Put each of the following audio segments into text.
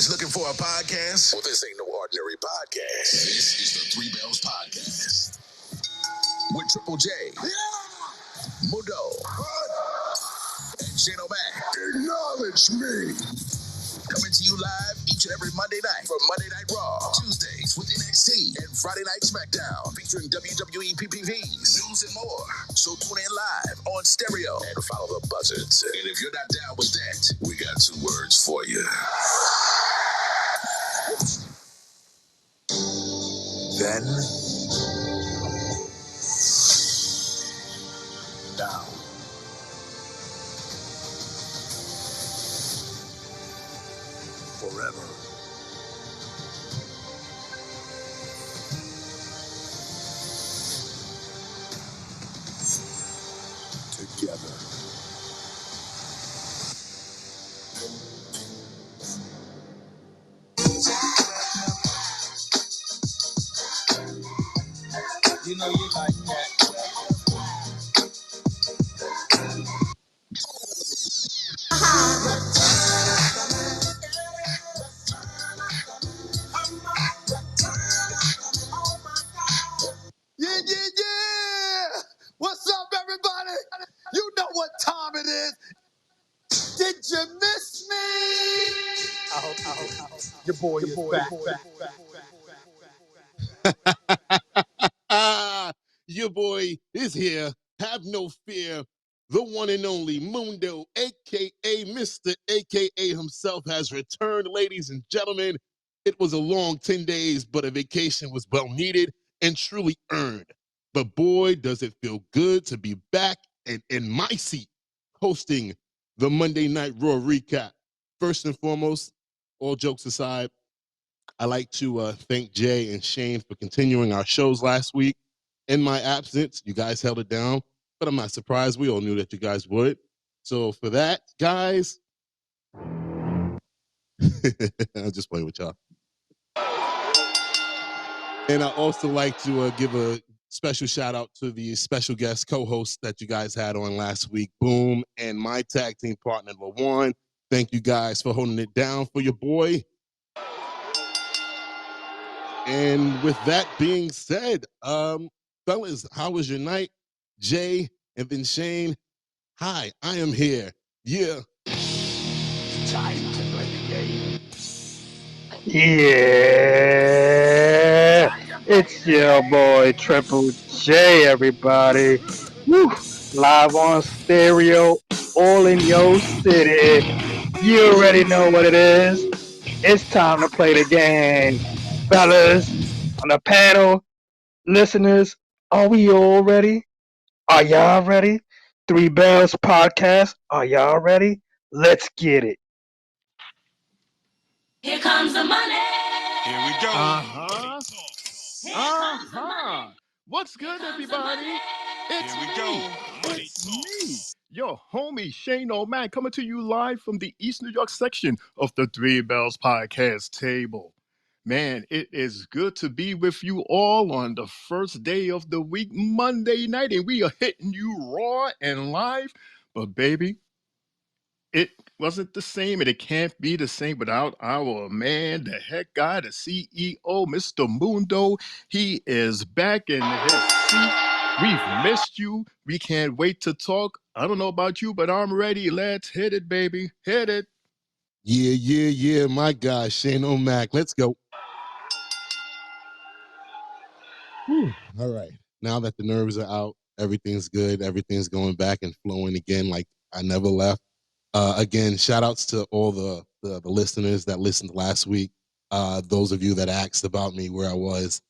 Just looking for a podcast? Well, this ain't no ordinary podcast. This is the Three Bells Podcast. With Triple J, Mundo, and Shane O'Mac. Acknowledge me. Coming to you live each and every Monday night for Monday Night Raw, Tuesdays with NXT, and Friday Night SmackDown, featuring WWE PPVs, news and more. So tune in live on stereo and follow the buzzards. And if you're not down with that, we got 2 words for you. Then, now. Forever. Together. You know you like that. Yeah. What's up, everybody? You know what time it is. Did you miss me? I hope. Your boy is back. Your boy is here. Have no fear. The one and only Mundo, a.k.a. Mr. a.k.a. himself, has returned, ladies and gentlemen. It was a long 10 days, but a vacation was well needed and truly earned. But boy, does it feel good to be back and in my seat hosting the Monday Night Raw recap. First and foremost, all jokes aside, I'd like to thank Jay and Shane for continuing our shows last week. In my absence, you guys held it down, but I'm not surprised. We all knew that you guys would. So for that, guys, I'll just play with y'all. And I also like to give a special shout out to the special guest co-host that you guys had on last week, Boom, and my tag team partner, LaJuan. Thank you guys for holding it down for your boy. And with that being said, fellas, how was your night? Jay and then Shane, hi, I am here. Yeah. Time to play the game. Yeah, it's your boy Triple J, everybody. Woo. Live on stereo, all in your city. You already know what it is. It's time to play the game. Fellas, on the panel, listeners, are we all ready? Are y'all ready? Three Bells Podcast, are y'all ready? Let's get it. Here comes the money. Here we go. What's good, everybody? It's Here we me. go. Money It's talk. me, your homie Shane O'Mac, coming to you live from the East New York section of the Three Bells Podcast table. Man, it is good to be with you all on the first day of the week, Monday night, and we are hitting you raw and live. But baby, it wasn't the same, and it can't be the same without our man, the head guy, the CEO, Mr. Mundo. He is back in his seat. We've missed you. We can't wait to talk. I don't know about you, but I'm ready. Let's hit it, baby. Hit it. Yeah, my guy, Shane O'Mac. Let's go. Whew. All right. Now that the nerves are out, everything's good. Everything's going back and flowing again like I never left. Again, shout outs to all the listeners that listened last week. Those of you that asked about me where I was,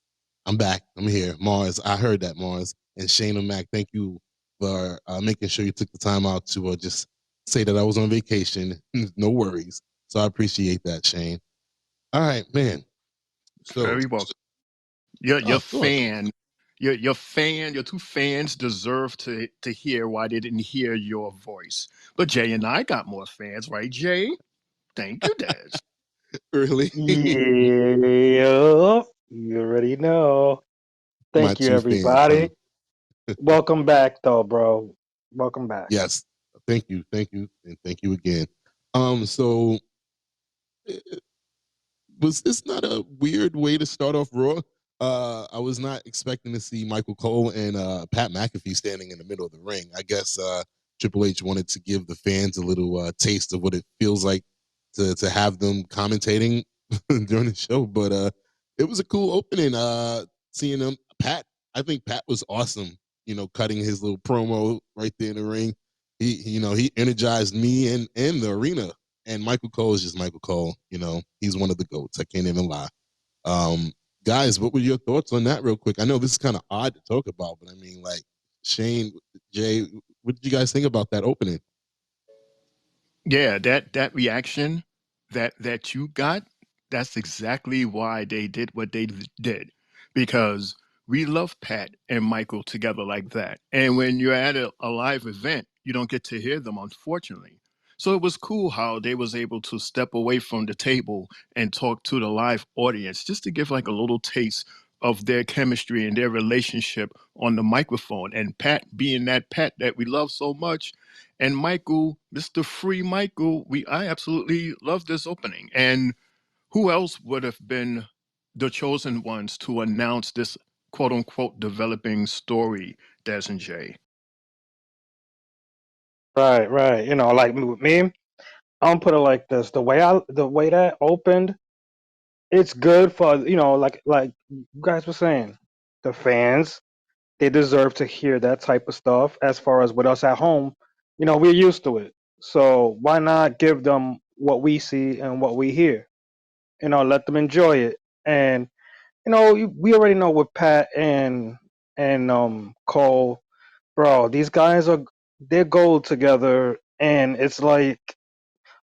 I'm back. I'm here. Mars, I heard that, Mars. And Shane and Mac, thank you for making sure you took the time out to just say that I was on vacation. No worries. So I appreciate that, Shane. All right, man. So, Very welcome. Your Sure. fan, your fan, your two fans deserve to hear why they didn't hear your voice. But Jay and I got more fans, right, Jay? Thank you, Dad. Early. Yeah, you already know. My Thank you, two fans, everybody. huh? Welcome back, though, bro. Welcome back. Yes. Thank you, and thank you again. So was this not a weird way to start off Raw? I was not expecting to see Michael Cole and Pat McAfee standing in the middle of the ring. I guess Triple H wanted to give the fans a little taste of what it feels like to have them commentating during the show. But it was a cool opening. Seeing them, Pat. I think Pat was awesome. You know, cutting his little promo right there in the ring. He energized me and the arena. And Michael Cole is just Michael Cole. You know, he's one of the GOATs. I can't even lie. Guys, what were your thoughts on that real quick? I know this is kind of odd to talk about, but I mean, like, Shane, Jay, what did you guys think about that opening? Yeah, that reaction that you got, that's exactly why they did what they did. Because we love Pat and Michael together like that. And when you're at a live event, you don't get to hear them, unfortunately. So it was cool how they was able to step away from the table and talk to the live audience just to give like a little taste of their chemistry and their relationship on the microphone. And Pat being that Pat that we love so much, and Michael, Mr. Free Michael, I absolutely love this opening. And who else would have been the chosen ones to announce this quote unquote developing story, Des and Jay? Right, right. You know, like with me, I'm gonna put it like this: the way that opened, it's good for like you guys were saying, the fans. They deserve to hear that type of stuff. As far as with us at home, we're used to it. So why not give them what we see and what we hear? Let them enjoy it. And we already know with Pat and Cole, bro. These guys they're gold together, and it's like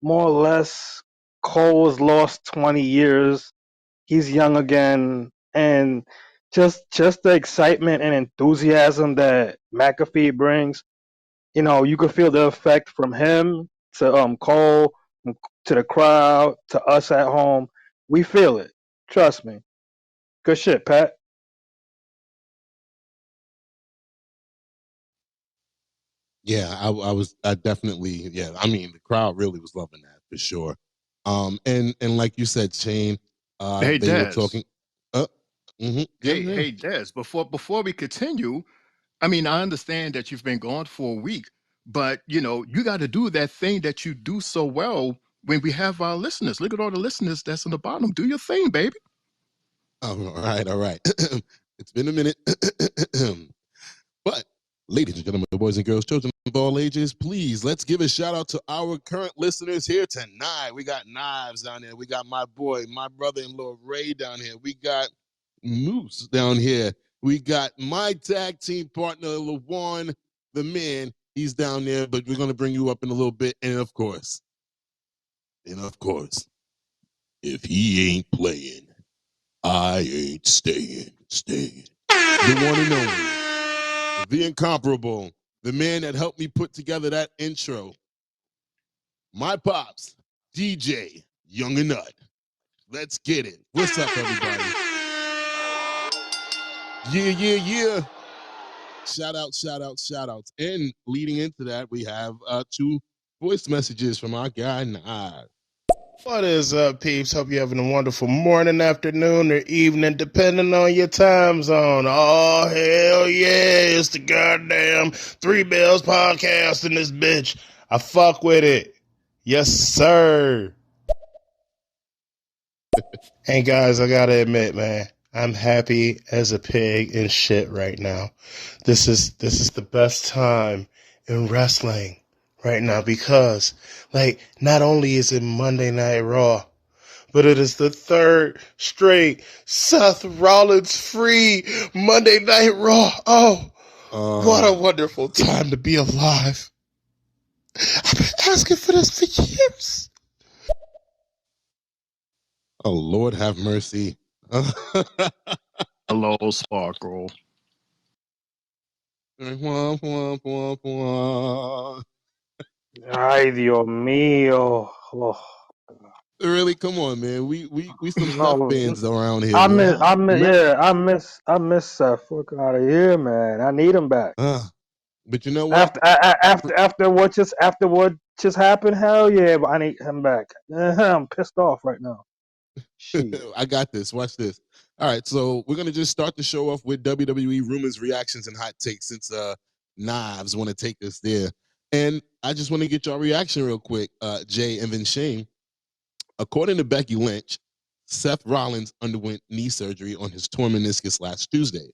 more or less Cole's lost 20 years. He's young again, and just the excitement and enthusiasm that McAfee brings. You could feel the effect from him to Cole, to the crowd, to us at home. We feel it. Trust me. Good shit, Pat. Yeah, I definitely, yeah. I mean, the crowd really was loving that for sure. And like you said, Shane, Hey, they were Des. talking. Uh, yeah, Hey, yeah. hey, Des. Before we continue, I mean, I understand that you've been gone for a week, but you got to do that thing that you do so well when we have our listeners. Look at all the listeners that's on the bottom. Do your thing, baby. All right, all right. It's been a minute. But, ladies and gentlemen, boys and girls, children of all ages, please let's give a shout out to our current listeners here tonight. We got Knives down there. We got my boy, my brother-in-law Ray down here. We got Moose down here. We got my tag team partner, LaJuan, the man. He's down there, but we're going to bring you up in a little bit. And of course, if he ain't playing, I ain't staying. The one and only, the incomparable, the man that helped me put together that intro, my pops, DJ Young and Nut. Let's get it. What's up, everybody? Yeah. Shout outs. And leading into that, we have two voice messages from our guy, Nah. What is up, peeps? Hope you're having a wonderful morning, afternoon, or evening, depending on your time zone. Oh, hell yeah. It's the goddamn Three Bells podcast in this bitch. I fuck with it. Yes, sir. And guys, I gotta admit, man, I'm happy as a pig in shit right now. This is the best time in wrestling right now because, like, not only is it Monday Night Raw, but it is the third straight Seth Rollins free Monday Night Raw. Oh, what a wonderful time to be alive. I've been asking for this for years. Oh, Lord have mercy. Hello, Sparkle. Ay, Dios mío. Oh, Really, come on, man. We some Seth no, fans around here, man. yeah, I miss Seth. Fuck out of here, man. I need him back. But you know what? After what just happened, hell yeah, but I need him back. I'm pissed off right now. I got this. Watch this. All right, so we're gonna just start the show off with WWE rumors, reactions, and hot takes since Knives want to take us there. And I just want to get your reaction real quick, Jay and then Shane. According to Becky Lynch, Seth Rollins underwent knee surgery on his torn meniscus last Tuesday,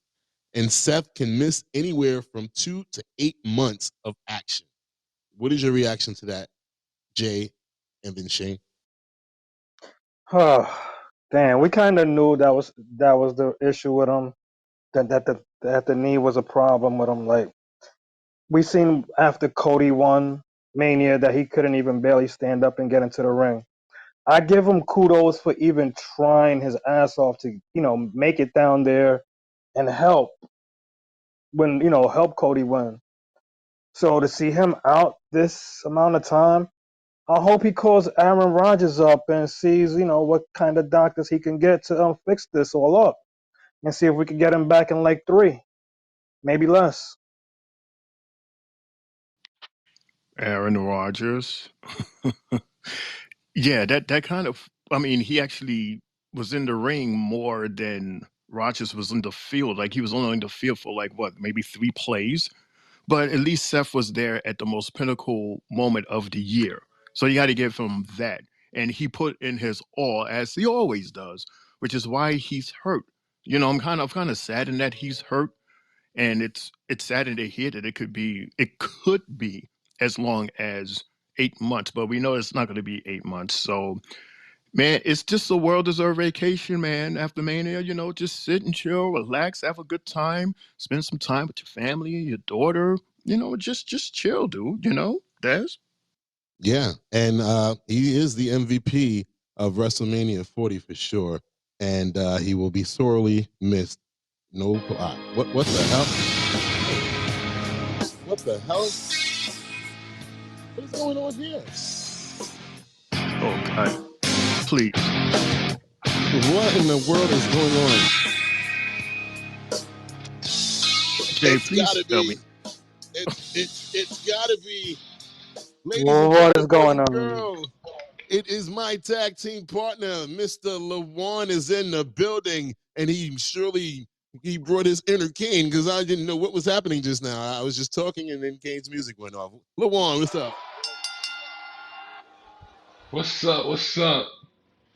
and Seth can miss anywhere from 2 to 8 months of action. What is your reaction to that, Jay and then Shane? Oh, damn, we kind of knew that was the issue with him. That the knee was a problem with him. Like we seen after Cody won Mania that he couldn't even barely stand up and get into the ring. I give him kudos for even trying his ass off to make it down there and help help Cody win. So to see him out this amount of time, I hope he calls Aaron Rodgers up and sees, what kind of doctors he can get to fix this all up and see if we can get him back in like 3, maybe less. Aaron Rodgers. Yeah, that kind of. I mean, he actually was in the ring more than Rodgers was in the field. Like he was only in the field for like what, maybe 3 plays. But at least Seth was there at the most pinnacle moment of the year. So you got to give him that. And he put in his all, as he always does, which is why he's hurt. I'm kind of saddened that he's hurt, and it's saddened to hear that it could be as long as 8 months, but we know it's not going to be 8 months. So man, it's just a well-deserved vacation, man. After Mania, just sit and chill, relax, have a good time, spend some time with your family, your daughter. Just chill, dude. Des. Yeah, and he is the MVP of WrestleMania 40 for sure, and he will be sorely missed. No, what the hell? What the hell? What is going on here? Oh God, please. What in the world is going on? Jay, It's please gotta tell be. me. It's gotta be. Ladies Well, and what gentlemen, is boys going and on? girls, it is my tag team partner, Mr. LaJuan, is in the building, and he brought his inner Kane because I didn't know what was happening just now. I was just talking, and then Kane's music went off. LaJuan, what's up? What's up? What's up?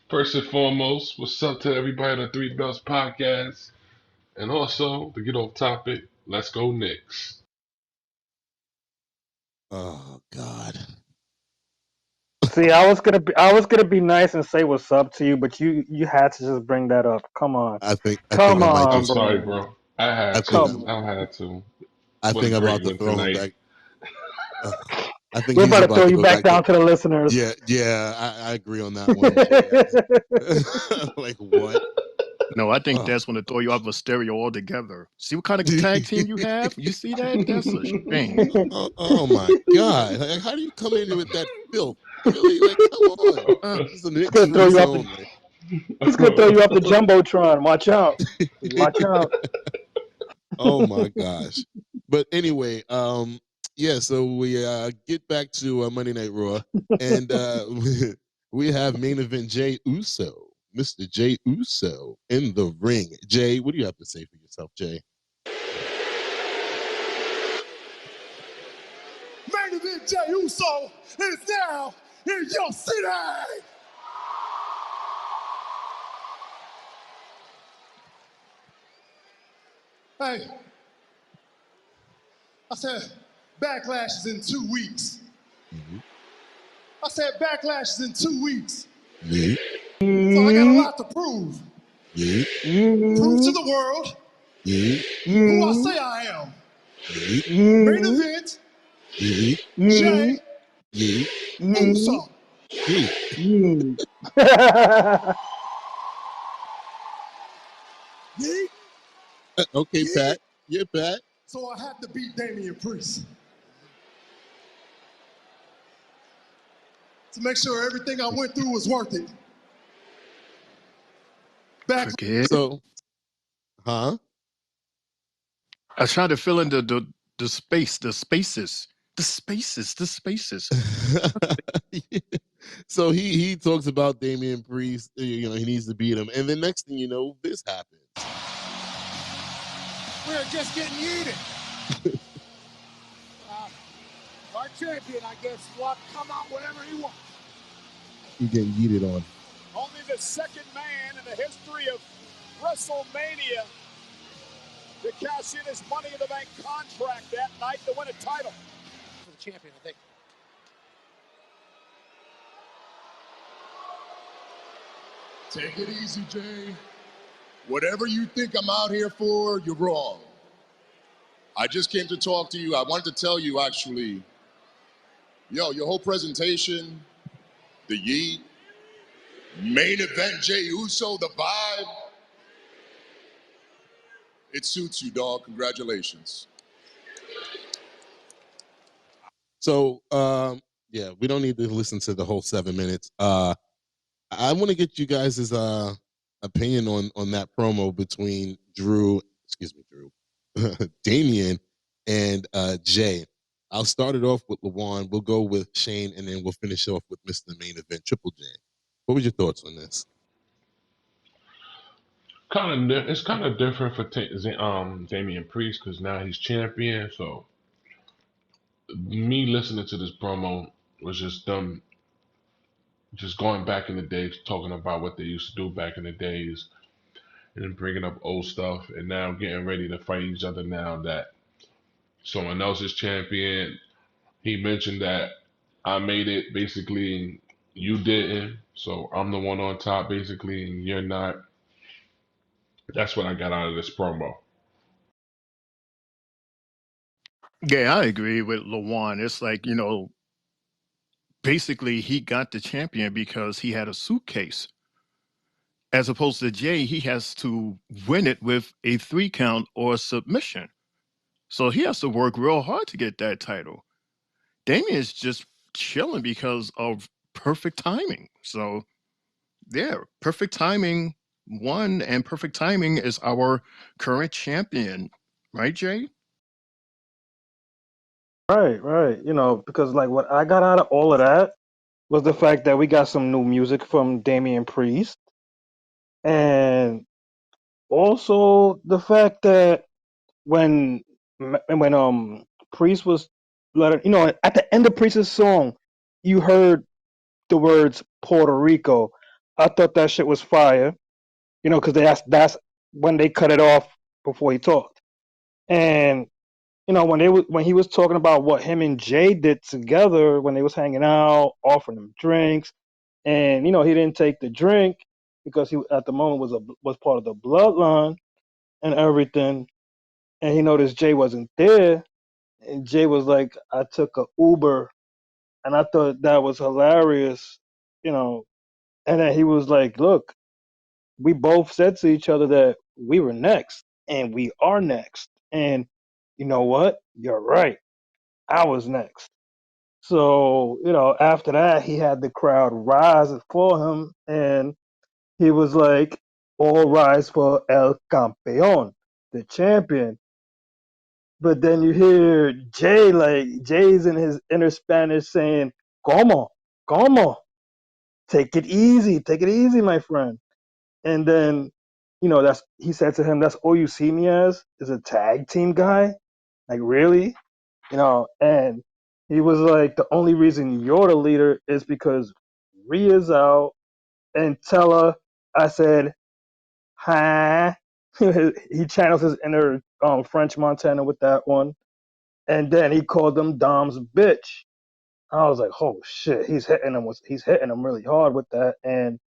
First and foremost, what's up to everybody on the Three Bells podcast? And also, to get off topic, let's go Knicks. Oh God. See, I was gonna be nice and say what's up to you, but you had to just bring that up. Come on, I think come I might I'm on, just. sorry, bro. bro. I I had think to. Come I on. had to. I What a think I'm great about to win throw him tonight. back. Uh, I think We're he's about to throw about to you go back back to. down to the listeners. Yeah, I agree on that one, Jay. Like what? No, I think Oh. that's going to throw you off of stereo altogether. See what kind of tag team you have? You see that? That's a shame. Oh my God! Like, how do you come in with that filth? Really? Like, come on. This is the It's Knicks gonna throw room you off the. only. It's gonna throw you off the jumbotron. Watch out. Watch out. Oh my gosh! But anyway, yeah. So we get back to Monday Night Raw, and we have main event Jay Uso, Mr. Jay Uso, in the ring. Jay, what do you have to say for yourself, Jay? Main event Jey Uso is now in your city. Hey, I said Backlash is in 2 weeks. Mm-hmm. I said Backlash is in 2 weeks. Yeah, So I got a lot to prove. yeah, Prove to the world yeah, who I say I am. yeah, Main event yeah, Jey yeah, Uso. yeah. Yeet, Okay, yeet. Pat. Yeah, Pat. So I had to beat Damian Priest to make sure everything I went through was worth it. Back. Forget. So, huh? I tried to fill in the spaces. So he talks about Damian Priest. You know, he needs to beat him, and the next thing you know, this happens. We're just getting heated. Our champion, I guess, will come out whenever he wants. He's getting yeeted on. Only the second man in the history of WrestleMania to cash in his Money in the Bank contract that night to win a title. For the champion, I think. Take it easy, Jay. Whatever you think I'm out here for, you're wrong. I just came to talk to you. I wanted to tell you, actually, your whole presentation, the yeet, main event Jay Uso, the vibe, it suits you, dog. Congratulations. So, yeah, we don't need to listen to the whole 7 minutes. I want to get you guys' opinion on that promo between Drew, Damian and Jay. I'll start it off with LaJuan. We'll go with Shane, and then we'll finish off with Mr. Main Event, Triple J. What were your thoughts on this? It's kind of different for Damian Priest because now he's champion. So me listening to this promo was just them, just going back in the days, talking about what they used to do back in the days, and then bringing up old stuff, and now getting ready to fight each other now that someone else is champion. He mentioned that I made it, basically, you didn't, so I'm the one on top, basically, and you're not. That's what I got out of this promo. Yeah, I agree with LaJuan. It's like, basically he got the champion because he had a suitcase. As opposed to Jay, he has to win it with a 3 count or submission. So he has to work real hard to get that title. Damien's just chilling because of perfect timing. So, yeah, perfect timing won, and perfect timing is our current champion. Right, Jay? Right. Because like what I got out of all of that was the fact that we got some new music from Damian Priest, and also the fact that when Priest was at the end of Priest's song, you heard the words Puerto Rico. I thought that shit was fire, because that's when they cut it off before he talked, and when he was talking about what him and Jay did together when they was hanging out, offering him drinks, and he didn't take the drink because he at the moment was part of the bloodline and everything, and he noticed Jay wasn't there, and Jay was like, "I took a Uber," and I thought that was hilarious, you know. And then he was like, "Look, we both said to each other that we were next, and we are next, and you know what? You're right. I was next." So, after that, he had the crowd rise for him, and he was like, "All rise for El Campeón, the champion." But then you hear Jay, like, Jay's in his inner Spanish saying, "Como? Como? Take it easy, my friend." And then, he said to him, "That's all you see me as, is a tag team guy? Like, really?" And he was like, "The only reason you're the leader is because Rhea's out, and tell her I said hi." He channels his inner French Montana with that one, and then he called them Dom's bitch. I was like, "Oh shit, he's hitting him really hard with that." And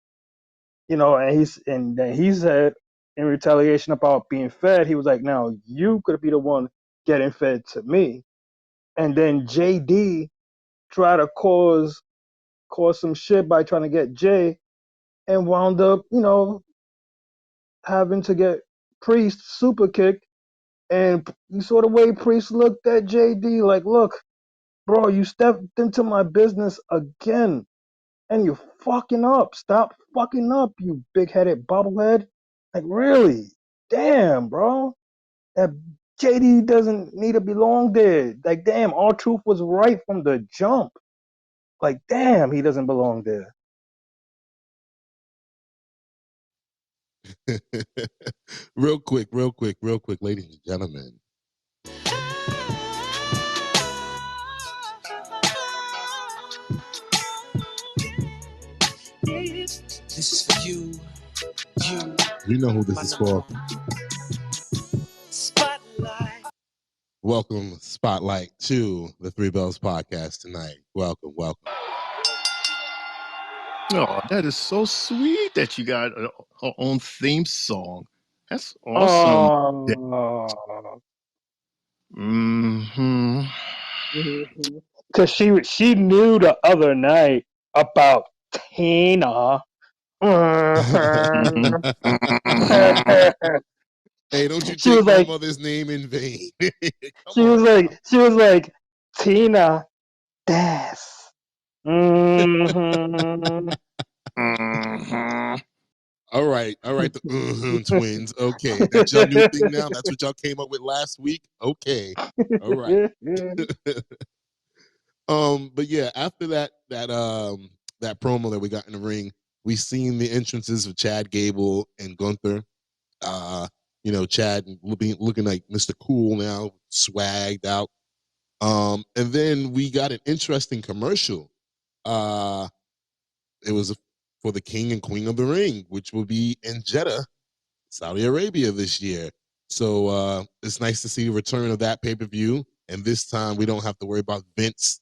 and then he said, in retaliation about being fed, he was like, "Now you could be the one getting fed to me." And then JD tried to cause some shit by trying to get Jay, and wound up, having to get Priest super kicked. And you saw the way Priest looked at JD like, "Look, bro, you stepped into my business again, and you're fucking up. Stop fucking up, you big-headed bobblehead." Like, really? Damn, bro. That JD doesn't need to belong there. Like, damn, R-Truth was right from the jump. Like, damn, he doesn't belong there. Real quick, ladies and gentlemen. This is for you. You know who this is for. Spotlight. Welcome, Spotlight, to the Three Bells podcast tonight. Welcome. Oh, that is so sweet that you got her own theme song. That's awesome. Oh, Mm-hmm. because she knew the other night about Tina. Hey, don't you She take was my like, mother's name in vain. Come on. she was like, Tina, das. Mm-hmm. Mm-hmm. All right, the twins. Okay, that's your new thing now. That's what y'all came up with last week. Okay, all right. But yeah, after that promo that we got in the ring, we seen the entrances of Chad Gable and Gunther. Chad looking like Mr. Cool now, swagged out. And then we got an interesting commercial. It was for the King and Queen of the Ring, which will be in Jeddah, Saudi Arabia this year. So it's nice to see the return of that pay-per-view. And this time we don't have to worry about Vince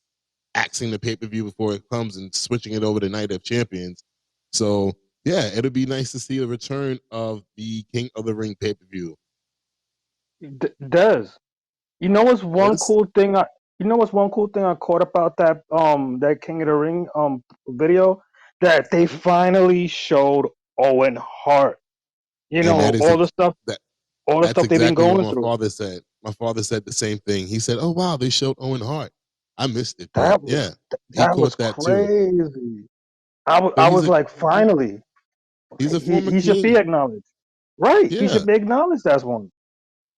axing the pay-per-view before it comes and switching it over to Night of Champions. So yeah, it'll be nice to see the return of the King of the Ring pay-per-view. Does. You know what's one Yes. cool thing I caught about that King of the Ring video? That they finally showed Owen Hart. You And know, that is all the stuff that all the that's stuff they've been exactly what going my through. father said. My father said the same thing. He said, "Oh wow, they showed Owen Hart. I missed it, but That was yeah, he that was caught that too." crazy. But I was like, finally, he's a former he should be king. acknowledged. Right. He Yeah. should be acknowledged as one.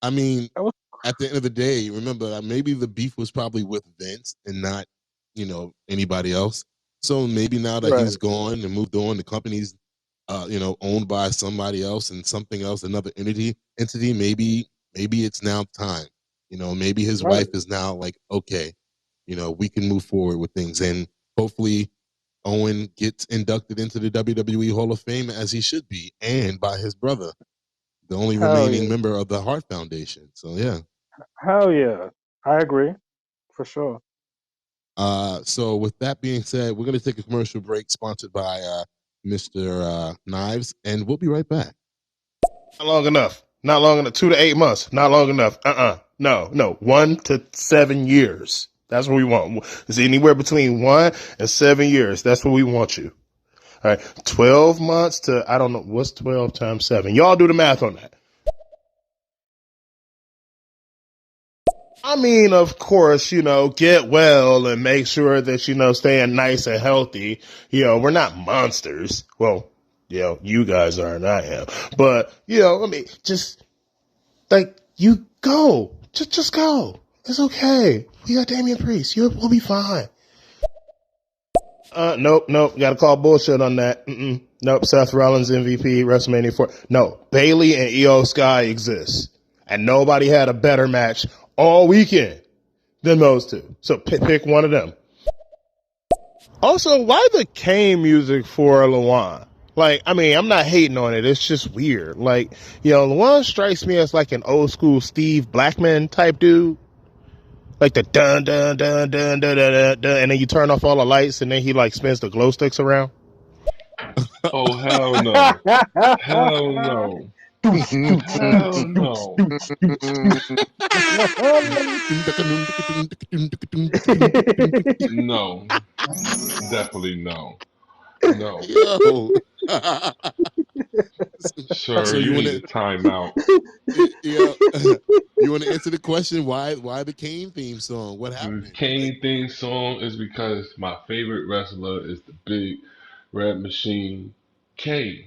I mean, That was at the end of the day, remember maybe the beef was probably with Vince and not, anybody else. So maybe now that right. he's gone and moved on, the company's, owned by somebody else and something else, another entity. Maybe it's now time. Maybe his Right. wife is now like, okay, we can move forward with things, and hopefully Owen gets inducted into the WWE Hall of Fame as he should be, and by his brother, the only Hell remaining yeah. member of the Hart Foundation. So yeah. Hell yeah. I agree. For sure. So with that being said, we're gonna take a commercial break sponsored by Mr. Knives, and we'll be right back. Not long enough. Not long enough. 2 to 8 months. Not long enough. No. 1 to 7 years. That's what we want. It's anywhere between 1 and 7 years. That's what we want you. All right. 12 months to, I don't know, what's 12 times 7? Y'all do the math on that. I mean, of course, get well and make sure that, staying nice and healthy. We're not monsters. Well, you guys are and I am. But, just like, you go. Just go. It's okay. We got Damian Priest. We'll be fine. Nope. Gotta call bullshit on that. Nope. Seth Rollins MVP, WrestleMania 4. No. Bayley and Io Sky exist. And nobody had a better match all weekend than those two. So pick one of them. Also, why the Kane music for Luan? Like, I mean, I'm not hating on it. It's just weird. Like, Luan strikes me as like an old school Steve Blackman type dude. Like the dun dun dun dun dun dun dun, and then you turn off all the lights, and then he like spins the glow sticks around. Oh hell no! Hell no! Hell no! No! Definitely no! No, Yo. sir, So you you want need a to, timeout. yeah, you want to answer the question why the Kane theme song? What The happened? Like, Kane theme song is because my favorite wrestler is the Big Red Machine, Kane.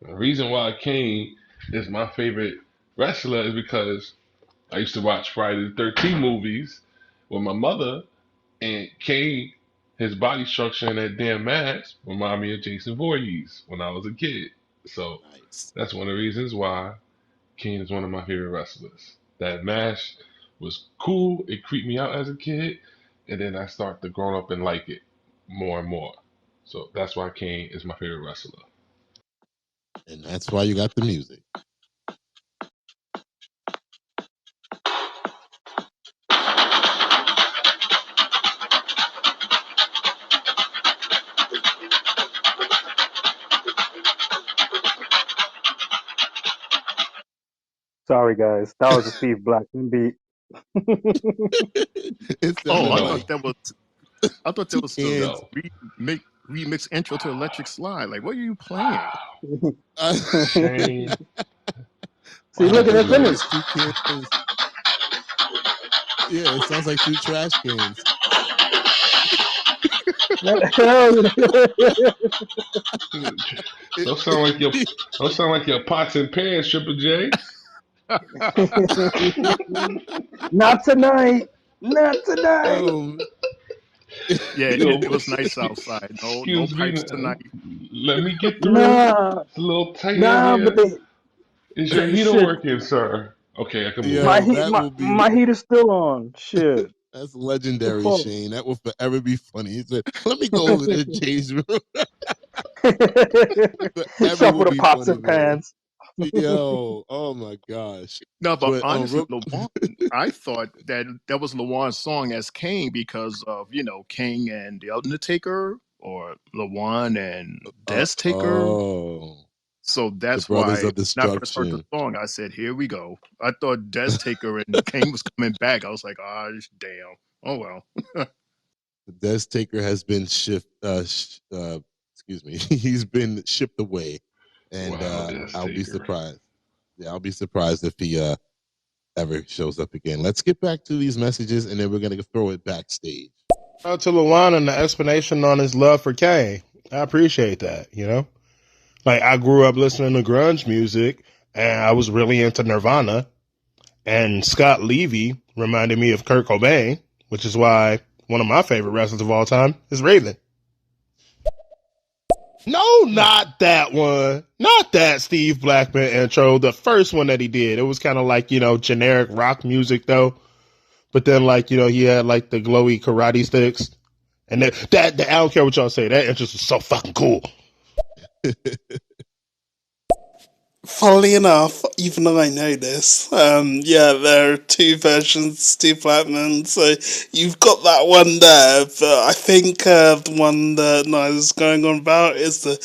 The reason why Kane is my favorite wrestler is because I used to watch Friday the 13th movies with my mother, and Kane his body structure and that damn mask remind me of Jason Voorhees when I was a kid. So Nice. that's one of the reasons why Kane is one of my favorite wrestlers. That mask was cool. It creeped me out as a kid, and then I start to grow up and like it more and more. So that's why Kane is my favorite wrestler. And that's why you got the music. Sorry, guys. That was a Steve Blackman beat. It Oh, sounded I No, thought that was two the cans. no. remix intro to Electric Slide. Like, what are you playing? Wow. Uh, Shane, See, why'd look you at it the do sounds finish. like that? two cans. Yeah, it sounds like two trash cans. Don't sound like your don't sound like your pots and pans, Triple J. Not tonight. Not tonight. um, Yeah, Yo, it was nice outside. No excuse me. pipes tonight. Let me get through. Nah, It's a little tight in nah. But here. they Is your heater shit. working, sir? Okay, I can move My yo, on. heat, that will be my heat is still on. Shit. that's The legendary, fuck. Shane. That will forever be funny. He said, "Let me go over there, change room." Forever Shuffle will the be pots funny, and man. pans. Yo, oh my gosh. No, but But honestly, real, LeBron, I thought that was LeBron's song as King because of King and the Undertaker or LeBron and Death Taker. oh, So the that's Brothers why of when I first heard the Destruction. song, I said, "Here we go." I thought Death Taker and King was coming back. I was like, "Ah, damn. Oh well." The Death Taker has been excuse me, he's been shipped away, and Wow, Death I'll be Taker. surprised. Yeah, I'll be surprised if he ever shows up again. Let's get back to these messages, and then we're gonna throw it backstage. Shout out to Luan and the explanation on his love for Kane. I appreciate that, you know? Like, I grew up listening to grunge music, and I was really into Nirvana, and Scott Levy reminded me of Kurt Cobain, which is why one of my favorite wrestlers of all time is Raven. No, not that one. Not that Steve Blackman intro. The first one that he did. It was kind of like, generic rock music, though. But then, he had, the glowy karate sticks. And that I don't care what y'all say. That intro was so fucking cool. Funnily enough, even though I know this, yeah, there are two versions of Steve Blackman, so you've got that one there, but I think the one that Niall's going on about is the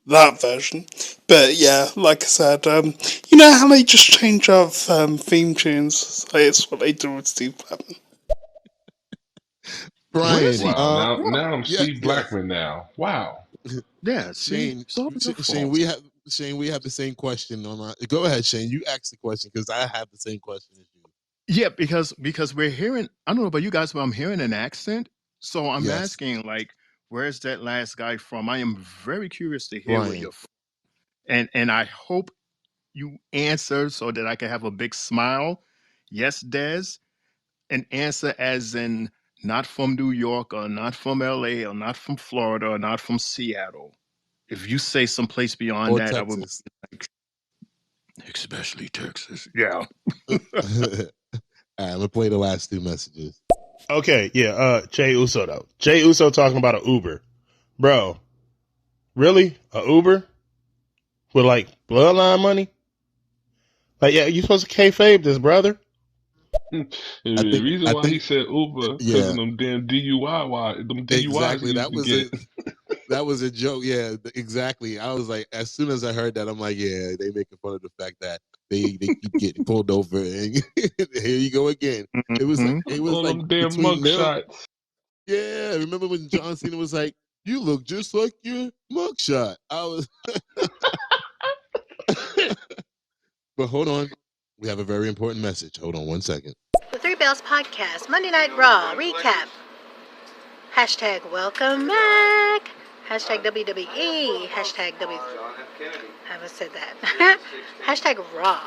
that version. But yeah, like I said, you know how they just change up theme tunes? So it's what they do with Steve Blackman. Where is Brian, he? Wow, From? now I'm yeah, Steve yes, Blackman now. Wow. Yeah, see, Shane, it's all your Shane, fault. we have the same question on our. Go ahead, Shane. You ask the question because I have the same question as you. Yeah, because we're hearing. I don't know about you guys, but I'm hearing an accent. So I'm Yes, asking, like, where's that last guy from? I am very curious to hear where Brian. you're from, and I hope you answer so that I can have a big smile. Yes, Des, an answer as in not from New York or not from LA or not from Florida or not from Seattle. If you say someplace beyond Or that, I would be Texas. like, especially Texas. Yeah. All right, I'm gonna play the last two messages. Okay, yeah, Jay Uso, though. Jay Uso talking about an Uber. Bro, really? A Uber? With, bloodline money? Like, yeah, you supposed to kayfabe this, brother? The I reason why he think, said Uber because of yeah, them damn them DUIs he exactly. used to get. That was a joke. Yeah, exactly. I was like, as soon as I heard that, I'm like, yeah, they making fun of the fact that they keep getting pulled over, and here you go again. Mhm. It was All like them damn between mug them. shots. Yeah, remember when John Cena was like, "You look just like your mugshot." I was, but hold on, we have a very important message. Hold on one second. The Three Bells Podcast, Monday Night Raw recap. Hashtag welcome back. Hashtag WWE. Hashtag W. I haven't said that. Hashtag Raw.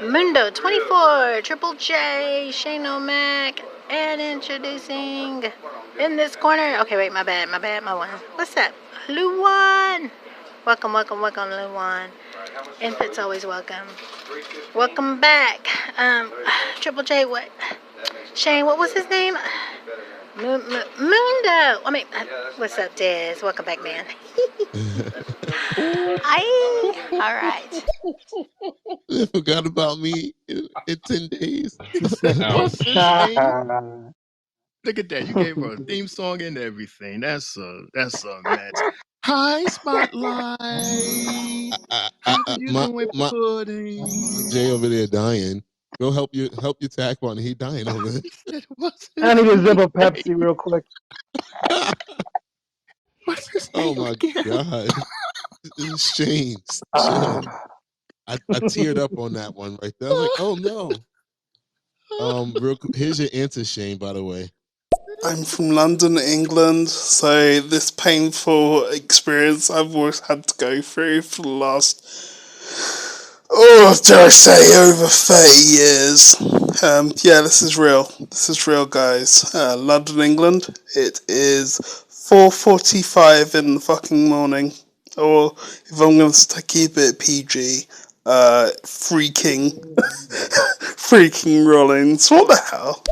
Mundo 24, Triple J, Shane O'Mac, and introducing in this corner. Okay, wait, my bad, my one. What's up? Luwan. Welcome, Luwan. Input's always welcome. Welcome back. Triple J, what? Shane, what was his name? Mundo. What's up, Dez? Welcome back, man. All right. They forgot about me in 10 days. What's his name? Look at that. You gave her a Ouch. theme song and everything. That's a match. Hi, Spotlight. How you doing, Pudding? Jay over there dying. Go help your tack on. He dying over there. What's I his need to zip a name? Pepsi real quick. What's his Oh name my again? God. Shane, chill. I teared up on that one right there. I was like, oh no. Real quick, here's your answer, Shane, by the way. I'm from London, England, so this painful experience I've always had to go through for the last, dare I say, over 30 years. Yeah, this is real. This is real, guys. London, England. It is 4:45 in the fucking morning, or if I'm going to keep it PG, freaking Rollins. What the hell?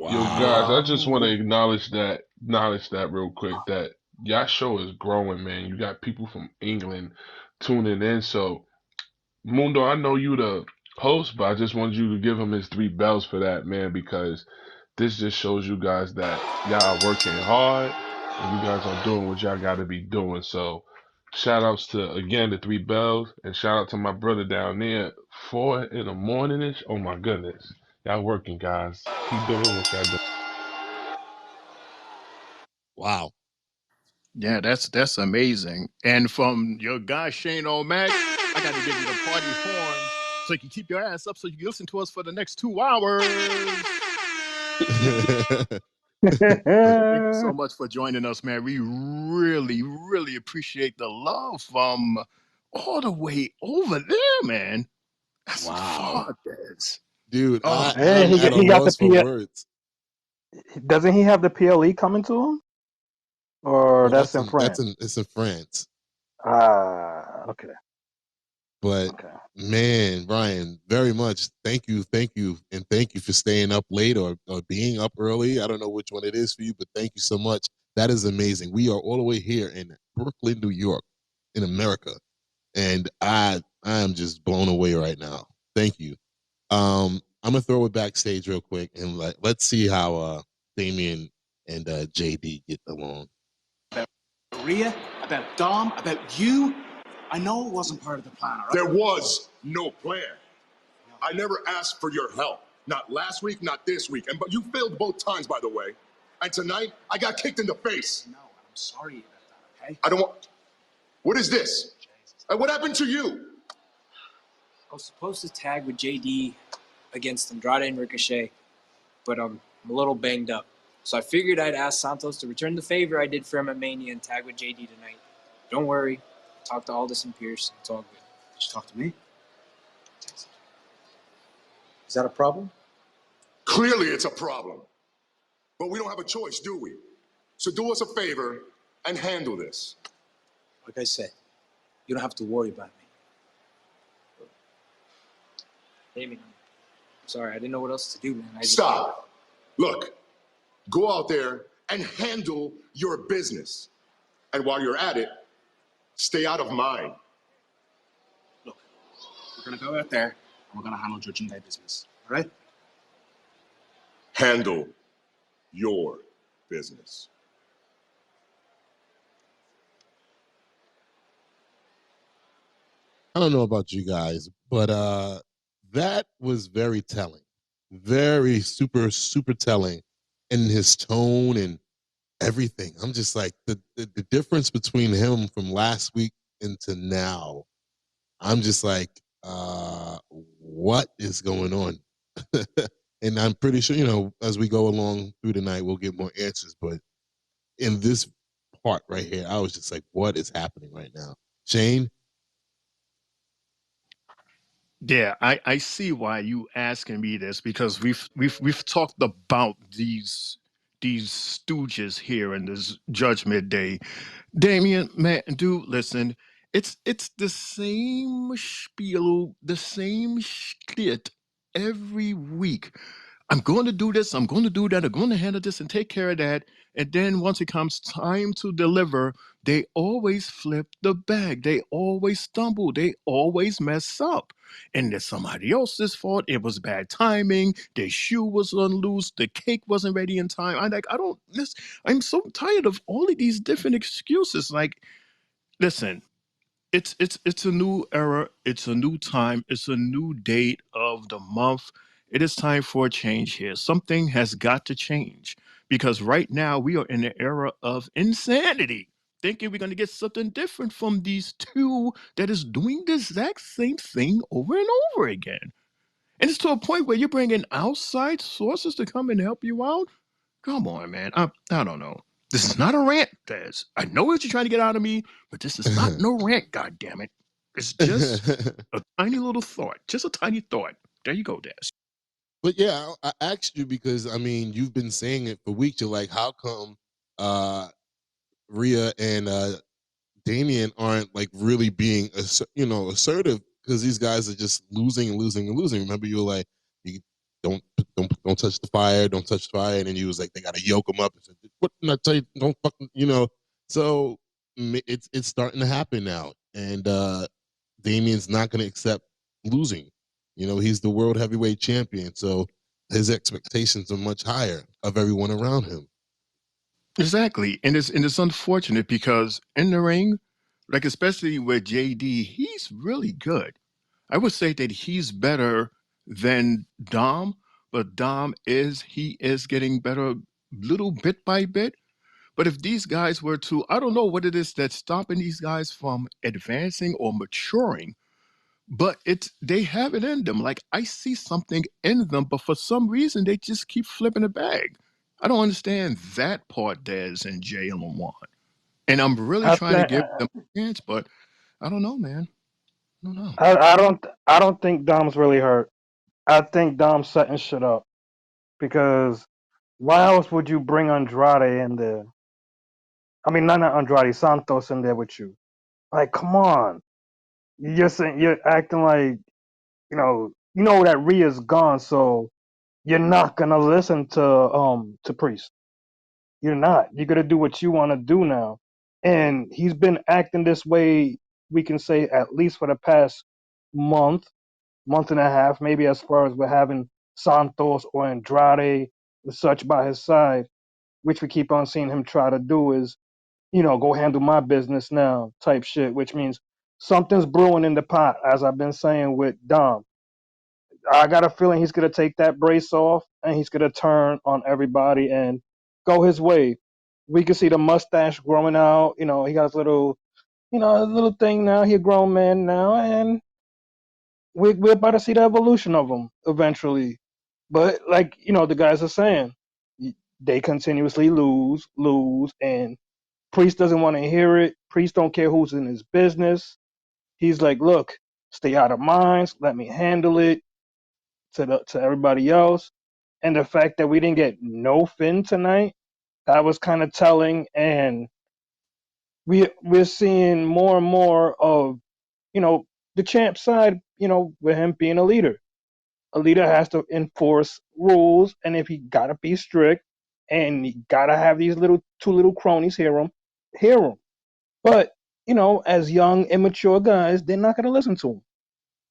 Yo, guys, I just want to acknowledge that real quick, that y'all show is growing, man. You got people from England tuning in. So, Mundo, I know you the host, but I just wanted you to give him his 3 bells for that, man, because this just shows you guys that y'all are working hard and you guys are doing what y'all got to be doing. So, shout outs to, again, the 3 bells, and shout out to my brother down there, 4 in the morning-ish. Oh my goodness. Y'all working, guys. Keep doing what y'all doing. Wow. Yeah, that's amazing. And from your guy Shane O'Mac, I got to give you the party horns so you can keep your ass up so you can listen to us for the next 2 hours. Thank you so much for joining us, man. We really, really appreciate the love from all the way over there, man. That's Wow. far, Des. Dude, Oh, Hey, I'm at a he got the loss for words. Doesn't he have the PLE coming to him? Or Well, that's in France? it's in France. Okay. But Okay. man, Brian, very much thank you, and thank you for staying up late or being up early. I don't know which one it is for you, but thank you so much. That is amazing. We are all the way here in Brooklyn, New York, in America, and I am just blown away right now. Thank you. I'm gonna throw it backstage real quick and let's see how Damien and JD get along. Rhea, about Dom, about you. I know it wasn't part of the plan, all right? There was no plan. I never asked for your help. Not last week, not this week. But you failed both times, by the way. And tonight, I got kicked in the face. No, I'm sorry about that, okay? I don't want... What is this? And what happened to you? I was supposed to tag with JD against Andrade and Ricochet, but I'm a little banged up. So I figured I'd ask Santos to return the favor I did for him at Mania and tag with JD tonight. Don't worry. I talked to Aldis and Pierce. It's all good. Did you talk to me? Is that a problem? Clearly it's a problem. But we don't have a choice, do we? So do us a favor and handle this. Like I said, you don't have to worry about me. Damien, I'm sorry. I didn't know what else to do, man. Stop. Look, go out there and handle your business. And while you're at it, stay out of mine. Look, we're going to go out there and we're going to handle Judge and Day business, all right? Handle your business. I don't know about you guys, but that was very telling. Very super telling in his tone and everything. I'm just like the difference between him from last week into now. I'm just like, what is going on? And I'm pretty sure, you know, as we go along through the night, we'll get more answers. But in this part right here, I was just like, what is happening right now? Shane? Yeah, I see why you asking me this because we've talked about these stooges here in this Judgment Day. Damien, man, dude, listen, it's the same spiel, the same shit every week. I'm going to do this, I'm going to do that, I'm going to handle this and take care of that. And then once it comes time to deliver, they always flip the bag. They always stumble. They always mess up. And it's somebody else's fault. It was bad timing. Their shoe was on loose. The cake wasn't ready in time. I'm so tired of all of these different excuses. Like, listen, it's a new era, it's a new time, it's a new date of the month. It is time for a change here. Something has got to change because right now we are in the era of insanity, thinking we're going to get something different from these two that is doing the exact same thing over and over again. And it's to a point where you're bringing outside sources to come and help you out. Come on, man. I don't know. This is not a rant, Des. I know what you're trying to get out of me, but this is not no rant, God damn it. It's just a tiny little thought. Just a tiny thought. There you go, Des. But yeah, I asked you because I mean you've been saying it for weeks. You're like, how come Rhea and Damien aren't like really being assertive because these guys are just losing and losing and losing. Remember, you were like, you don't touch the fire, don't touch the fire, and then you was like, they got to yoke them up. And said, what? And I tell you, don't fucking, you know. So it's starting to happen now, and Damien's not going to accept losing. You know, he's the world heavyweight champion, so his expectations are much higher of everyone around him. Exactly. And it's unfortunate because in the ring, like especially with JD, he's really good. I would say that he's better than Dom, but he is getting better little bit by bit. But if these guys were to, I don't know what it is that's stopping these guys from advancing or maturing, but they have it in them. Like I see something in them, but for some reason they just keep flipping the bag. I don't understand that part, Dez and Jay and Lamont. And I'm really I trying to think give them a chance, but I don't know, man. I don't know. I don't think Dom's really hurt. I think Dom's setting shit up because why else would you bring Andrade in there? I mean, not Andrade, Santos in there with you. Like, come on. You're acting like you know that Rhea's gone, so you're not gonna listen to Priest. You're not. You're gonna do what you want to do now. And he's been acting this way. We can say at least for the past month, month and a half, maybe as far as we're having Santos or Andrade and such by his side, which we keep on seeing him try to do is, go handle my business now type shit, which means something's brewing in the pot, as I've been saying with Dom. I got a feeling he's gonna take that brace off and he's gonna turn on everybody and go his way. We can see the mustache growing out. He got his little, a little thing now. He a grown man now, and we're about to see the evolution of him eventually. But like the guys are saying, they continuously lose, and Priest doesn't want to hear it. Priest don't care who's in his business. He's like, look, stay out of mine. Let me handle it to everybody else. And the fact that we didn't get no Finn tonight, that was kind of telling. And we're seeing more and more of the champ side. With him being a leader. A leader has to enforce rules, and if he gotta be strict, and he gotta have these two little cronies hear him. But as young, immature guys, they're not gonna listen to him.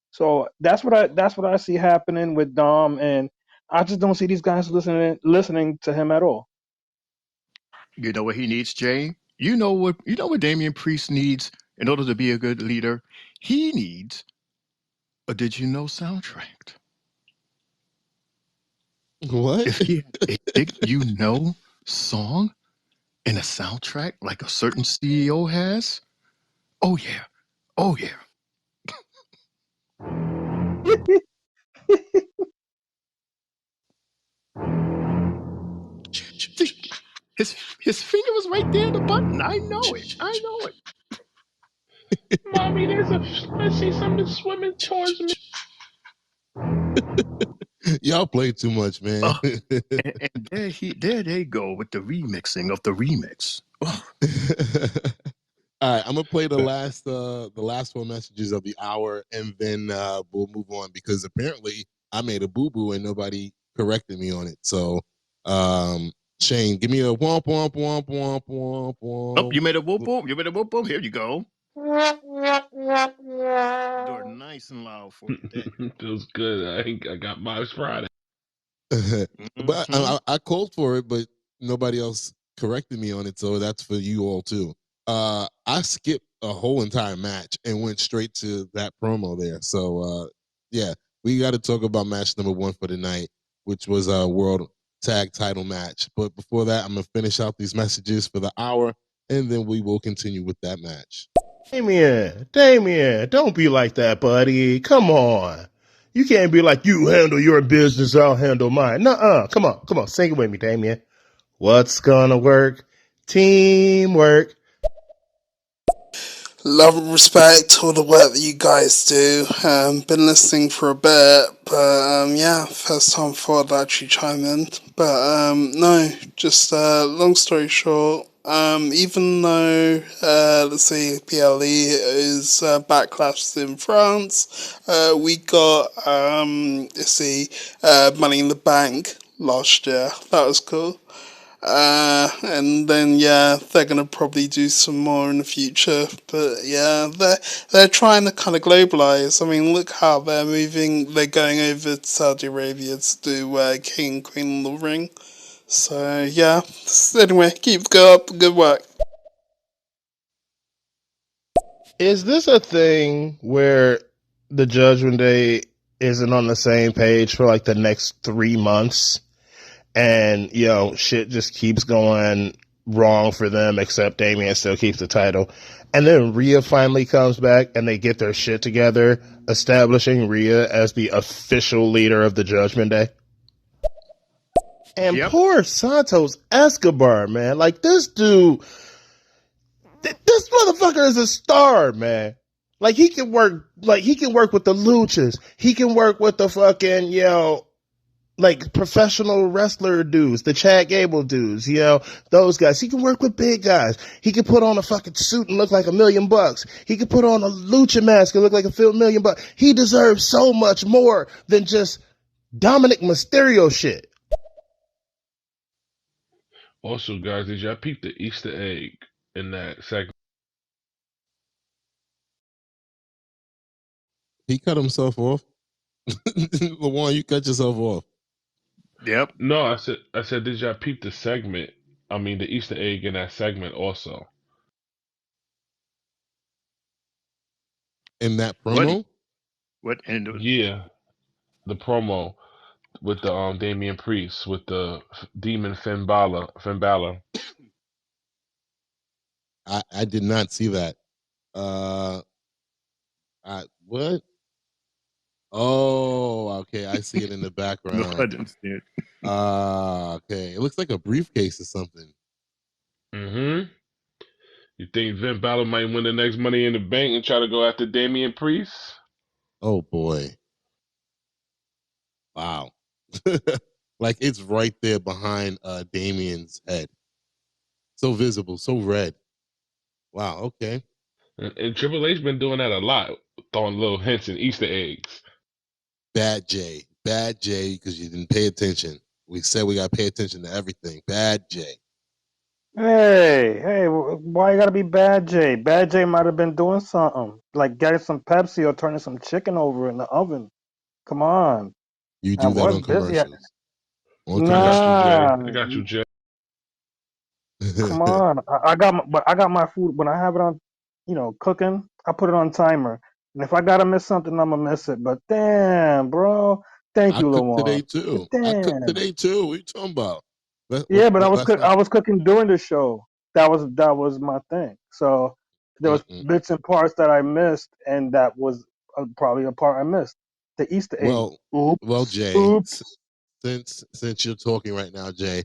So that's what I see happening with Dom, and I just don't see these guys listening to him at all. You know what he needs, Jay? You know what Damian Priest needs in order to be a good leader? He needs a Did You Know soundtrack. What? If he had a Did You Know song and a soundtrack like a certain CEO has, oh yeah. Oh yeah. See, his finger was right there, the button. I know it. I know it. Mommy, I see something swimming towards me. Y'all play too much, man. And there they go with the remixing of the remix. Oh. All right, I'm gonna play the last four messages of the hour, and then we'll move on because apparently I made a boo boo and nobody corrected me on it. So, Shane, give me a womp womp womp womp womp womp. Oh, you made a whoop whoop. You made a whoop whoop. Here you go. Do it nice and loud for you. There you Feels good. I got Miles Friday. But Mhm. I called for it, but nobody else corrected me on it, so that's for you all too. I skipped a whole entire match and went straight to that promo there. So yeah, we got to talk about match number one for the night, which was a world tag title match. But before that, I'm gonna finish out these messages for the hour, and then we will continue with that match. Damien, don't be like that, buddy. Come on. You can't be like, you handle your business, I'll handle mine. Nuh-uh. Come on, sing it with me, Damien. What's gonna work? Teamwork. Love and respect all the work that you guys do. Been listening for a bit, but yeah, first time thought I'd actually chime in. But no, just long story short, even though let's see, PLE is Backlash in France, we got let's see, Money in the Bank last year. That was cool. And then yeah, they're gonna probably do some more in the future. But yeah, they're trying to kind of globalize. I mean, look how they're moving. They're going over to Saudi Arabia to do King and Queen of the Ring. So yeah. Anyway, keep up. Good work. Is this a thing where the Judgment Day isn't on the same page for like the next 3 months? And, shit just keeps going wrong for them, except Damien still keeps the title. And then Rhea finally comes back and they get their shit together, establishing Rhea as the official leader of the Judgment Day. And Yep. poor Santos Escobar, man. Like, this dude, this motherfucker is a star, man. Like, he can work with the luchas. He can work with the fucking, like professional wrestler dudes, the Chad Gable dudes, those guys. He can work with big guys. He can put on a fucking suit and look like $1 million. He can put on a lucha mask and look like $1 million. He deserves so much more than just Dominic Mysterio shit. Also, guys, did y'all peep the Easter egg in that segment? He cut himself off. Lawan, you cut yourself off. Yep. No, I said, did y'all peep the segment? I mean, the Easter egg in that segment also. In that What? promo? What? And Yeah, the promo with the Damian Priest with the demon Finn Balor. I did not see that. What? Oh, okay. I see it in the no, I background. didn't see it. Okay. It looks like a briefcase or something. Mm-hmm. You think Finn Balor might win the next Money in the Bank and try to go after Damian Priest? Oh boy. Wow. Like it's right there behind Damien's head. So visible, so red. Wow, okay. And Triple H been doing that a lot, throwing little hints and Easter eggs. Bad J. Bad J, because you didn't pay attention. We said we gotta pay attention to everything. Bad J. Hey, why you gotta be Bad J? Bad J might have been doing something, like getting some Pepsi or turning some chicken over in the oven. Come on. You I do that was on busy. commercials. On I got you, commercials. Jay. Nah, I got you, Jay. come on. I got my food when I have it on, cooking. I put it on timer, and if I gotta miss something, I'm gonna miss it. But damn, bro, thank I you, cooked today Lawan. too. I cooked Damn. today too. What are you talking about? Yeah, but Let's not. I was cooking during the show. That was my thing. So there was Mm-mm. bits and parts that I missed, and that was probably a part I missed. The Easter egg. Well, Oops. Jay, Oops. since you're talking right now, Jay,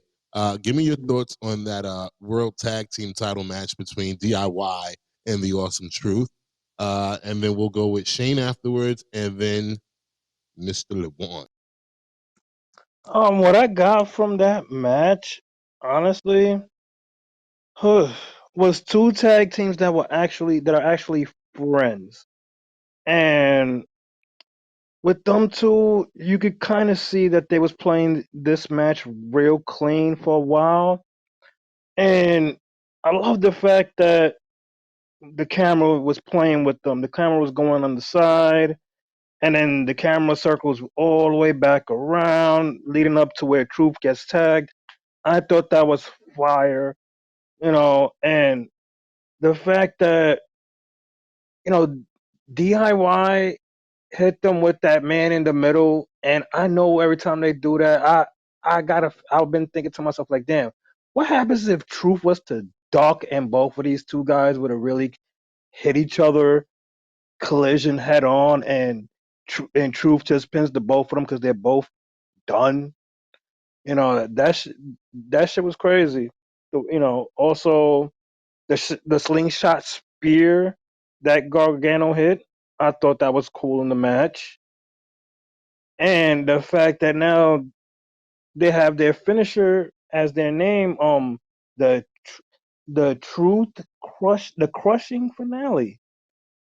give me your thoughts on that World Tag Team Title match between DIY and the Awesome Truth, and then we'll go with Shane afterwards, and then Mr. LeBron. What I got from that match, honestly, was two tag teams that are actually friends. And with them two, you could kind of see that they was playing this match real clean for a while. And I love the fact that the camera was playing with them. The camera was going on the side, and then the camera circles all the way back around, leading up to where Truth gets tagged. I thought that was fire, and the fact that, you know, DIY hit them with that man in the middle, and I know every time they do that, I've been thinking to myself like, damn, what happens if Truth was to duck and both of these two guys would have really hit each other, collision head on, and Truth just pins the both of them because they're both done. That shit was crazy. Also the slingshot spear that Gargano hit, I thought that was cool in the match. And the fact that now they have their finisher as their name, the the truth the crushing finale.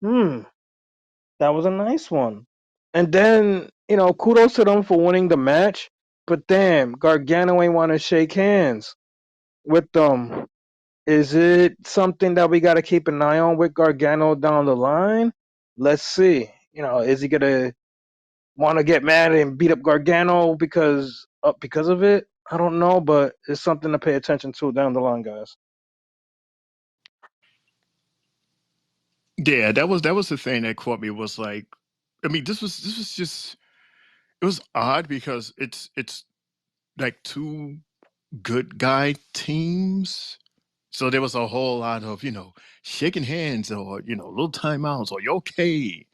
Hmm, that was a nice one. And then, kudos to them for winning the match. But damn, Gargano ain't want to shake hands with them. Is it something that we got to keep an eye on with Gargano down the line? Let's see. Is he gonna want to get mad and beat up Gargano because of it? I don't know, but it's something to pay attention to down the line, guys. Yeah, that was the thing that caught me was like, I mean, this was just it was odd because it's like two good guy teams. So there was a whole lot of, shaking hands or, little timeouts or you okay?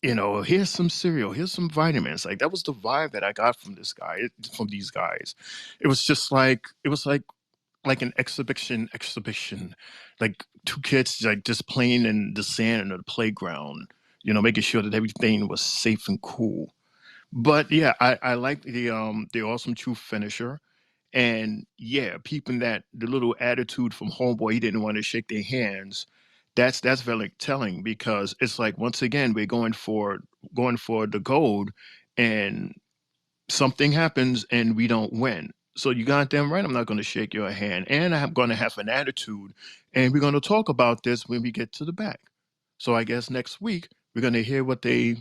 Here's some cereal, here's some vitamins. Like that was the vibe that I got from these guys. It was like an exhibition, like two kids like just playing in the sand or the playground, making sure that everything was safe and cool. But yeah, I like the awesome truth finisher. And yeah, peeping that the little attitude from Homeboy, he didn't want to shake their hands. That's very telling because it's like once again we're going for the gold, and something happens and we don't win. So you got damn right I'm not going to shake your hand, and I'm going to have an attitude, and we're going to talk about this when we get to the back. So I guess next week we're going to hear what they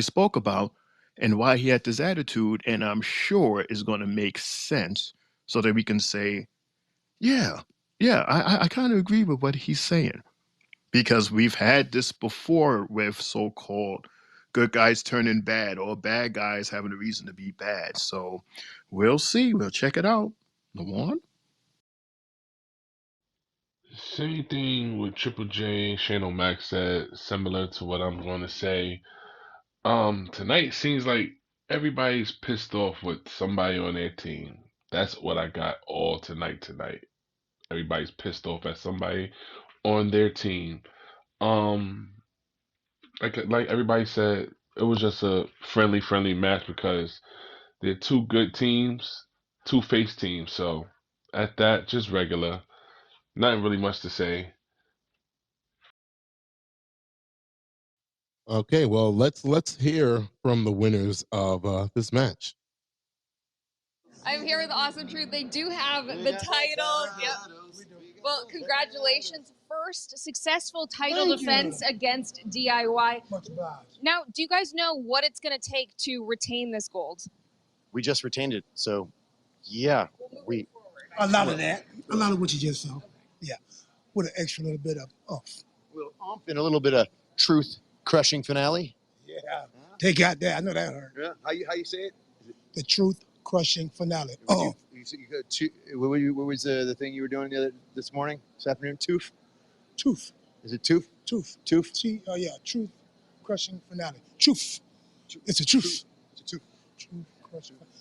spoke about and why he had this attitude, and I'm sure it's going to make sense so that we can say, yeah, yeah, I kind of agree with what he's saying because we've had this before with so-called good guys turning bad or bad guys having a reason to be bad. So we'll see. We'll check it out. Lawan? Same thing with Triple J, Shane O'Mac said, similar to what I'm going to say. Tonight seems like everybody's pissed off with somebody on their team. That's what I got all tonight. Everybody's pissed off at somebody on their team. Um, like everybody said, it was just a friendly match because they're two good teams, two face teams. So at that, just regular. Not really much to say. Okay, well let's hear from the winners of this match. I'm here with Awesome Truth. They do have the title. Yep. Well, congratulations. First successful title defense against DIY. Now, do you guys know what it's going to take to retain this gold? We just retained it, so yeah, we A lot of that. A lot of what you just saw. Yeah. With an extra little bit of oomph. will ump in a little bit of truth crushing finale. Yeah. They got that. I know that hurt. Yeah, how you say it? The truth crushing finale. You got what was the thing you were doing this morning, this afternoon? Tooth? Tooth. Is it tooth? Tooth. Tooth? Oh yeah, truth crushing finale. Truth. It's the truth. It's a truth.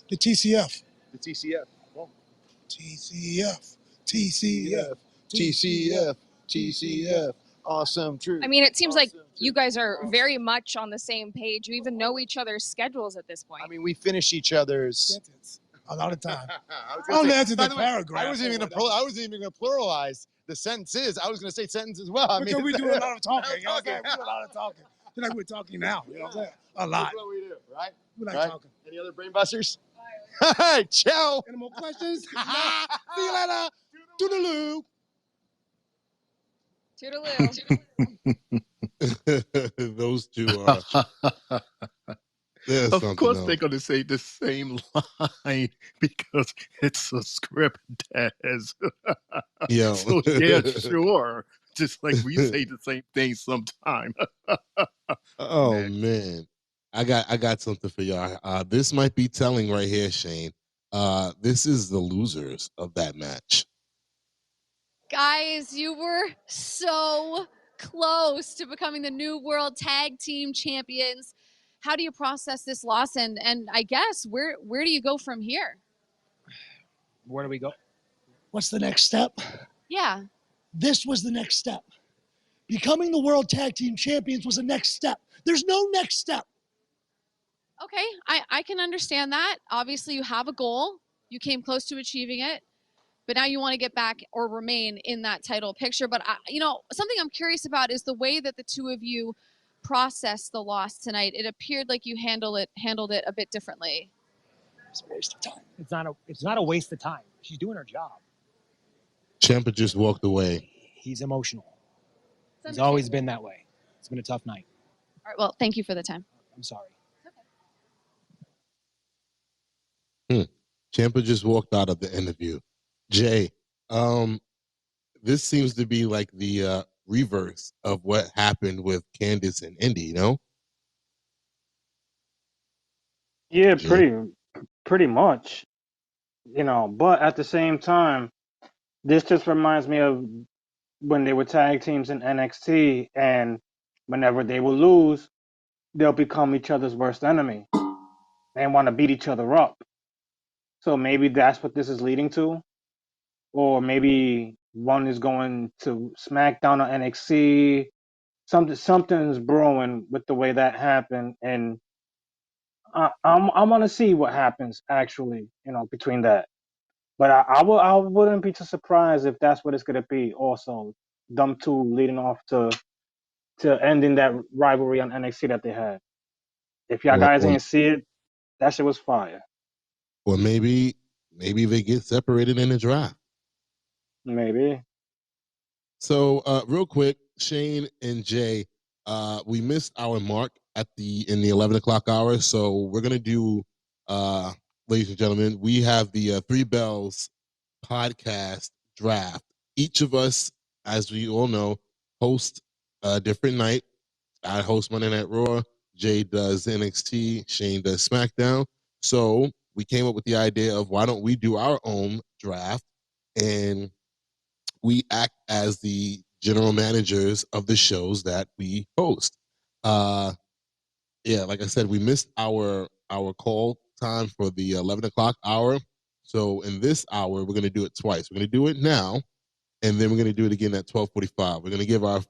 The TCF. The TCF. Well, TCF. TCF. TCF. TCF. Awesome truth. I mean, it seems like you guys are very much on the same page. You even know each other's schedules at this point. I mean, we finish each other's sentence a lot of time. I was I'll gonna say, answer by the way, paragraph. I wasn't even gonna pluralize the sentences. I was gonna say sentence as well. Because we do a lot of talking. You know what I'm saying? We talking. do a lot of talking. Just like we're talking now. You know what I'm saying? A lot. That's what we do, right? We like Right? talking. Any other brain busters? Hey, ciao. Any more questions? See you later. Toodaloo. Toodaloo. Those two are. There's Of something course, else. they're going to say the same line because it's a script, Taz. Yo. So yeah, sure. Just like we say the same thing sometime. Oh man, I got something for y'all. This might be telling right here, Shane. This is the losers of that match. Guys, you were so close to becoming the new world tag team champions. How do you process this loss? And I guess where do you go from here? Where do we go? What's the next step? Yeah. This was the next step. Becoming the world tag team champions was the next step. There's no next step. Okay, I can understand that. Obviously, you have a goal. You came close to achieving it. But now you want to get back or remain in that title picture. But, something I'm curious about is the way that the two of you processed the loss tonight. It appeared like you handled it a bit differently. It's a waste of time. It's not a waste of time. She's doing her job. Ciampa just walked away. He's emotional. He's always been that way. It's been a tough night. All right, well, thank you for the time. I'm sorry. Ciampa just walked out of the interview. Jay, this seems to be like the reverse of what happened with Candice and Indy, you know? Yeah, Jay. pretty much. But at the same time, this just reminds me of when they were tag teams in NXT, and whenever they will lose, they'll become each other's worst enemy and want to beat each other up. So maybe that's what this is leading to, or maybe one is going to SmackDown or NXT. Something's brewing with the way that happened, and I want to see what happens actually, between that. But I wouldn't be too surprised if that's what it's gonna be. Also, them two leading off to ending that rivalry on NXT that they had. If y'all Or, guys or ain't see it, that shit was fire. or maybe they get separated in the draft. Maybe. So real quick, Shane and Jay, we missed our mark in the 11 o'clock hour. So we're gonna do, ladies and gentlemen, we have the Three Bells podcast draft. Each of us, as we all know, host a different night. I host Monday Night Raw. Jay does NXT. Shane does SmackDown. So we came up with the idea of why don't we do our own draft, and we act as the general managers of the shows that we host. Yeah, like I said, we missed our call time for the 11 o'clock hour. So in this hour, we're going to do it twice. We're going to do it now, and then we're going to do it again at 12:45. We're going to give our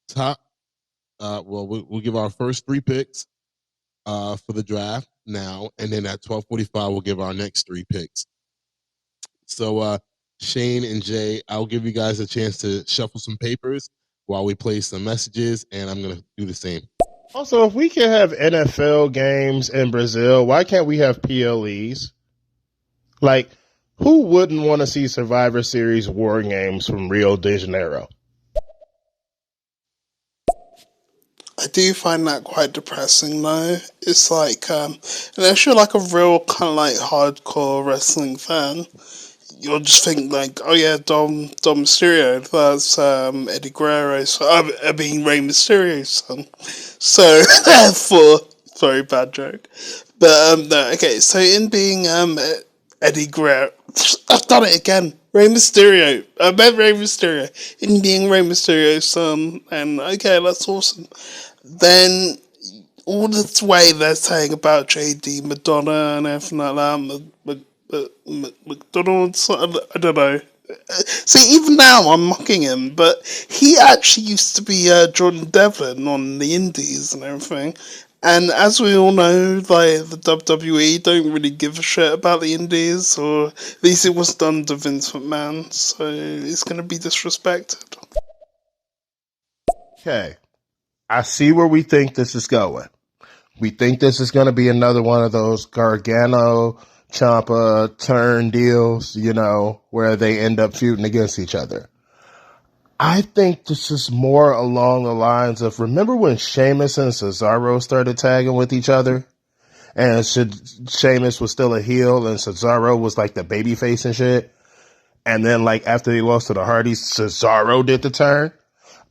top. We'll give our first three picks for the draft now, and then at 12:45 we'll give our next three picks. So Shane and Jay, I'll give you guys a chance to shuffle some papers while we play some messages, and I'm gonna do the same. Also, if we can have NFL games in Brazil, why can't we have PLEs? Like, who wouldn't want to see Survivor Series war games from Rio de Janeiro? I do find that quite depressing though. It's like, unless you're like a real kind of like hardcore wrestling fan, you'll just think like, oh yeah, Dom Mysterio, that's Eddie Guerrero's son. I mean Rey Mysterio's son. So therefore, sorry, bad joke. But no, okay. So in being Eddie Guerrero, I've done it again. Rey Mysterio. I meant Rey Mysterio. In being Rey Mysterio's son, and okay, that's awesome. Then all this way they're saying about JD Madonna and everything like that, McDonald's, I don't know. See, even now I'm mocking him, but he actually used to be Jordan Devlin on the Indies and everything. And as we all know, like the WWE don't really give a shit about the Indies, or at least it was done to Vince McMahon, so it's going to be disrespected. Okay, I see where we think this is going. We think this is going to be another one of those Gargano Champa turn deals, where they end up feuding against each other. I think this is more along the lines of, remember when Sheamus and Cesaro started tagging with each other? And Sheamus was still a heel and Cesaro was like the babyface and shit? And then like after they lost to the Hardys, Cesaro did the turn?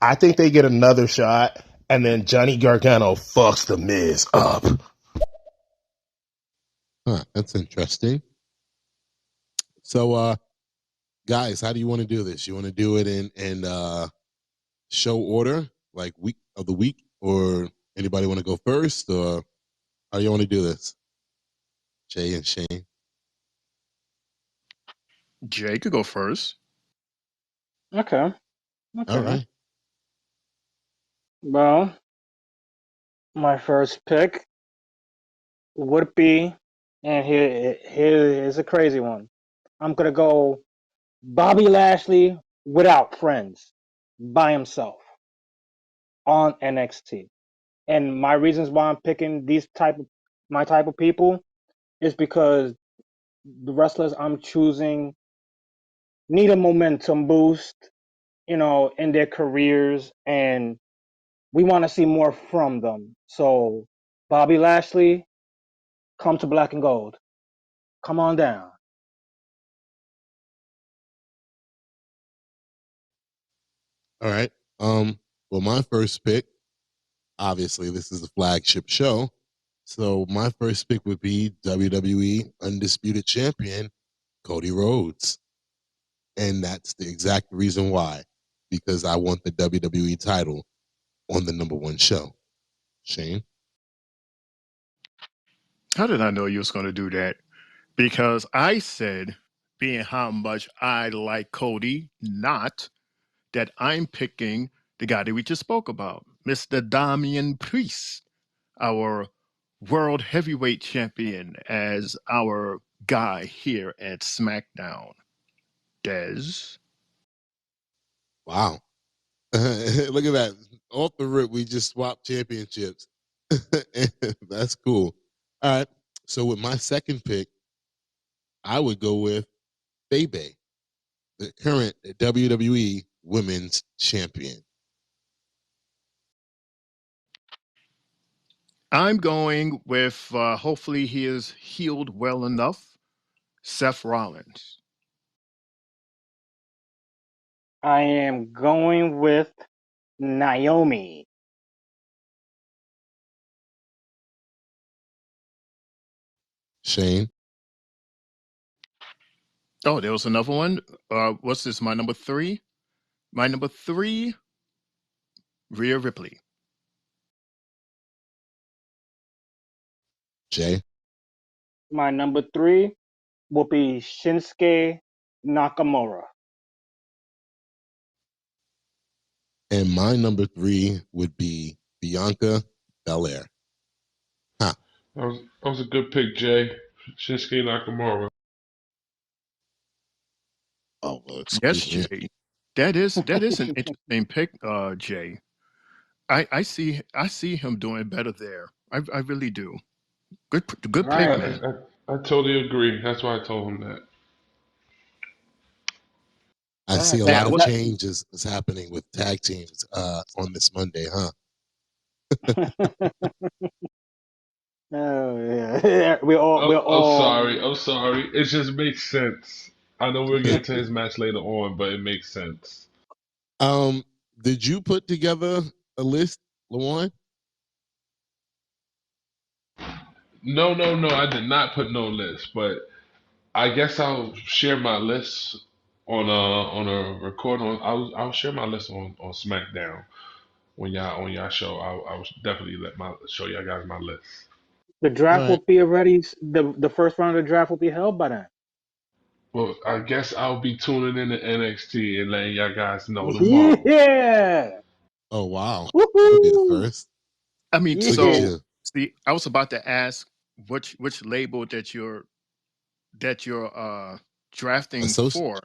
I think they get another shot and then Johnny Gargano fucks the Miz up. Huh, that's interesting. So, guys, how do you want to do this? You want to do it in show order, like week of the week, or anybody want to go first, or how do you want to do this? Jay and Shane. Jay could go first. Okay. All right. Well, my first pick would be, and here is a crazy one. I'm gonna go Bobby Lashley without friends, by himself on NXT. And my reasons why I'm picking my type of people is because the wrestlers I'm choosing need a momentum boost, in their careers, and we want to see more from them. So, Bobby Lashley, come to Black and Gold. Come on down. All right. Well, my first pick, obviously, this is the flagship show. So my first pick would be WWE Undisputed Champion, Cody Rhodes. And that's the exact reason why. Because I want the WWE title on the number one show. Shane? How did I know you was going to do that? Because I said, being how much I like Cody, not that I'm picking the guy that we just spoke about, Mr. Damian Priest, our world heavyweight champion, as our guy here at SmackDown. Dez. Wow. Look at that. Off the rip, we just swapped championships. That's cool. All right. So with my second pick, I would go with Bebe, the current WWE Women's Champion. I'm going with, hopefully, he is healed well enough, Seth Rollins. I am going with Naomi. Shane? Oh, there was another one. What's this? My number three? My number three, Rhea Ripley. Jay? My number three will be Shinsuke Nakamura. And my number three would be Bianca Belair. Huh. That was a good pick, Jay. Shinsuke Nakamura. Oh, well, Yes, excuse me. Jay. That is an interesting pick, Jay. I see him doing better there. I really do. Good pick, Right. man. I totally agree. That's why I told him that. I see a lot That of that. changes is happening with tag teams on this Monday, huh? Oh yeah, we're all we're I'm sorry. all I'm sorry. It just makes sense. I know we'll get into his match later on, but it makes sense. um, did you put together a list, Lawan? No, no, no. I did not put no list, but I guess I'll share my list on a record. I'll share my list on SmackDown when y'all on y'all show, I will definitely show y'all guys my list. The All draft right. will be already. The first round of the draft will be held by then. Well, I guess I'll be tuning in to NXT and letting y'all guys know tomorrow. Yeah. Oh wow, that'll be the Woohoo. first. I mean, Look at Yeah. so you. see, I was about to ask which label that you're drafting Associate. for,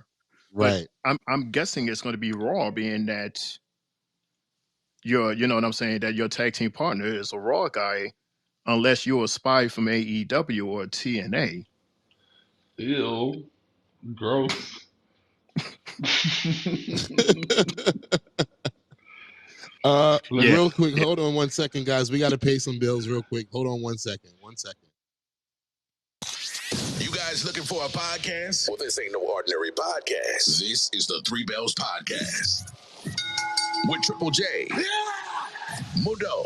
but Right. I'm guessing it's going to be Raw, being that you know what I'm saying, that your tag team partner is a Raw guy, unless you're a spy from AEW or TNA. Ew, gross. Yeah, Real quick, yeah. hold on 1 second, guys. We got to pay some bills real quick. Hold on 1 second. 1 second. You guys looking for a podcast? Well, this ain't no ordinary podcast. This is the Three Bells Podcast with Triple J, Mundo,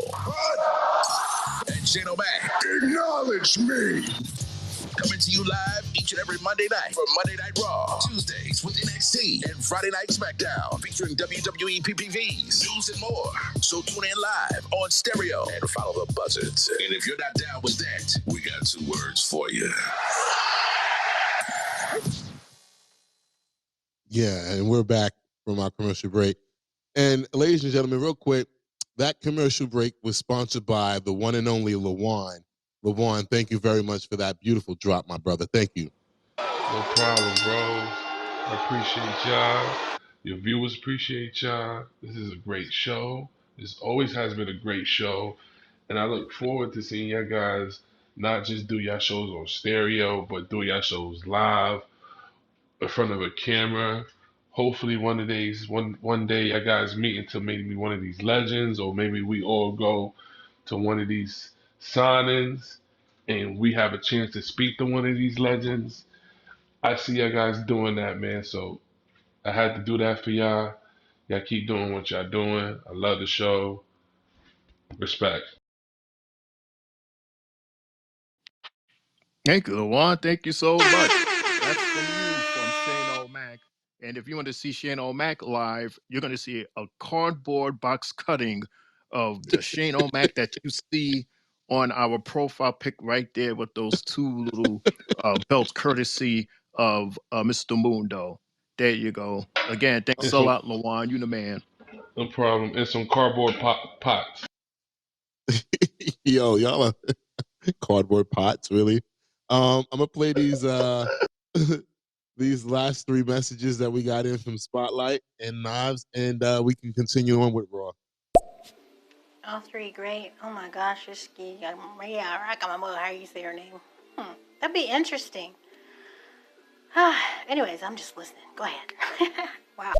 and Shane O'Mac. Acknowledge me. Coming to you live each and every Monday night for Monday Night Raw, Tuesdays with NXT, and Friday Night SmackDown featuring WWE PPVs, news, and more. So tune in live on stereo and follow the buzzards. And if you're not down with that, we got 2 words for you. Yeah, and we're back from our commercial break. And ladies and gentlemen, real quick, that commercial break was sponsored by the one and only LaJuan. LaJuan, thank you very much for that beautiful drop, my brother. Thank you. No problem, bro. I appreciate y'all. Your viewers appreciate y'all. This is a great show. This always has been a great show. And I look forward to seeing y'all guys not just do y'all shows on stereo, but do y'all shows live in front of a camera. Hopefully one day y'all guys meet into maybe one of these legends, or maybe we all go to one of these signings and we have a chance to speak to one of these legends. I see y'all guys doing that, man. So I had to do that for y'all. Y'all keep doing what y'all doing. I love the show. Respect. Thank you, Lawan. Thank you so much. That's from you, from Shane O'Mac. And if you want to see Shane O'Mac live, you're going to see a cardboard box cutting of the Shane O'Mac that you see on our profile pic right there with those 2 little belts, courtesy of Mr. Mundo. There you go. Again, thanks And a some lot, Lawan. You the man. no problem. And some cardboard pots. Yo, y'all are cardboard pots, really. I'm gonna play these these last 3 messages that we got in from Spotlight and Knives, and we can continue on with Raw. All 3 great. Oh my gosh, this Maria Rakamamo, how you say her name? That'd be interesting. Anyways, I'm just listening. Go ahead. Wow.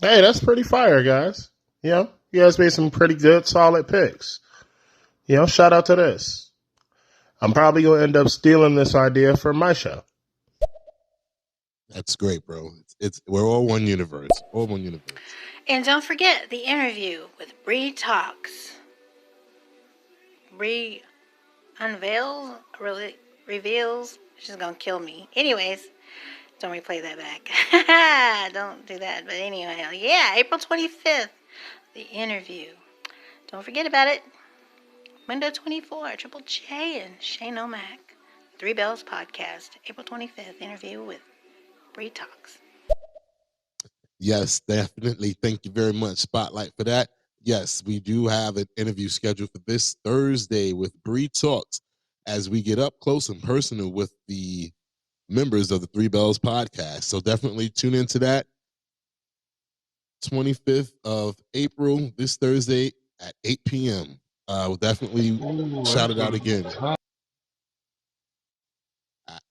Hey, that's pretty fire, guys. You guys made some pretty good, solid picks. Shout out to this. I'm probably going to end up stealing this idea for my show. That's great, bro. We're all one universe. All one universe. And don't forget the interview with Bree Talks. Bree reveals. She's gonna kill me. Anyways, don't replay that back. Don't do that. But anyway, yeah, April 25th, the interview. Don't forget about it. Mundo 24, Triple J and Shane O'Mac. 3 Bells Podcast, April 25th, interview with Bree Talks. Yes, definitely. Thank you very much, Spotlight, for that. Yes, we do have an interview scheduled for this Thursday with Bree Talks as we get up close and personal with the members of the 3 Bells Podcast. So definitely tune into that. 25th of April, this Thursday at 8 p.m. We'll definitely shout it out again.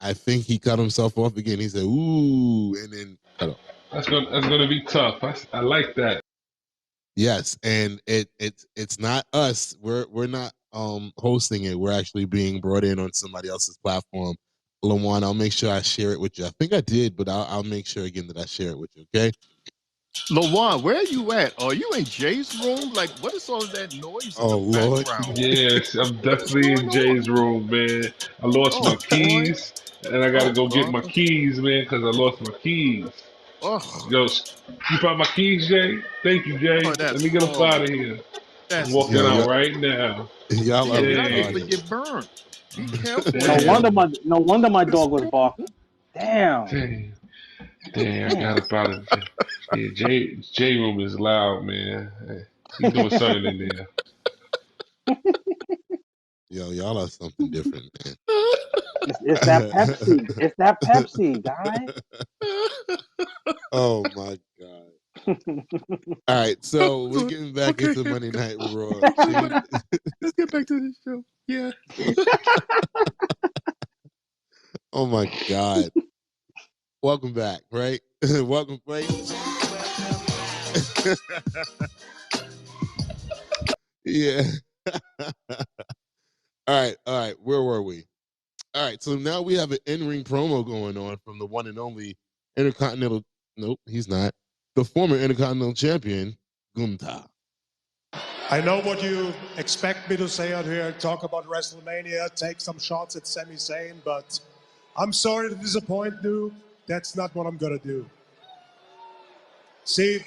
I think he cut himself off again. He said, ooh, and then cut off. That's gonna be tough. I like that. Yes, and it's not us. We're not hosting it. We're actually being brought in on somebody else's platform. Lawan, I'll make sure I share it with you. I think I did, but I'll make sure again that I share it with you. Okay. Lawan, where are you at? Are you in Jay's room? Like, what is all that noise in Oh the Lord. background? Yes, I'm What is definitely in going Jay's on? room, man. I lost my Oh boy. keys, and I gotta Oh go get my God. keys, man, because I lost my keys. Oh, Yo, you found my keys, Jay? Thank you, Jay. oh, Let that's me get up out of horrible. here. I'm walking out right now. Y'all are Damn, y'all need to retarded. get burned. Be careful. No wonder Damn. my dog was barking. Damn. Damn. Damn, I got Damn. up out of it. Yeah, J room is loud, man. He doing something in there. Yo, y'all are something different, man. It's that Pepsi. It's that Pepsi, guy. Oh my god. All right, so we're getting back into Monday Night Raw. Shane, Let's get back to the show. Yeah. oh my god. Welcome back, right? Welcome, right? Yeah. All right. Where were we? All right, so now we have an in-ring promo going on from the one and only Intercontinental. Nope, he's not. The former Intercontinental Champion, Gunther. I know what you expect me to say out here, talk about WrestleMania, take some shots at Sami Zayn, but I'm sorry to disappoint you. That's not what I'm gonna do. See,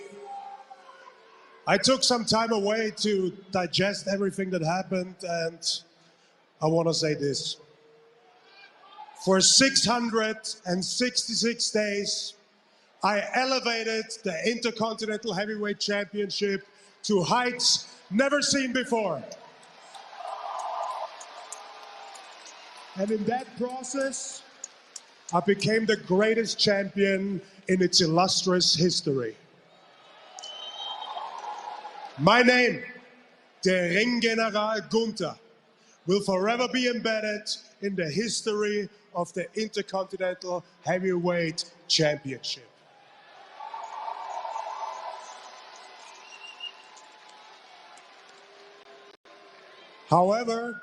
I took some time away to digest everything that happened, and I want to say this. For 666 days, I elevated the Intercontinental Heavyweight Championship to heights never seen before. And in that process, I became the greatest champion in its illustrious history. My name, der Ringgeneral Gunther, will forever be embedded in the history of the Intercontinental Heavyweight Championship. However,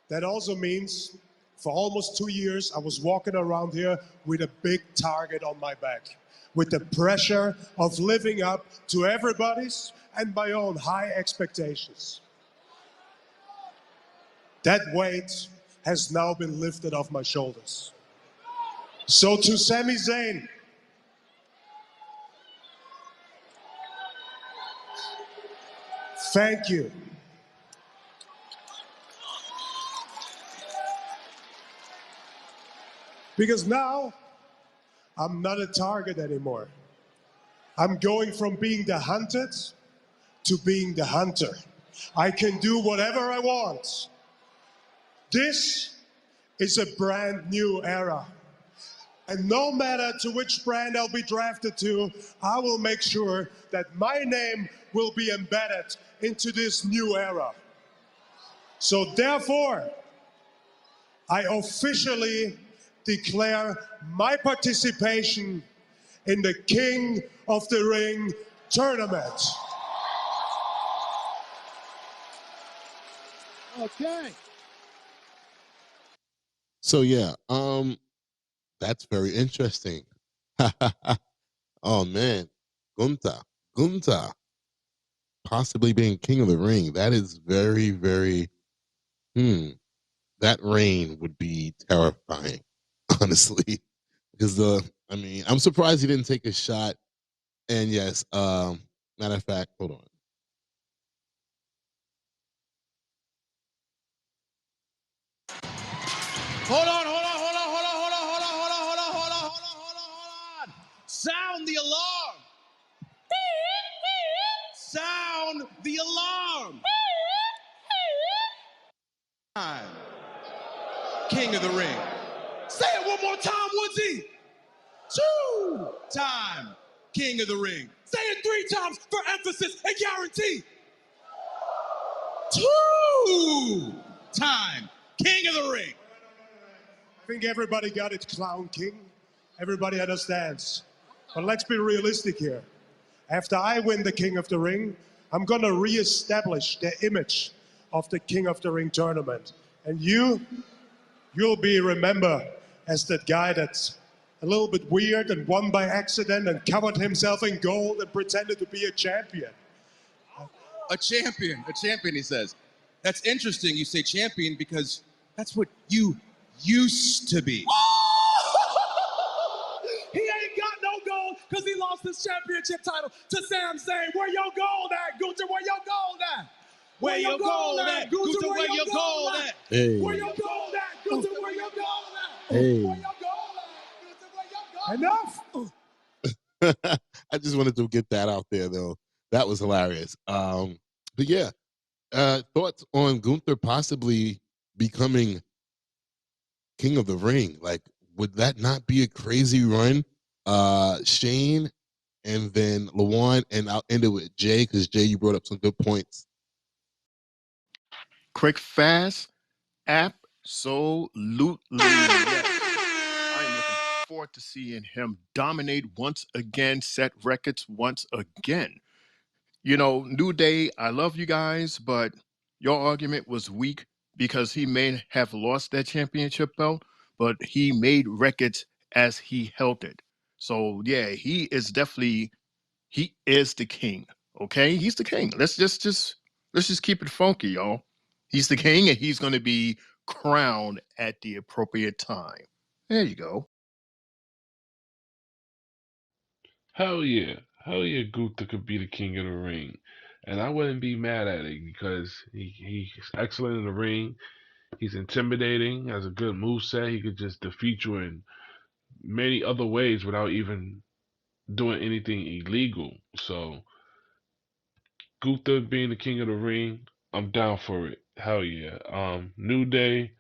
that also means for almost 2 years, I was walking around here with a big target on my back, with the pressure of living up to everybody's and my own high expectations. That weight has now been lifted off my shoulders. So to Sami Zayn, thank you. Because now, I'm not a target anymore. I'm going from being the hunted to being the hunter. I can do whatever I want. This is a brand new era. And no matter to which brand I'll be drafted to, I will make sure that my name will be embedded into this new era. So therefore, I officially declare my participation in the King of the Ring tournament. Okay. So yeah, that's very interesting. Oh man, Gunther, possibly being King of the Ring. That is very, very. That reign would be terrifying, honestly. Because I'm surprised he didn't take a shot. And yes, matter of fact, hold on. Hold on. Sound the alarm. Sound the alarm. Time. King of the Ring. Say it one more time, Woodsy. 2 time. King of the Ring. Say it 3 times for emphasis and guarantee. 2 time. King of the Ring. I think everybody got it, Clown King. Everybody understands. But let's be realistic here. After I win the King of the Ring, I'm going to reestablish the image of the King of the Ring tournament. And you'll be remembered as that guy that's a little bit weird and won by accident and covered himself in gold and pretended to be a champion. A champion, he says. That's interesting you say champion because that's what you used to be. He ain't got no gold because he lost his championship title to Sam Zayn. Where your gold at, Gunther? Where your gold at? Where your gold at, Gunther? Where your gold at? Hey. Where your gold at, Gunther? Where your gold at? Hey. Where your gold at, Gunther? Where your gold at? Enough. I just wanted to get that out there, though. That was hilarious. But yeah, thoughts on Gunther possibly becoming King of the Ring? Like, would that not be a crazy run? Shane, and then Lawan, and I'll end it with Jay, because Jay, you brought up some good points. Quick, fast, absolutely yes. I'm looking forward to seeing him dominate once again, set records once again. You know, New Day, I love you guys, but your argument was weak because he may have lost that championship belt, but he made records as he held it. So yeah, he is the king. Okay, he's the king. Let's just keep it funky, y'all. He's the king, and he's going to be crowned at the appropriate time. There you go. Hell yeah. Hell yeah, Gunther could be the king of the ring. And I wouldn't be mad at it because he's excellent in the ring. He's intimidating, has a good moveset. He could just defeat you in many other ways without even doing anything illegal. So, Gunther being the king of the ring, I'm down for it. Hell yeah. New Day,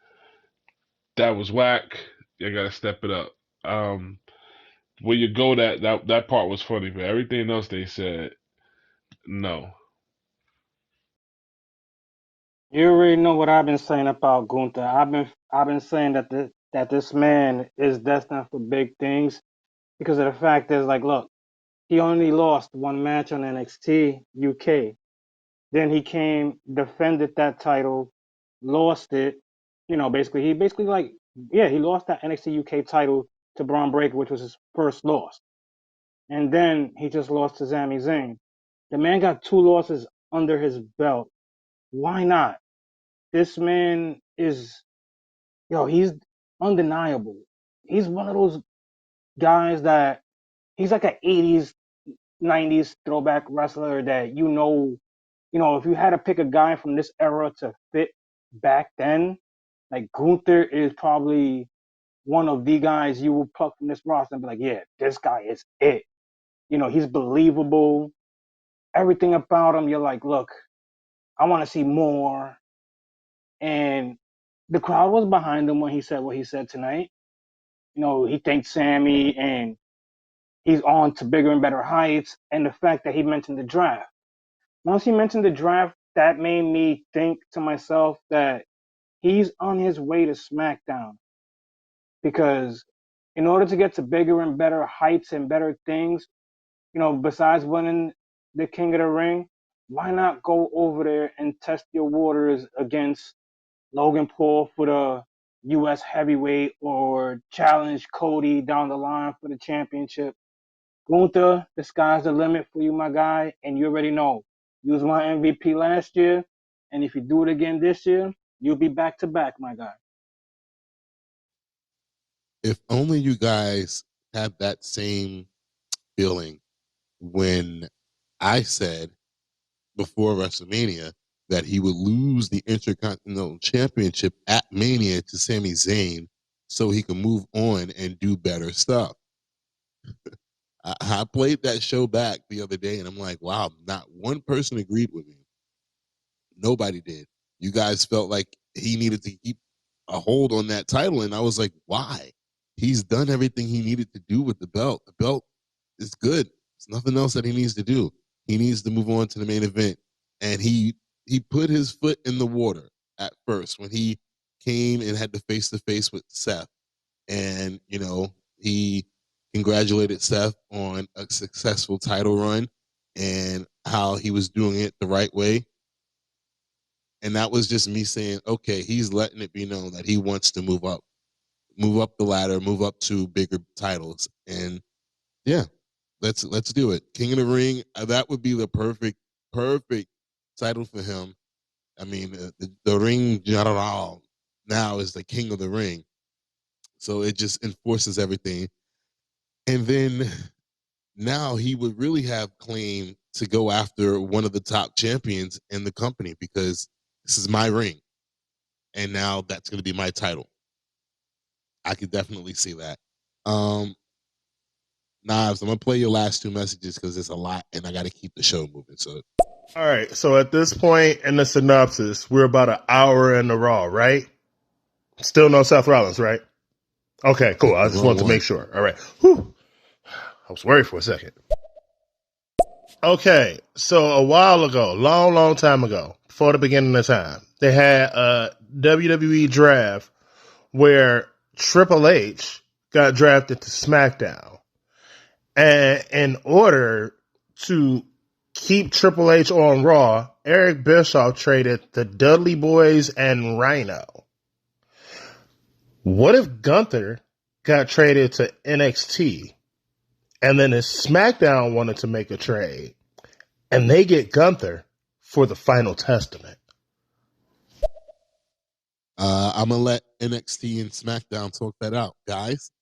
that was whack. I gotta step it up. Where you go, that part was funny, but everything else they said, no. You already know what I've been saying about Gunther. I've been saying that this man is destined for big things because of the fact is like, look, he only lost one match on NXT UK. Then he came, defended that title, lost it. You know, basically like, yeah, he lost that NXT UK title to Braun Breaker, which was his first loss. And then he just lost to Sami Zayn. The man got 2 losses under his belt. Why not? This man is, he's undeniable. He's one of those guys that he's like an 80s, 90s throwback wrestler that if you had to pick a guy from this era to fit back then, like Gunther is probably one of the guys you will pluck from this roster and be like, yeah, this guy is it. He's believable. Everything about him, you're like, look, I want to see more. And the crowd was behind him when he said what he said tonight. He thanked Sammy and he's on to bigger and better heights. And the fact that he mentioned the draft. Once he mentioned the draft, that made me think to myself that he's on his way to SmackDown. Because in order to get to bigger and better heights and better things, besides winning the King of the Ring, why not go over there and test your waters against Logan Paul for the U.S. heavyweight or challenge Cody down the line for the championship? Gunther, the sky's the limit for you, my guy, and you already know. You was my MVP last year, and if you do it again this year, you'll be back to back, my guy. If only you guys had that same feeling when I said before WrestleMania that he would lose the Intercontinental Championship at Mania to Sami Zayn so he can move on and do better stuff. I played that show back the other day and I'm like, wow, not one person agreed with me. Nobody did. You guys felt like he needed to keep a hold on that title. And I was like, why? He's done everything he needed to do with the belt. The belt is good. There's nothing else that he needs to do. He needs to move on to the main event. And he put his foot in the water at first when he came and had to face with Seth. And, he congratulated Seth on a successful title run and how he was doing it the right way. And that was just me saying, okay, he's letting it be known that he wants to move up the ladder, move up to bigger titles. And yeah, let's do it. King of the Ring, that would be the perfect title for him. I mean, the Ring General now is the King of the Ring. So it just enforces everything. And then now he would really have claim to go after one of the top champions in the company because this is my ring. And now that's going to be my title. I could definitely see that. Knives, I'm going to play your last two messages because it's a lot and I got to keep the show moving. So, all right. So at this point in the synopsis, we're about an hour in the Raw, right? Still no Seth Rollins, right? Okay, cool. I just wanted to make sure. All right. Whew. I was worried for a second. Okay, so a while ago, long time ago, before the beginning of time, they had a WWE draft where Triple H got drafted to SmackDown. And in order to keep Triple H on Raw, Eric Bischoff traded the Dudley Boys and Rhino. What if Gunther got traded to NXT and then if SmackDown wanted to make a trade and they get Gunther for the Final Testament? I'm going to let NXT and SmackDown talk that out, guys.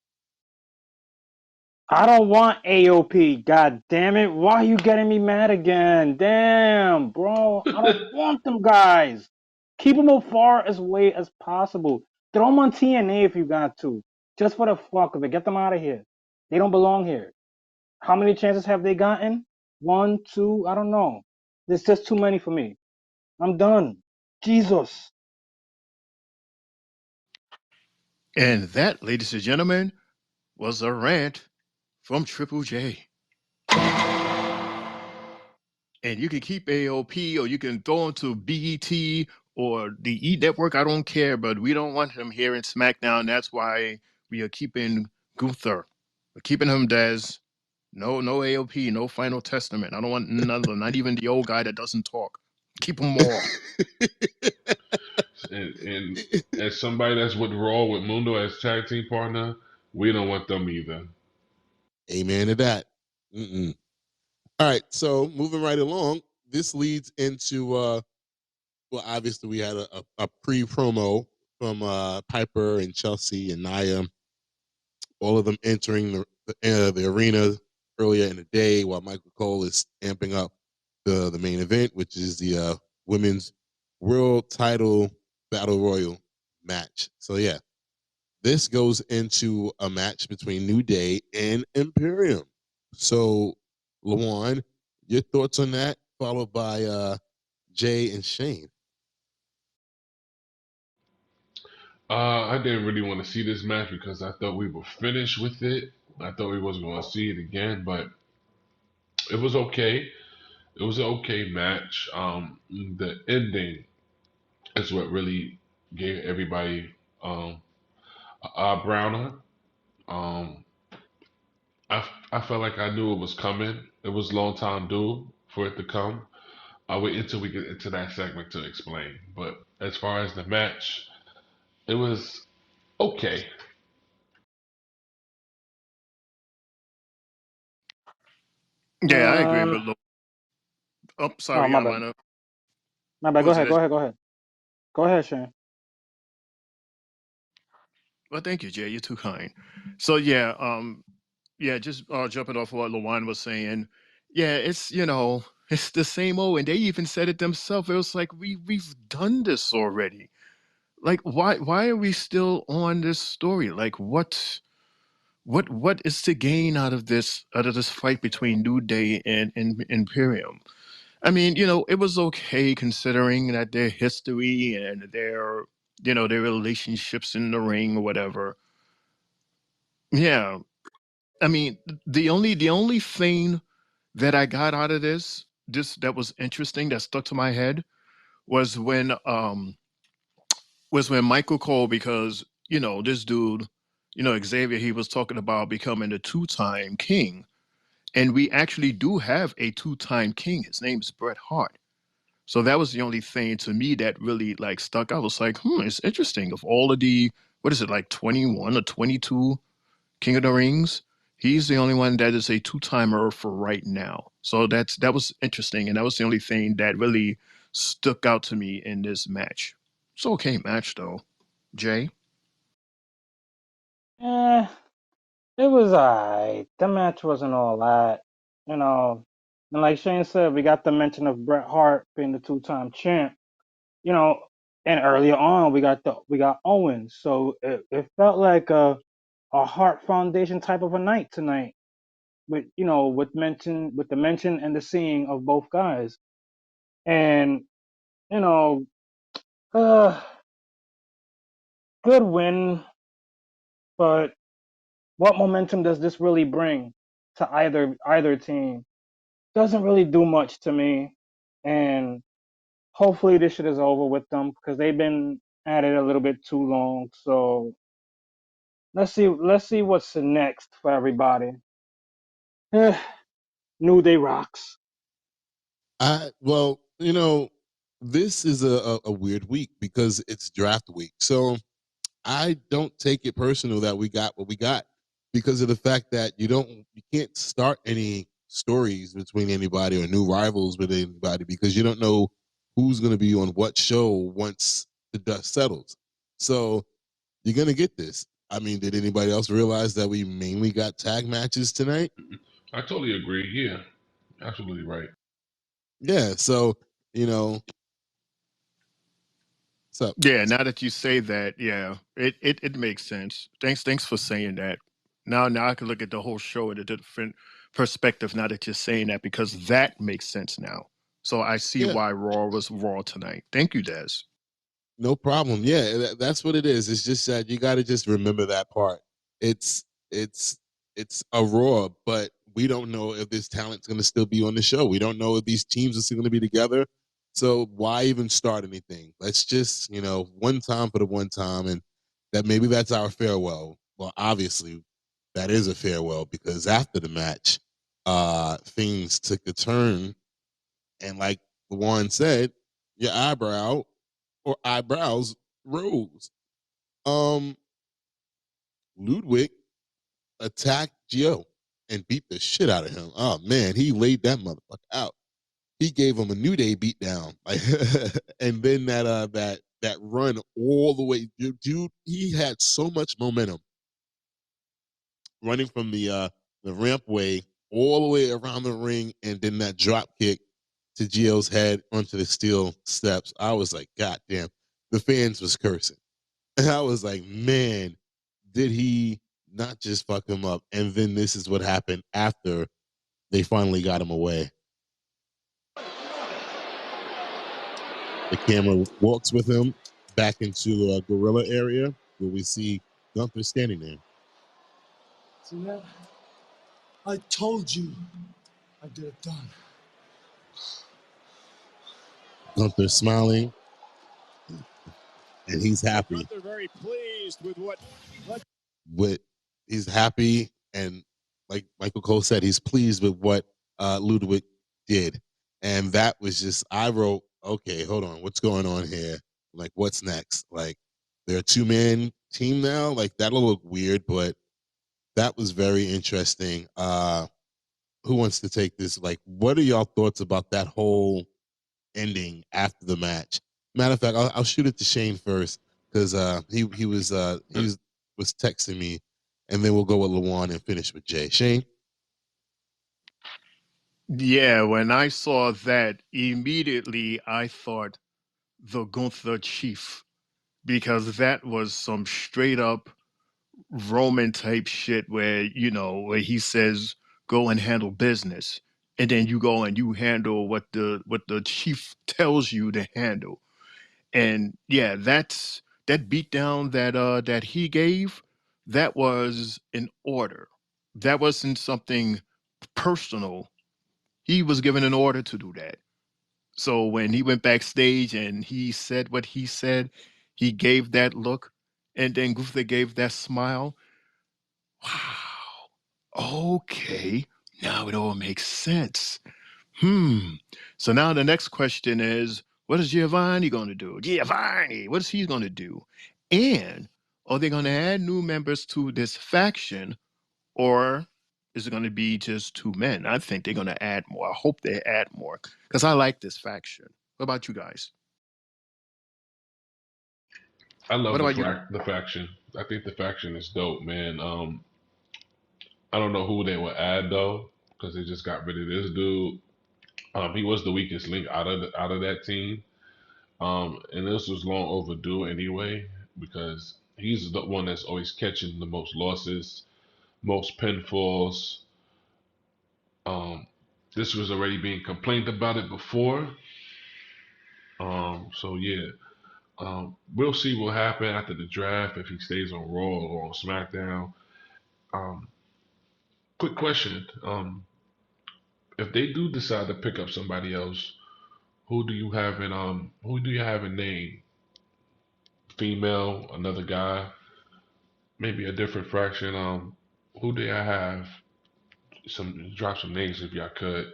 I don't want AOP. God damn it. Why are you getting me mad again? Damn, bro. I don't want them guys. Keep them as far away as possible. Throw them on TNA if you got to. Just for the fuck of it. Get them out of here. They don't belong here. How many chances have they gotten? 1, 2, I don't know. There's just too many for me. I'm done. Jesus. And that, ladies and gentlemen, was a rant from Triple J. And you can keep AOP or you can throw him to BET or the E Network. I don't care, but we don't want him here in SmackDown. That's why we are keeping Gunther. We're keeping him Des. No AOP, no Final Testament. I don't want none of them, not even the old guy that doesn't talk. Keep them all. And as somebody that's with Raw with Mundo as tag team partner, we don't want them either. Amen to that. Mm-mm. All right, so moving right along, this leads into well, obviously we had a pre-promo from Piper and Chelsea and Nia, all of them entering the arena earlier in the day while Michael Cole is amping up the main event, which is the women's world title battle royal match. So yeah, this goes into a match between New Day and Imperium. So, Lawan, your thoughts on that, followed by Jay and Shane. I didn't really want to see this match because I thought we were finished with it. I thought we wasn't going to see it again, but it was okay. It was an okay match. The ending is what really gave everybody a browner. Um, I felt like I knew it was coming. It was a long time due for it to come. I'll wait until we get into that segment to explain. But as far as the match, it was okay. Yeah, I agree. But look, oh, Oh, sorry, my bad. Alana. My bad. Go ahead. Go ahead. Go ahead. Go ahead, Shane. Well, thank you, Jay. You're too kind. So yeah, just jumping off what Lawan was saying. Yeah, it's the same old, and they even said it themselves. It was like we've done this already. Like, why are we still on this story? Like, what is to gain out of this fight between New Day and Imperium? I mean, it was okay considering that their history and their relationships in the ring or whatever. Yeah, I mean, the only thing that I got out of this that was interesting that stuck to my head was when Michael Cole, because this dude, Xavier, he was talking about becoming a two-time king, and we actually do have a two-time king. His name is Bret Hart. So that was the only thing to me that really like stuck. I was like, it's interesting. Of all of the, what is it, like 21 or 22 King of the Rings, he's the only one that is a two-timer for right now. So that was interesting, and that was the only thing that really stuck out to me in this match. It's an okay match though. Jay? Eh, It was alright. The match wasn't all that, you know. And like Shane said, we got the mention of Bret Hart being the two-time champ, you know. And earlier on, we got Owens, so it felt like a Hart Foundation type of a night tonight, with with the mention and the seeing of both guys, and you know, uh, good win, but what momentum does this really bring to either team? Doesn't really do much to me, and hopefully this shit is over with them because they've been at it a little bit too long. So let's see what's next for everybody. New Day rocks. Well, this is a weird week because it's draft week. So I don't take it personal that we got what we got because of the fact that you can't start any stories between anybody or new rivals with anybody because you don't know who's going to be on what show once the dust settles. So you're going to get this. I mean, did anybody else realize that we mainly got tag matches tonight? I totally agree. Yeah, absolutely right. Yeah. So, you know, so Yeah, now that you say that, yeah, it makes sense. Thanks for saying that. Now I can look at the whole show at a different perspective now that you're saying that because that makes sense now. So I see yeah. why Raw was Raw tonight. Thank you, Des. No problem. Yeah, that's what it is. It's just that you got to just remember that part. It's it's it's a Raw, but we don't know if this talent's going to still be on the show. We don't know if these teams are still going to be together. So why even start anything? Let's just one time for the one time, and that maybe that's our farewell. Well, obviously, that is a farewell because after the match, things took a turn, and like Warren said, your eyebrow or eyebrows rose. Um, Ludwig attacked Gio and beat the shit out of him. Oh man, he laid that motherfucker out. He gave him a New Day beat down, like, and then that run all the way, dude. He had so much momentum running from the rampway all the way around the ring, and then that drop kick to Gio's head onto the steel steps. I was like, God damn, the fans was cursing. And I was like, man, did he not just fuck him up? And then this is what happened after they finally got him away. The camera walks with him back into a gorilla area where we see Gunther standing there. See that? I told you I'd get it done. Gunther smiling, and he's happy. Gunther very pleased with what He's happy, and like Michael Cole said, he's pleased with what Ludwig did. And that was just, I wrote, okay, hold on, what's going on here? Like, what's next? Like, they're a two-man team now? Like, that'll look weird, but that was very interesting. Who wants to take this? Like, what are y'all thoughts about that whole ending after the match? Matter of fact, I'll shoot it to Shane first because he was texting me, and then we'll go with Lawan and finish with Jay. Shane. Yeah, when I saw that, immediately I thought the Gunther Chief because that was some straight up Roman type shit where he says go and handle business, and then you go and you handle what the chief tells you to handle. And yeah, that beatdown that he gave, that was an order. That wasn't something personal. He was given an order to do that. So when he went backstage and he said what he said, he gave that look, and then Gunther gave that smile. Wow. Okay. Now it all makes sense. So now the next question is, what is Giovanni going to do? Giovanni, what is he going to do? And are they going to add new members to this faction, or is it going to be just two men? I think they're going to add more. I hope they add more because I like this faction. What about you guys? I love What about you? the faction. I think the faction is dope, man. I don't know who they would add though, because they just got rid of this dude. He was the weakest link out of that team. And this was long overdue anyway, because he's the one that's always catching the most losses, most pinfalls. Um, this was already being complained about it before. So yeah, we'll see what happens after the draft if he stays on Raw or on SmackDown. Um, quick question: if they do decide to pick up somebody else, who do you have in name? Female, another guy, maybe a different fraction. Who do I have? Some drop some names if y'all could.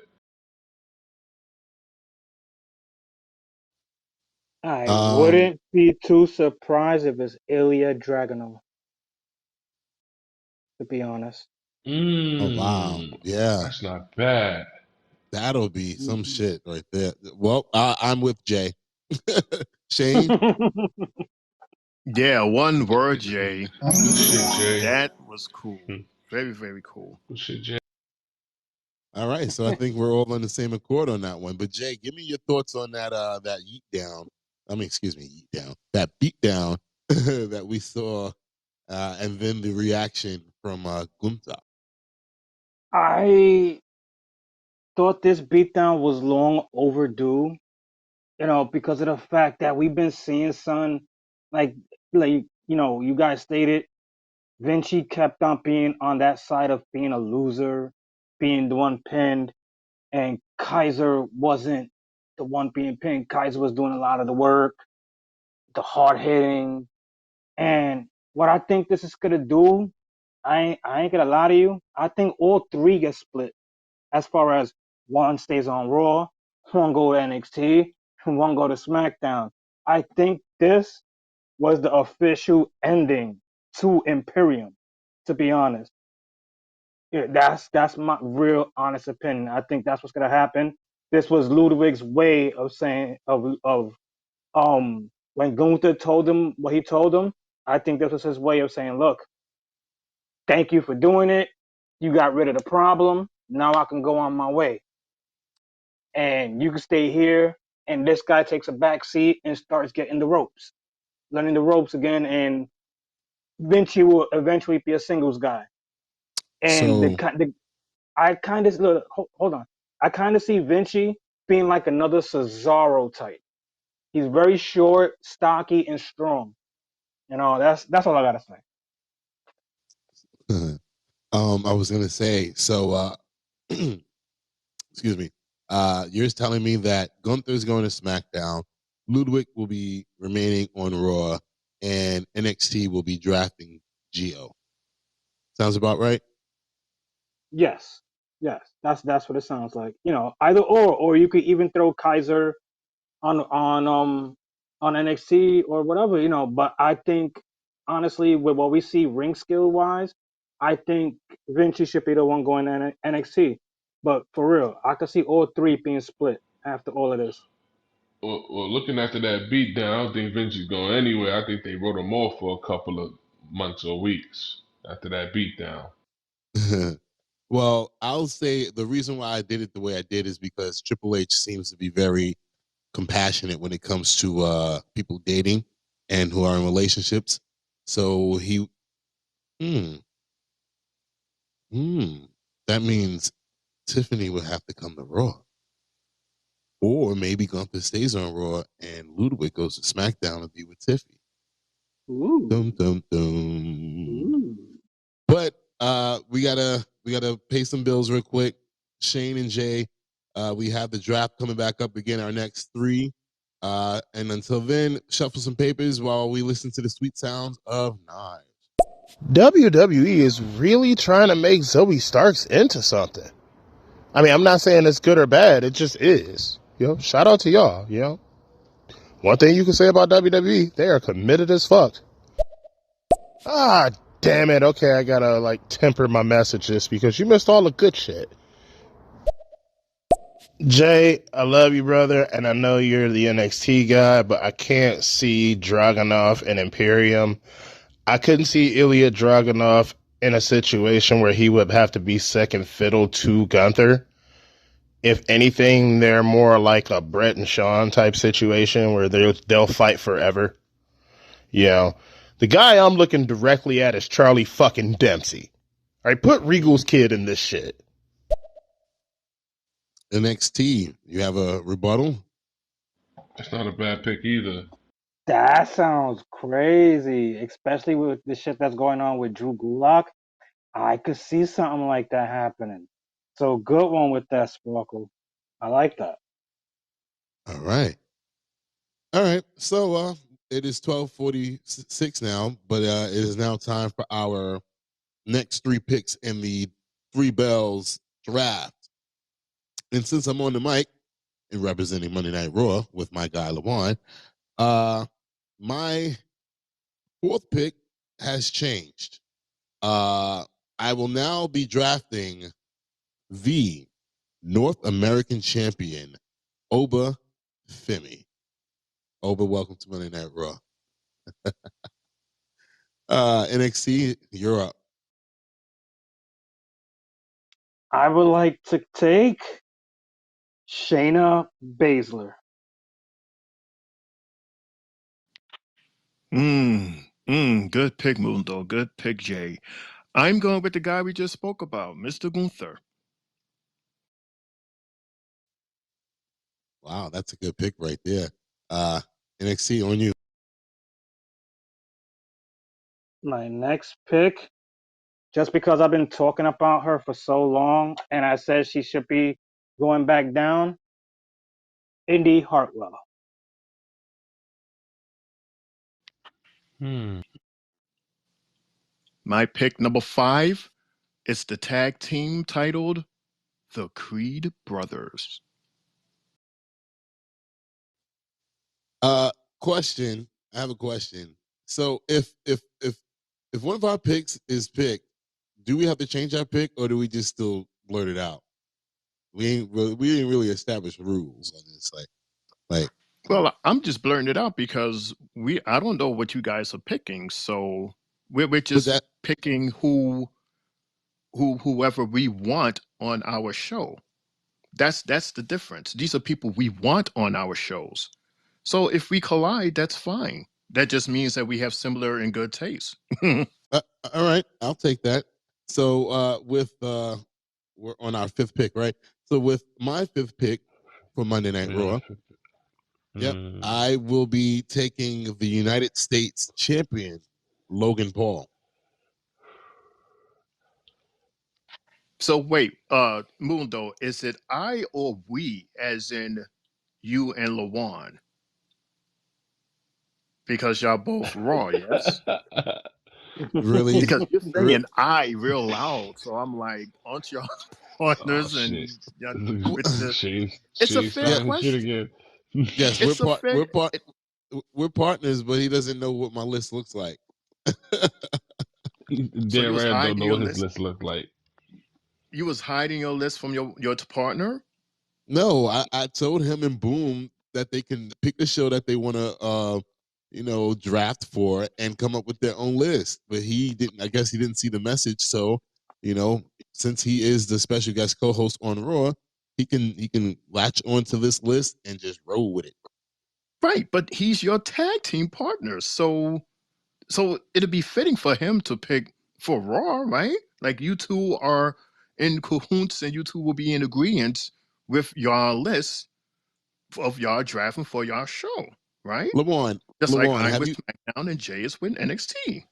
I Um, wouldn't be too surprised if it's Ilya Dragunov, to be honest. oh wow, Mmm, yeah, that's not bad. that'll be some shit right there. Well, I'm with Jay. Shane. Yeah, one word, Jay. Good shit, Jay. That was cool. Very, very cool. Good shit, Jay. All right, so I think we're all on the same accord on that one. But Jay, give me your thoughts on that yeet down. I mean, excuse me, yeet down. That beat down that we saw, and then the reaction from Gunther. I thought this beatdown was long overdue, because of the fact that we've been seeing son, like you guys stated, Vinci kept on being on that side of being a loser, being the one pinned, and Kaiser wasn't the one being pinned. Kaiser was doing a lot of the work, the hard hitting, and what I think this is gonna do, I ain't gonna lie to you. I think all three get split as far as one stays on Raw, one go to NXT, and one go to SmackDown. I think this was the official ending to Imperium, to be honest. Yeah, that's my real honest opinion. I think that's what's gonna happen. This was Ludwig's way of saying when Gunther told him what he told him. I think this was his way of saying, look, thank you for doing it. You got rid of the problem. Now I can go on my way. And you can stay here. And this guy takes a back seat and starts getting the ropes, learning the ropes again. And Vinci will eventually be a singles guy. And So, I kind of look. Hold on. I kind of see Vinci being like another Cesaro type. He's very short, stocky, and strong. That's all I gotta say. I was gonna say, so excuse me. You're telling me that Gunther's going to SmackDown, Ludwig will be remaining on Raw, and NXT will be drafting Geo. Sounds about right. Yes, yes. That's what it sounds like. Either or you could even throw Kaiser on NXT or whatever. But I think honestly, with what we see ring skill wise, I think Vinci should be the one going to NXT. But for real, I could see all three being split after all of this. Well, looking after that beatdown, I don't think Vinci's going anywhere. I think they wrote him off for a couple of months or weeks after that beatdown. Well, I'll say the reason why I did it the way I did is because Triple H seems to be very compassionate when it comes to people dating and who are in relationships. So hmm, that means Tiffany would have to come to Raw. Or maybe Gunther stays on Raw and Ludwig goes to SmackDown to be with Tiffany. Ooh. Dum dum dum. Ooh. But we gotta pay some bills real quick. Shane and Jay, we have the draft coming back up again, our next three. And until then, shuffle some papers while we listen to the sweet sounds of Knives. WWE is really trying to make Zoe Starks into something. I mean, I'm not saying it's good or bad. It just is. Shout out to y'all. One thing you can say about WWE, they are committed as fuck. Ah, damn it. Okay, I gotta temper my messages because you missed all the good shit. Jay, I love you, brother, and I know you're the NXT guy, but I can't see Dragunov and Imperium. I couldn't see Ilya Dragunov in a situation where he would have to be second fiddle to Gunther. If anything, they're more like a Brett and Sean type situation where they'll fight forever. You know, the guy I'm looking directly at is Charlie fucking Dempsey. All right, put Regal's kid in this shit. NXT, you have a rebuttal? That's not a bad pick either. That sounds crazy, especially with the shit that's going on with Drew Gulak. I could see something like that happening. So good one with that, Sparkle. I like that. All right. All right. So it is 12:46 now, but it is now time for our next three picks in the Three Bells draft. And since I'm on the mic and representing Monday Night Raw with my guy LaJuan, my fourth pick has changed. I will now be drafting the North American champion, Oba Femi. Oba, welcome to Monday Night Raw. NXT, you're up. I would like to take Shayna Baszler. Good pick, Mundo. Good pick, Jay. I'm going with the guy we just spoke about, Mr. Gunther. Wow, that's a good pick right there. NXT on you. My next pick, just because I've been talking about her for so long and I said she should be going back down, Indy Hartwell. My pick number 5 is the tag team titled The Creed Brothers. Question. I have a question. So if one of our picks is picked, do we have to change our pick or do we just still blurt it out? We ain't really establish rules on this. Like Well, I'm just blurting it out because I don't know what you guys are picking, so we're just picking whoever we want on our show. That's the difference. These are people we want on our shows. So if we collide, that's fine. That just means that we have similar and good taste. all right, I'll take that. So we're on our fifth pick, right? So with my fifth pick for Monday Night Raw, yep, I will be taking the United States champion, Logan Paul. So wait, Mundo, is it I or we, as in you and Lawan? Because y'all both raw, yes? Really? Because you're saying I real loud, so I'm like, aren't y'all partners? Oh, and shit. with the, it's a Shane's fair starting shit question. again. Yes, It's a fair. we're partners, but he doesn't know what my list looks like. So you Dan was Rand don't hiding know your what his list. list look like. You was hiding your list from your partner. No, I told him and Boom that they can pick the show that they want to, draft for and come up with their own list. But he didn't. I guess he didn't see the message. So, since he is the special guest co-host on Raw, he can latch onto this list and just roll with it. Right, but he's your tag team partner, so it'd be fitting for him to pick for Raw, right? Like you two are in cahoots, and you two will be in agreement with your list of y'all drafting for y'all show, right? Just like LaJuan, I'm have with you, SmackDown and Jay is with NXT.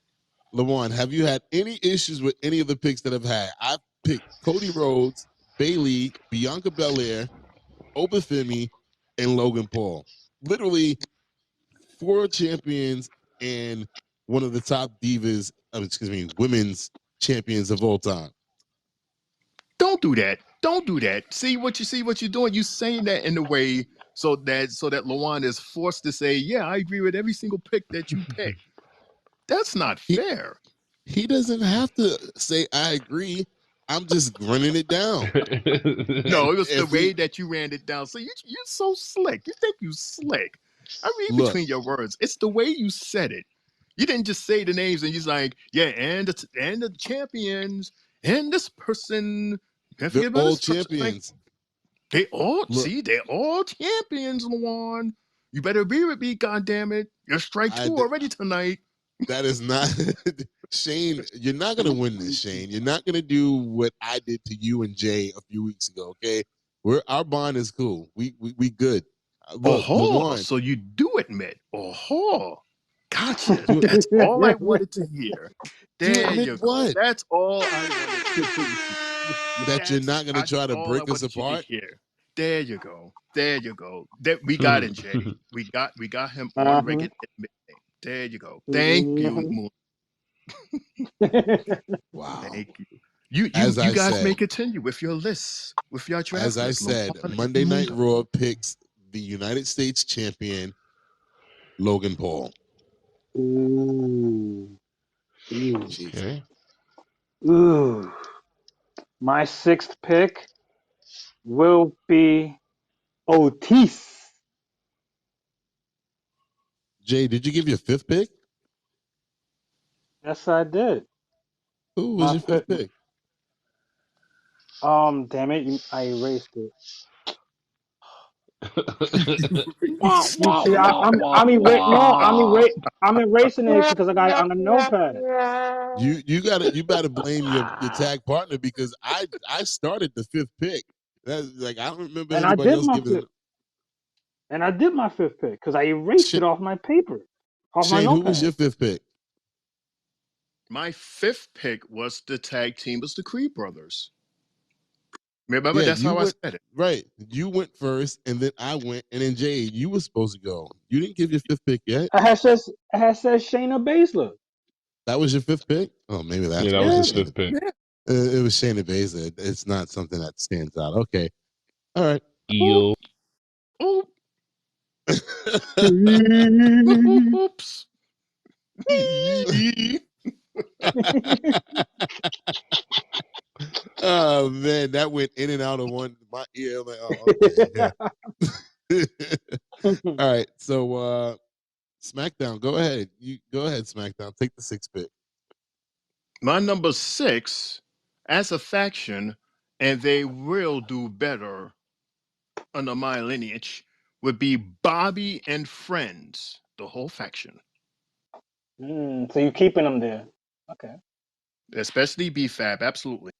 LaJuan, have you had any issues with any of the picks that I've had? I've picked Cody Rhodes, Bayley, Bianca Belair, Obafemi, and Logan Paul. Literally 4 champions and one of the top divas, women's champions of all time. Don't do that. Don't do that. See what you're doing. You saying that in a way so that Lawan is forced to say, "Yeah, I agree with every single pick that you pick." That's not fair. He doesn't have to say I agree. I'm just running it down. No, it was the If way he that you ran it down. So you're so slick. You think you slick. I read look, between your words. It's the way you said it. You didn't just say the names and he's like, yeah, and the champions and this person. Can't They're forget about all this person. Like, champions. Look, they're all champions, Luan. You better be with me, goddammit. You're strike two already tonight. that is not Shane. You're not gonna win this, Shane. You're not gonna do what I did to you and Jay a few weeks ago. Okay, our bond is cool. We good. Look, Oh, Luan, so you do admit. Oh, gotcha. That's all I wanted to hear. to There admit you go. what? That's all I wanted to hear. That you're not gonna That's try to all I break us wanted you to apart? hear. There you go. There you go. That we got it, Jay. We got him on record at midnight. There you go. Thank you, Moon. Wow. Thank you. You As I guys may said, continue with your lists, with your draft as I list. said, Luan Monday and Night Mundo. Raw picks the United States champion Logan Paul. Ooh. Ooh. Okay. Ooh. My sixth pick will be Otis. Jay, did you give your fifth pick? Yes, I did. Who was My your fifth pick? damn it, I erased it. You see, I'm erasing it because I got it on the notepad. You better blame your tag partner because I started the fifth pick. That's like I don't remember And I anybody did else my giving. fifth. And I did my fifth pick because I erased it off my paper, off my Shane, who was notepad. your fifth pick? My fifth pick was the tag team was the Creed brothers. Remember, Yeah, that's you how I went said it. right. You went first, and then I went, and then Jay, you were supposed to go. You didn't give your fifth pick yet. I had said Shayna Baszler. That was your fifth pick. Oh, maybe that's that why was Yeah. his fifth pick. It was Shayna Baszler. It's not something that stands out. Okay, all right. Eel. Oop. Oops. Oh man, that went in and out of my ear. I'm like, oh, okay, yeah. All right, so SmackDown, go ahead. You go ahead, SmackDown. Take the sixth pick. My number 6, as a faction, and they will do better under my lineage, would be Bobby and Friends, the whole faction. So you're keeping them there. Okay. Especially BFAB, absolutely.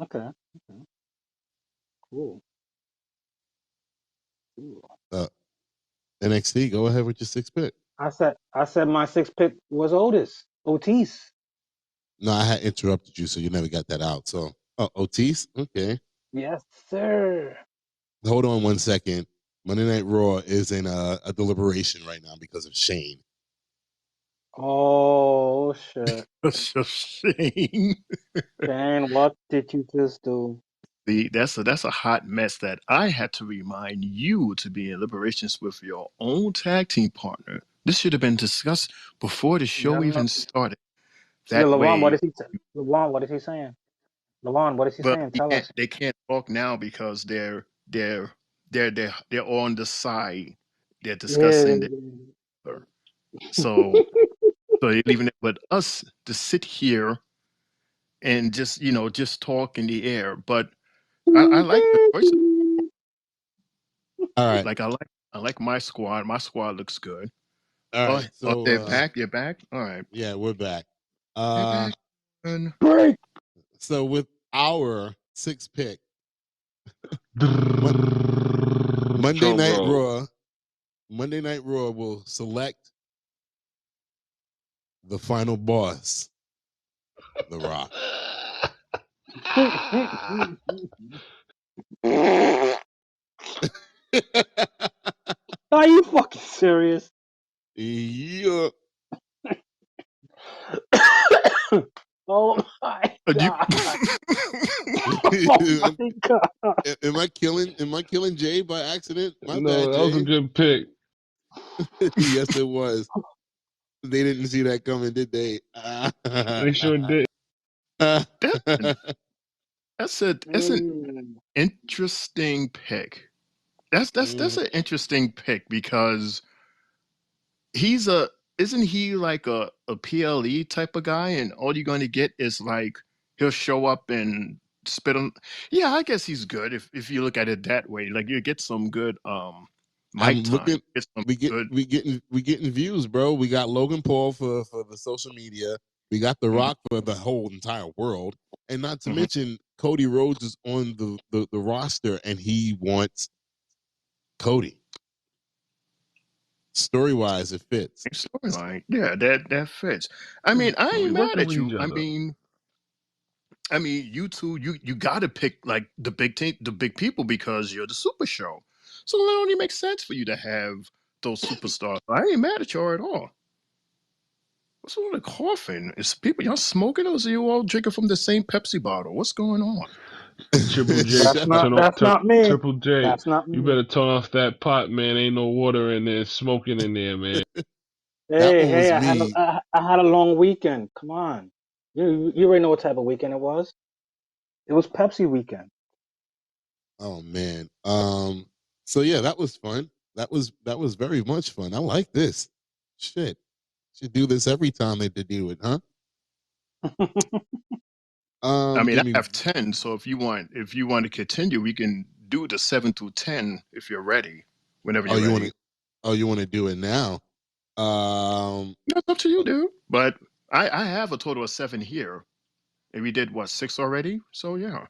Okay. Cool. NXT, go ahead with your sixth pick. I said my sixth pick was Otis. No, I had interrupted you, so you never got that out. So, Otis, okay. Yes, sir. Hold on 1 second. Monday Night Raw is in a deliberation right now because of Shane. Oh shit. That's a shame. Shane, what did you just do? That's a hot mess that I had to remind you to be in liberations with your own tag team partner. This should have been discussed before the show No. even started. Yeah, That Levon, what way, is he? Levon, what is he saying? Levon, what is he but saying? Tell us. they can't talk now because they're on the side. They're Yeah. discussing the so they're leaving it with us to sit here and just talk in the air. But I like the choices. All right. Like I like my squad. My squad looks good. All right. So They're back. You're back. All right. yeah, we're back. You're back. Break. So with our sixth pick, Monday Night Raw will select the final boss, The Rock. Are you fucking serious? Yeah. Oh my god. Oh my god. Am I killing Jay by accident? My No, bad, that was a Jay. good pick. Yes, it was. They didn't see that coming, did they? They sure did. That's an interesting pick. That's an interesting pick because he's a isn't he like a PLE type of guy? And all you're going to get is like he'll show up and spit on. Yeah, I guess he's good if you look at it that way. Like you get some good mic I'm time. looking. Get some We get good. we getting views, bro. We got Logan Paul for the social media. We got The Mhm, Rock for the whole entire world, and not to mhm. mention Cody Rhodes is on the roster, and he wants Cody. Story wise, it fits. Storyline, yeah, that fits. I Yeah, mean, I we ain't mad working at with you. each other. I mean, you two, you got to pick like the big team, the big people because you're the Super Show. So it only makes sense for you to have those superstars. I ain't mad at y'all at all. What's wrong with the coughing? Is people y'all smoking or is you all drinking from the same Pepsi bottle? What's going on? Triple J, Shut up. That's not me. Triple J, That's not you me. better turn off that pot, man. Ain't no water in there, smoking in there, man. That Hey, one hey, was me. I had a long weekend. Come on. You already know what type of weekend it was. It was Pepsi weekend. Oh man. So yeah, that was fun. That was very much fun. I like this. Shit. Should do this every time they do it, huh? I mean, I Give me. have 10, so if you want to continue, we can do the 7 through 10 if you're ready. Whenever Oh, you're ready. you want to do it now? That's up to you, dude. But I have a total of 7 here. And we did what, 6 already? So yeah.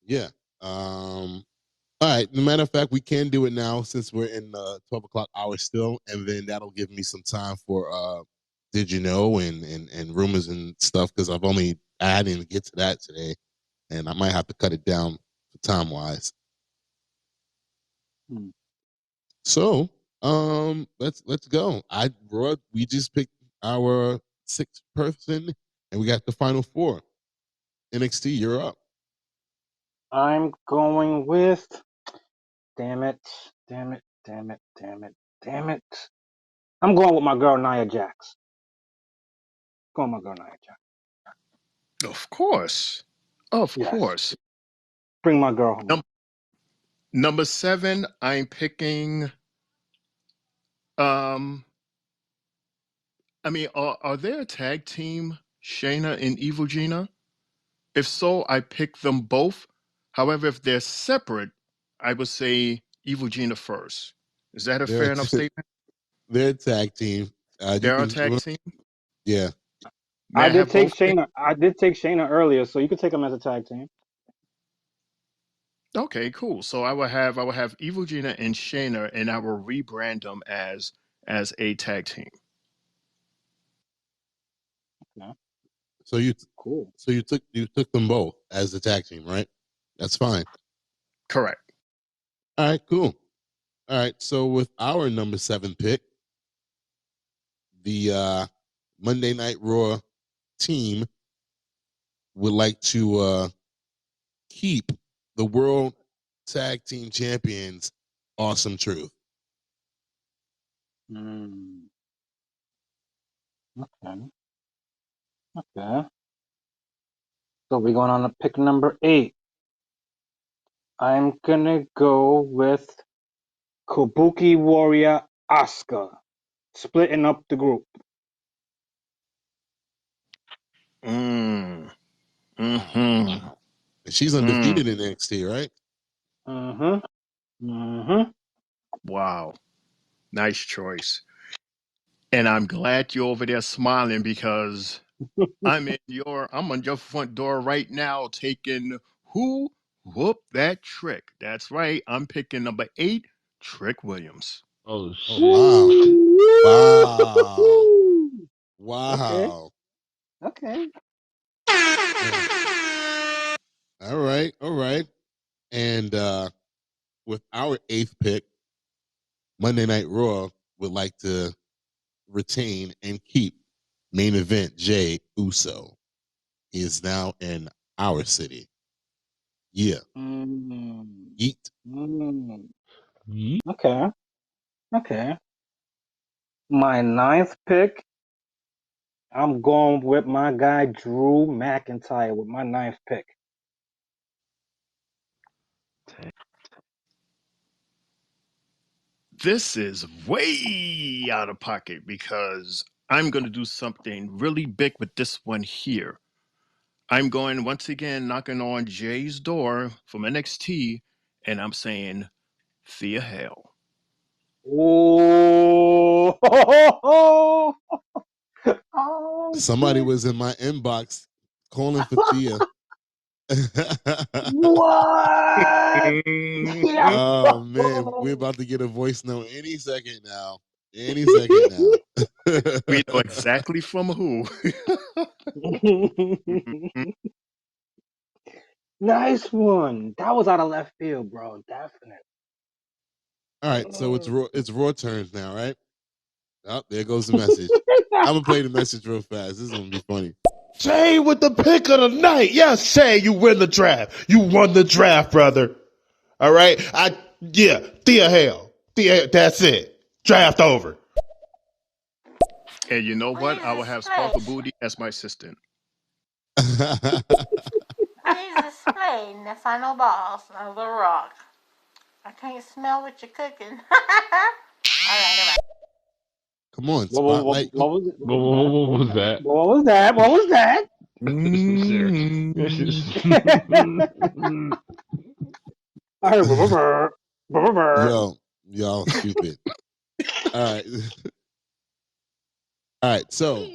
Yeah. All right. No matter of fact, we can do it now since we're in 12 o'clock hour still, and then that'll give me some time for did you know and rumors and stuff because I didn't get to that today, and I might have to cut it down time wise. Hmm. So let's go. We just picked our sixth person, and we got the final four. NXT, you're up. I'm going with. Damn it! Damn it! Damn it! Damn it! Damn it! I'm going with my girl Nia Jax. Going with my girl Nia Jax. Of course. Of Yes. course. Bring my girl home. Number 7, I'm picking um I mean, are they a tag team, Shayna and Evil Gina? If so, I pick them both. However, if they're separate, I would say Evil Gina first. Is that a They're fair enough statement? they're a tag team. You They're a can tag team. yeah. May I have both? I did take Shayna earlier, so you could take them as a tag team. Okay, cool. So I will have Evil Gina and Shayna, and I will rebrand them as a tag team. Yeah. So you Cool. so you took them both as the tag team, right? That's fine. Correct. All right, cool. All right, so with our number 7 pick, the Monday Night Raw team would like to keep the World Tag Team Champions, Awesome Truth. Okay. Okay. So we're going on to pick number 8. I'm gonna go with Kabuki Warrior Asuka, splitting up the group. Mm. Hmm. She's undefeated in NXT, right? Wow. Nice choice. And I'm glad you're over there smiling because I'm on your front door right now taking who whoop that trick. That's right. I'm picking number 8, Trick Williams. Oh Oh wow. Wow. Okay. Wow. Okay. All right. All right. And with our 8th pick, Monday Night Raw would like to retain and keep main event Jay Uso. He is now in our city. Yeah. Yeet. Okay. Okay. My 9th pick, I'm going with my guy Drew McIntyre with my 9th pick. This is way out of pocket because I'm going to do something really big with this one here. I'm going once again knocking on Jay's door from NXT, and I'm saying, Thea Hale. Oh, oh Somebody shit. was in my inbox calling for Thea. What? Yeah. Oh man, we're about to get a voice note any second now. Any second now. We know exactly from who. Nice one. That was out of left field, bro. Definitely. All right, so it's Raw turns now, right? Oh, there goes the message. I'm gonna play the message real fast. This is gonna be funny. Jay with the pick of the night. Yes, Jay, you win the draft. You won the draft, brother. All right. Thea Hale. Thea, that's it. Draft over. And you know what? I will have Sparkle Booty as my assistant. Please explain the final boss of The Rock. I can't smell what you're cooking. All right. Come on, What Spotlight. was it? What was that? What was that? What was that? I heard brr, brr, brr. Yo, y'all stupid. All right. All right. So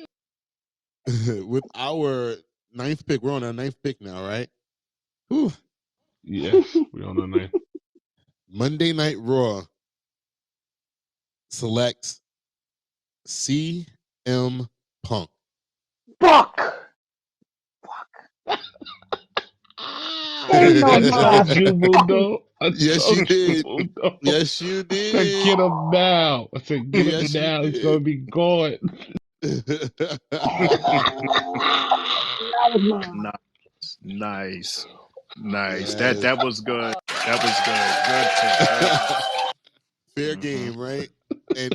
with our ninth pick, we're on our ninth pick now, right? Whew. Yes, we're on the ninth. Monday Night Raw selects CM Punk. Fuck. Ain't no I God. told you, Mundo. I Yes, you told you, did. Mundo. Yes, you I said, did. get him now. I said, get him Yes, you now. He's did. going to be gone. That was mine. Nice. Yes. That was good. That was good. Good pick. Fair game, right? And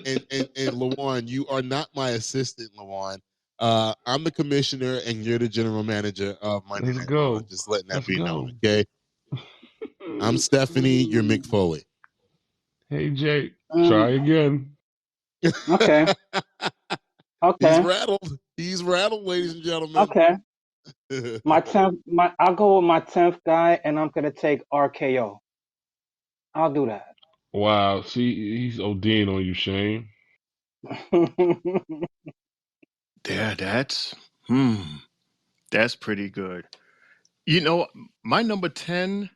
Lawan, you are not my assistant, Lawan. I'm the commissioner, and you're the general manager of Monday Let's Night Raw. go. Just letting that Let's be known, go. okay? I'm Stephanie. You're Mick Foley. Hey, Jake. Try again. Okay. He's Okay. rattled. He's rattled, ladies and gentlemen. Okay. I'll go with my 10th guy, and I'm gonna take RKO. I'll do that. Wow. See, he's ODing on you, Shane. Yeah, that's pretty good. You know, my number 10,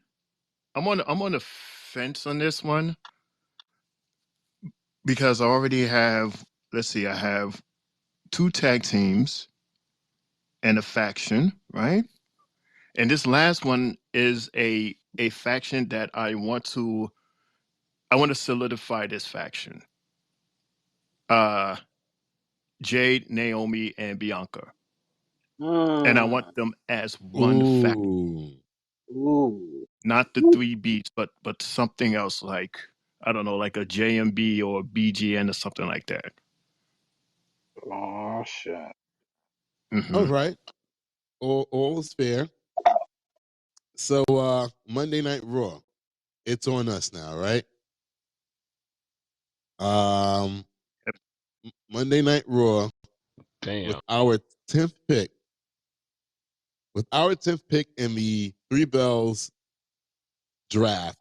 I'm on the fence on this one because I already have, let's see, I have two tag teams and a faction, right? And this last one is a faction that I want to solidify this faction. Uh Jade, Naomi, and Bianca. And I want them as one faction. Ooh. Not the three beats, but something else like I don't know, like a JMB or BGN or something like that. Oh shit. All Mm-hmm. right. All is fair. So Monday Night Raw. It's on us now, right? Monday Night Raw. Damn. With our 10th pick. With our 10th pick in the Three Bells draft,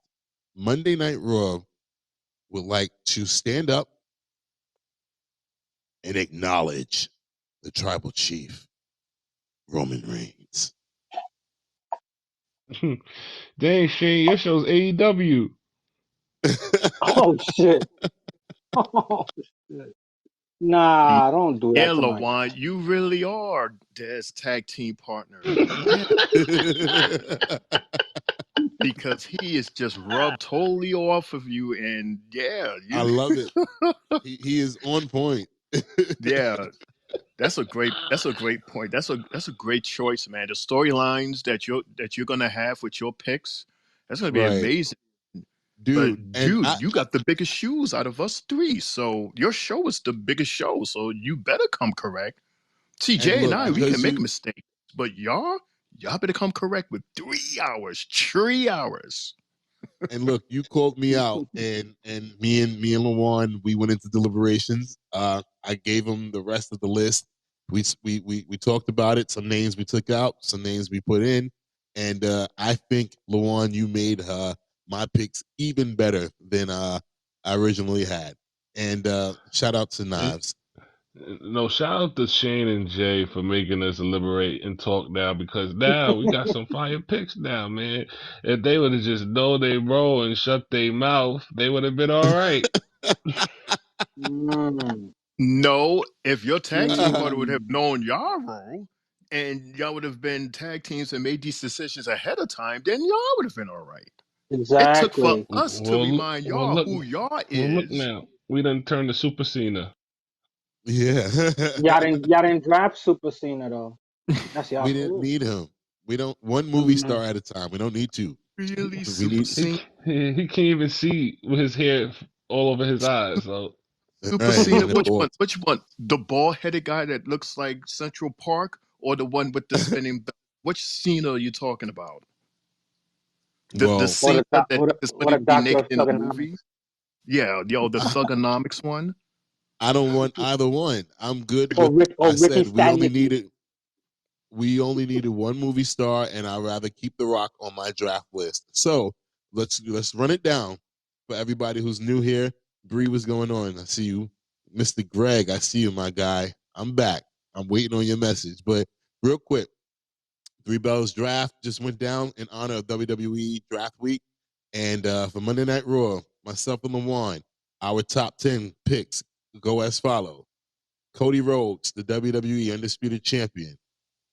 Monday Night Raw would like to stand up and acknowledge the tribal chief, Roman Reigns. Dang, Shane, your show's AEW. Oh shit. Oh shit. Nah, don't do Yeah, that to my guy. Lawan, you really are Dad's tag team partner. Yeah, because he is just rubbed totally off of you, and yeah, I love it. He is on point. yeah, that's a great point. That's a great choice, man. The storylines that you're gonna have with your picks, that's gonna be Right. amazing. Dude, But and dude, you got the biggest shoes out of us three, so your show is the biggest show. So you better come correct. TJ and look, I, we can because make you mistakes, but y'all better come correct with 3 hours, 3 hours. And look, you called me out, and me and Lawan, we went into deliberations. I gave him the rest of the list. We talked about it. Some names we took out, some names we put in, and I think Lawan, you made my picks even better than I originally had. And shout out to Knives. No, shout out to Shane and Jay for making us deliberate and talk now, because now we got some fire picks now, man. If they would have just know they roll and shut their mouth, they would have been all right. No, if your tag team partner would have Mm. known y'all role and y'all would have been tag teams and made these decisions ahead of time, then y'all would have been all right. It took for Exactly. us to remind Well, y'all look, who y'all well, look is. now. We done turned to Super Cena. Yeah. Y'all didn't draft Super Cena though. That's y'all We didn't fault. need him. We don't one movie Mm. star at a time. We don't need two. Really, We Super need Cena? He can't even see with his hair all over his eyes. So Super right Cena? and the Which ball. one? Which one? The bald headed guy that looks like Central Park, or the one with the spinning? Which Cena are you talking about? The Well, Or Cena the that is or going to the be doctor naked of in the movie? thugonomics. Yeah, the Thugonomics one. I don't want either one. I'm good Or with. I Ricky said Staniki. we only needed one movie star, and I'd rather keep The Rock on my draft list. So let's run it down for everybody who's new here. Bree, what's going on? I see you, Mr. Greg. I see you, my guy. I'm back. I'm waiting on your message. But real quick, Three Bells draft just went down in honor of WWE Draft Week, and for Monday Night Raw, myself and Lawan, our top 10 picks go as follow: Cody Rhodes, the WWE Undisputed Champion;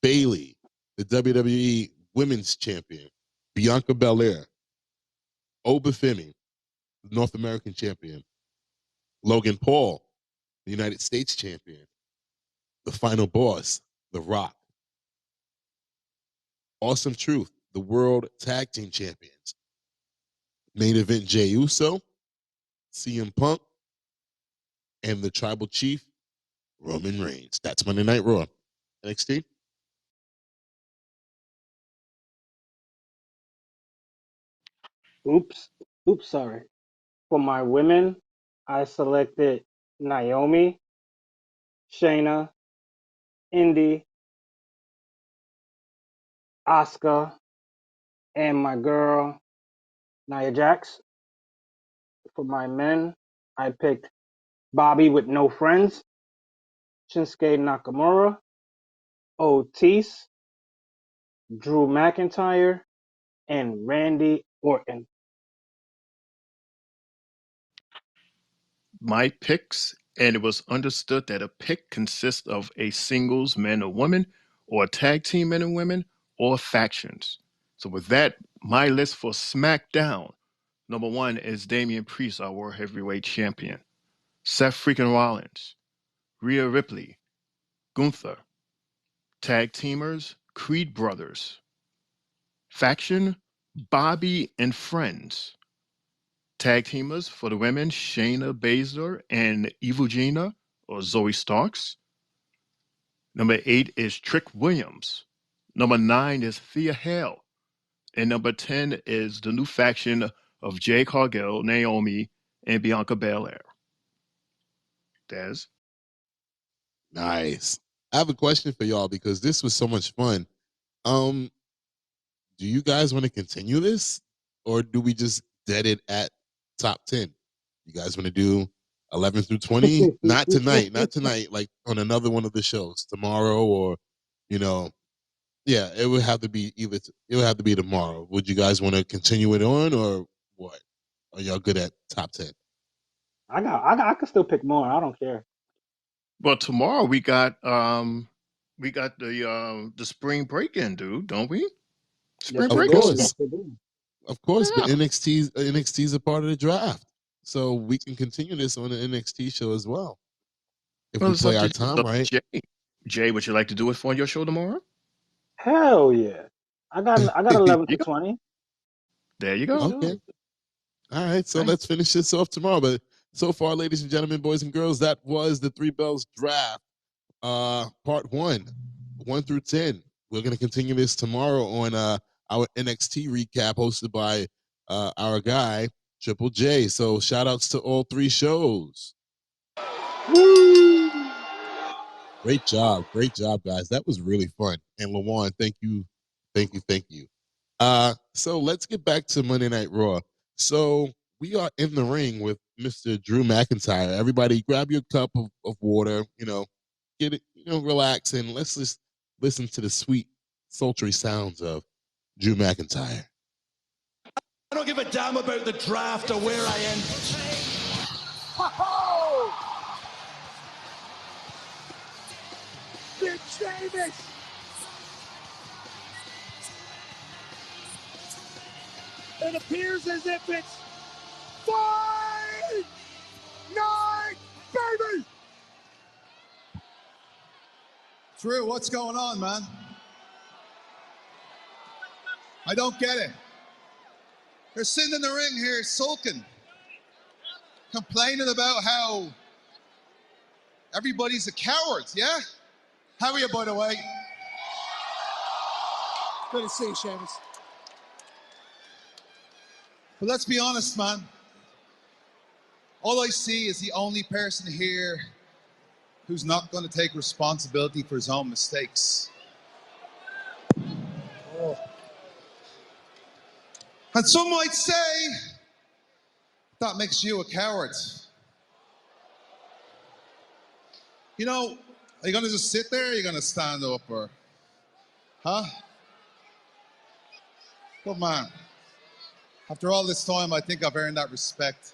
Bayley, the WWE Women's Champion; Bianca Belair; Obafemi, the North American Champion; Logan Paul, the United States Champion; the Final Boss, The Rock; Awesome Truth, the World Tag Team Champions; Main Event Jey Uso, CM Punk, and the Tribal Chief, Roman Reigns. That's Monday Night Raw. NXT? Oops. Oops, sorry. For my women, I selected Naomi, Shayna, Indy, Asuka, and my girl Nia Jax. For my men, I picked Bobby with no friends, Shinsuke Nakamura, Otis, Drew McIntyre, and Randy Orton. My picks, and it was understood that a pick consists of a singles man or woman, or a tag team men and women, or factions. So with that, my list for SmackDown, number one is Damian Priest, our World Heavyweight Champion. Seth freaking Rollins, Rhea Ripley, Gunther. Tag teamers, Creed Brothers. Faction, Bobby and Friends. Tag teamers for the women, Shayna Baszler and Evil Gina or Zoe Starks. Number 8 is Trick Williams. Number 9 is Thea Hale. And number 10 is the new faction of Jay Cargill, Naomi, and Bianca Belair. Des? Nice. I have a question for y'all because this was so much fun. Um, do you guys want to continue this, or do we just dead it at top 10? You guys want to do 11 through 20? Not tonight, not tonight. Like on another one of the shows tomorrow, or you know, yeah, it would have to be it would have to be tomorrow. Would you guys want to continue it on, or what? Are y'all good at top 10? I can still pick more. I don't care. Well, tomorrow we got the spring break in, dude, don't we? Yes, Spring Of we break is do. tomorrow. Yes, course, we do. of course. But Yeah. NXT's a part of the draft, so we can continue this on the NXT show as well if Well, we it's play up our to you. time So, right. Jay, would you like to do it for your show tomorrow? Hell yeah. I got 11 to You go. 20 There you for go. sure. Okay. All right. So Right. let's finish this off tomorrow. But so far, ladies and gentlemen, boys and girls, that was the Three Bells draft, part 1 through 10. We're gonna continue this tomorrow on our NXT recap hosted by our guy Triple J. So shout outs to all three shows. Woo! Great job, guys. That was really fun. And Lawan, thank you. So let's get back to Monday Night Raw. So we are in the ring with Mr. Drew McIntyre. Everybody grab your cup of water, get it, relax, and let's just listen to the sweet, sultry sounds of Drew McIntyre. I don't give a damn about the draft or where I end. Big Sheamus! It appears as if it's Fight Night, baby! Drew, what's going on, man? I don't get it. They're sitting in the ring here sulking, complaining about how everybody's a coward, yeah? How are you, by the way? Good to see you, Sheamus. But let's be honest, man. All I see is the only person here who's not going to take responsibility for his own mistakes. Oh. And some might say that makes you a coward. You know, are you going to just sit there or are you going to stand up or, huh? Good man. After all this time, I think I've earned that respect.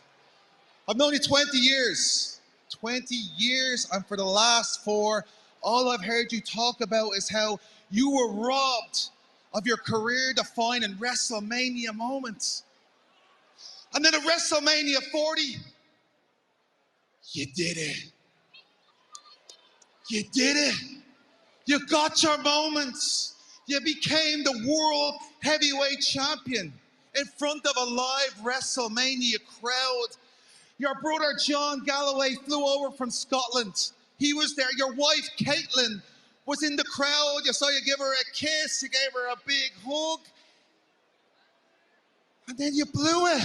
I've known you 20 years. 20 years, and for the last 4, all I've heard you talk about is how you were robbed of your career-defining WrestleMania moments. And then at WrestleMania 40, you did it. You did it. You got your moments. You became the world heavyweight champion in front of a live WrestleMania crowd. Your brother John Galloway flew over from Scotland. He was there. Your wife Caitlin was in the crowd. You saw you give her a kiss. You gave her a big hug. And then you blew it.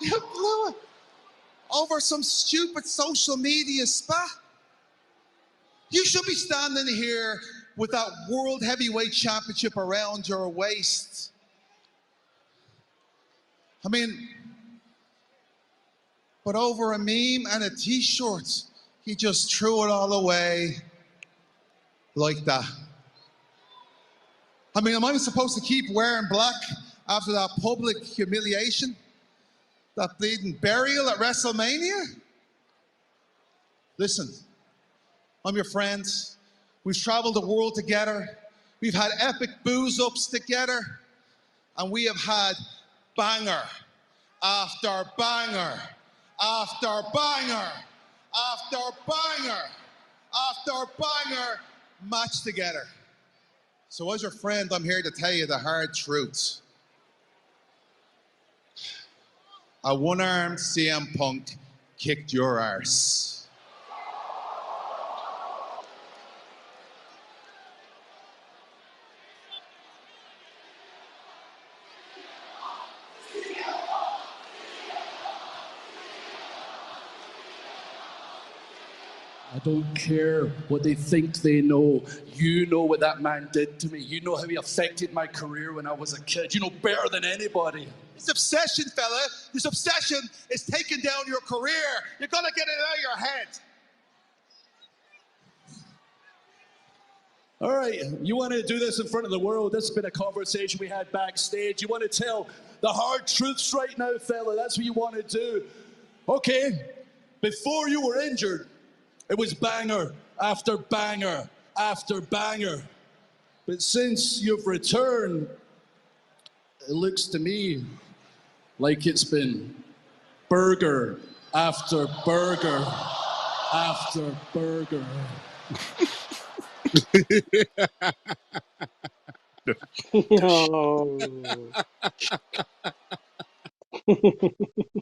You blew it over some stupid social media spat. You should be standing here with that World Heavyweight Championship around your waist. I mean, but over a meme and a t-shirt, he just threw it all away like that. I mean, am I supposed to keep wearing black after that public humiliation? That bleeding burial at WrestleMania? Listen, I'm your friend. We've traveled the world together. We've had epic booze-ups together. And we have had banger after banger after banger after banger after banger match together. So as your friend, I'm here to tell you the hard truth. A one-armed CM Punk kicked your arse. I don't care what they think they know. You know what that man did to me. You know how he affected my career when I was a kid. You know better than anybody. This obsession, fella, this obsession is taking down your career. You gotta get it out of your head. All right, you want to do this in front of the world? This has been a conversation we had backstage. You want to tell the hard truths right now, fella? That's what you want to do. Okay, before you were injured, it was banger after banger after banger. But since you've returned, it looks to me like it's been burger after burger after burger.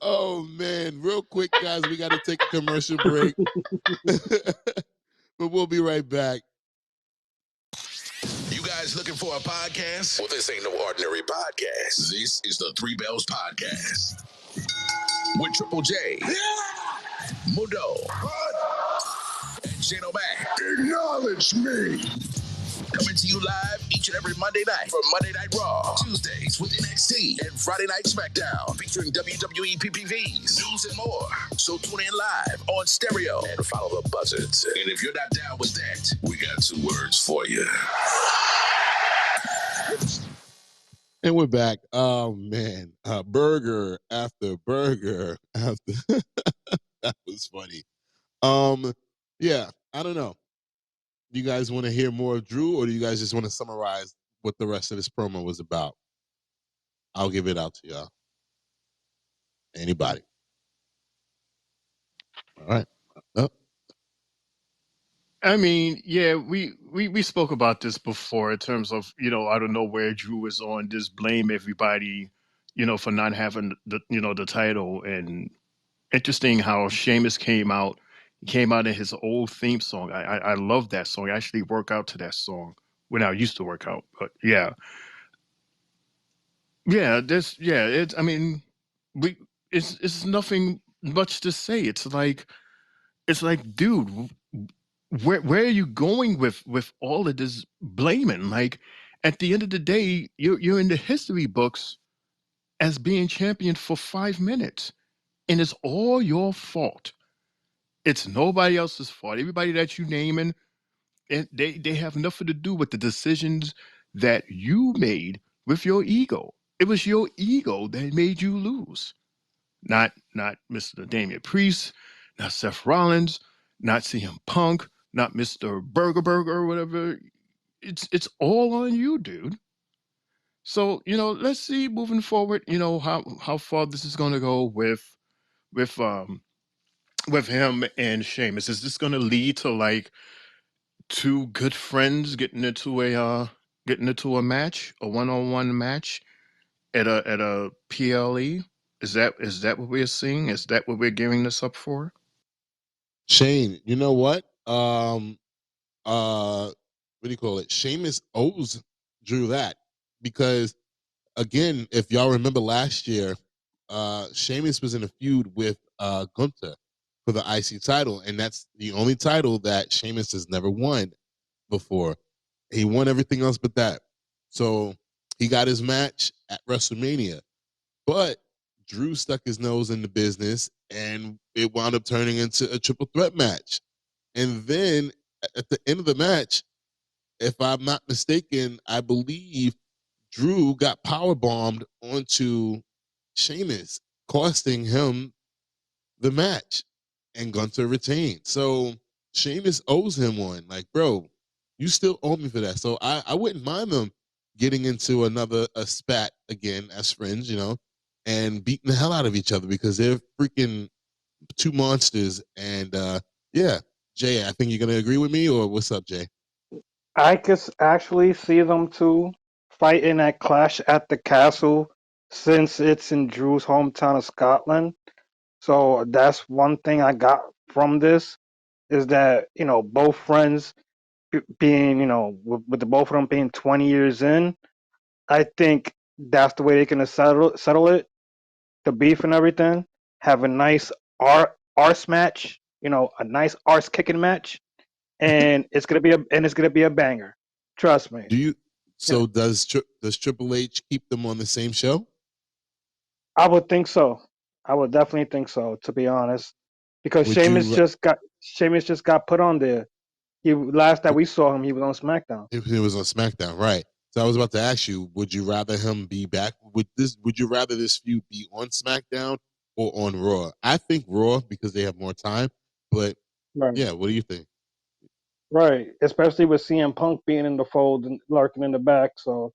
Oh man, real quick, guys, we got to take a commercial break. But we'll be right back. You guys looking for a podcast? Well, this ain't no ordinary podcast. This is the Three Bells Podcast with Triple J, Mundo, and Shane O'Mac. Acknowledge me. Coming to you live each and every Monday night for Monday Night Raw, Tuesdays with NXT, and Friday Night SmackDown featuring WWE PPVs, news, and more. So tune in live on stereo and follow the buzzards. And if you're not down with that, we got 2 words for you. And we're back. Oh man, burger after burger after. That was funny. Yeah, I don't know. Do you guys want to hear more of Drew, or do you guys just want to summarize what the rest of this promo was about? I'll give it out to y'all. Anybody? All right. Oh. I mean, yeah, we spoke about this before in terms of, I don't know where Drew is on just blame everybody, for not having the title. And interesting how Sheamus came out in his old theme song. I love that song. I actually work out to that song when I used to work out. But yeah. Yeah, it's I mean, we it's nothing much to say. It's like, dude, where are you going with all of this blaming? Like, at the end of the day, you're in the history books as being champion for 5 minutes, and it's all your fault. It's nobody else's fault. Everybody that you naming, and they have nothing to do with the decisions that you made with your ego. It was your ego that made you lose, not Mr. Damian Priest, not Seth Rollins, not CM Punk, not Mr. Burger or whatever. It's all on you, dude. So, let's see moving forward, how far this is gonna go with um with him and Sheamus. Is this gonna lead to like two good friends getting into a match, a one-on-one match at a PLE? Is that what we're seeing? Is that what we're gearing this up for? Shane, you know what? What do you call it? Sheamus owes Drew that, because again, if y'all remember last year, Sheamus was in a feud with Gunther for the IC title, and that's the only title that Sheamus has never won before. He won everything else but that. So he got his match at WrestleMania, but Drew stuck his nose in the business, and it wound up turning into a triple threat match. And then at the end of the match, if I'm not mistaken, I believe Drew got power bombed onto Sheamus, costing him the match, and Gunther retained. So Sheamus owes him one. Like, bro, you still owe me for that. So I wouldn't mind them getting into a spat again as friends, and beating the hell out of each other, because they're freaking two monsters. And yeah, Jay, I think you're gonna agree with me, or what's up, Jay? I could actually see them two fighting at Clash at the Castle, since it's in Drew's hometown of Scotland. So that's one thing I got from this, is that, both friends being, with the both of them being 20 years in, I think that's the way they're gonna settle it, the beef and everything. Have a nice arse match, a nice arse kicking match, and it's gonna be a banger. Trust me. Do you? Yeah, So does Triple H keep them on the same show? I would think so. I would definitely think so, to be honest, because Would you? Sheamus just got put on there. He last that we saw him, he was on SmackDown. If it was on SmackDown, right? So I was about to ask you, would you rather him be back? Would you rather this feud be on SmackDown or on Raw? I think Raw, because they have more time. But Right, yeah, what do you think? right. Especially with CM Punk being in the fold and lurking in the back, so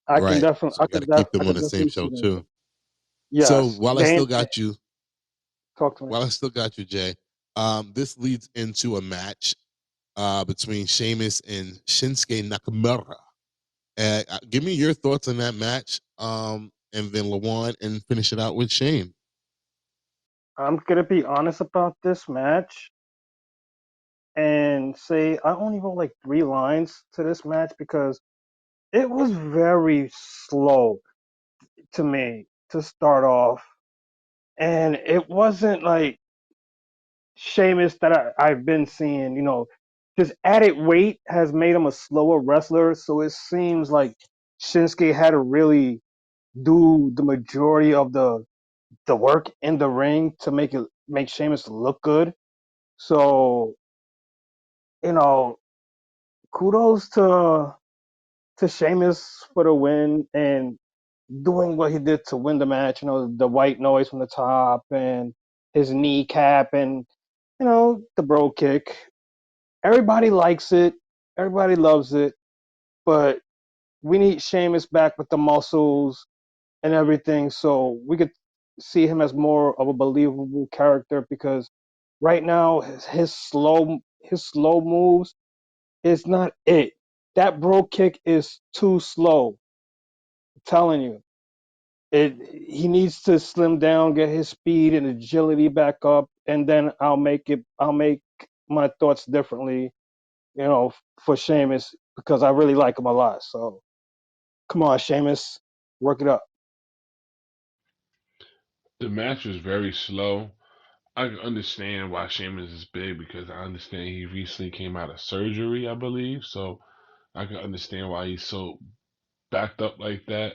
I can Right. definitely, So you got to keep them on the same definitely see show that. too. So Yes, Dan, talk to me. while I still got you, Jay, this leads into a match between Sheamus and Shinsuke Nakamura. Give me your thoughts on that match, and then Lawan, and finish it out with Shane. I'm gonna be honest about this match and say I only wrote like 3 lines to this match because it was very slow to me to start off, and it wasn't like Sheamus that I've been seeing. His added weight has made him a slower wrestler, so it seems like Shinsuke had to really do the majority of the work in the ring to make Sheamus look good. So, you know, kudos to Sheamus for the win and doing what he did to win the match. The white noise from the top and his kneecap and the bro kick. Everybody likes it. Everybody loves it. But we need Sheamus back with the muscles and everything, so we could see him as more of a believable character. Because right now his slow moves is not it. That bro kick is too slow. I'm telling you, he needs to slim down, get his speed and agility back up, and then I'll make my thoughts differently, for Sheamus, because I really like him a lot. So come on, Sheamus, work it up. The match was very slow. I can understand why Sheamus is big because I understand he recently came out of surgery, I believe. So I can understand why he's so backed up like that.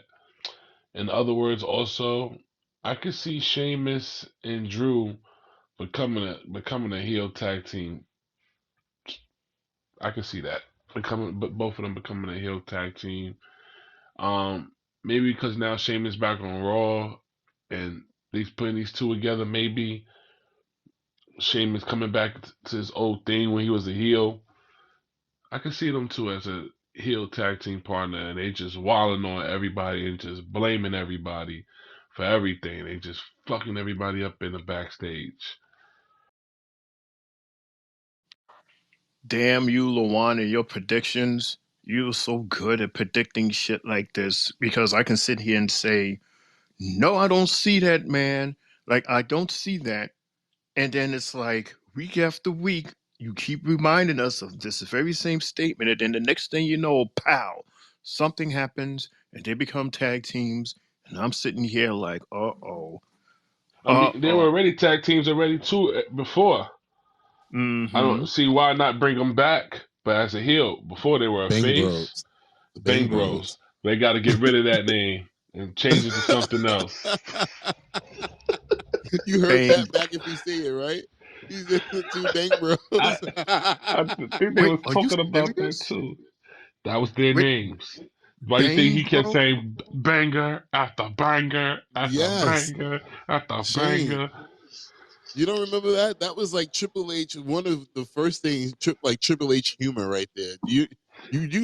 In other words, also, I could see Sheamus and Drew becoming a heel tag team. I could see that but both of them becoming a heel tag team. Um, Maybe because now Sheamus back on Raw, and he's putting these two together. Maybe Sheamus coming back to his old thing when he was a heel. I can see them two as a heel tag team partner, and they just walling on everybody and just blaming everybody for everything. They just fucking everybody up in the backstage. Damn you, Luan, and your predictions. You're so good at predicting shit like this because I can sit here and say, no, I don't see that, man. Like, I don't see that. And then it's like, week after week, you keep reminding us of this very same statement. And then the next thing you know, pow, something happens and they become tag teams. And I'm sitting here like, I mean, they were oh. already tag teams already too before. I Mm-hmm. don't see why not bring them back, but as a heel. Before they were a Bang face, Bros. The Bang Bang Bros. Bros. They got to get rid of that name and change it to something else. You heard Bang. Pat McAfee say it, right? He's in the two Bang Bros. I I think they Wait, was are you talking about that serious? too. That was their Wait, names. Why you think Bang he kept Bro? saying banger after banger after Yes. banger after Shane, banger? you don't remember that? That was like Triple H, one of the first things, like Triple H humor right there. You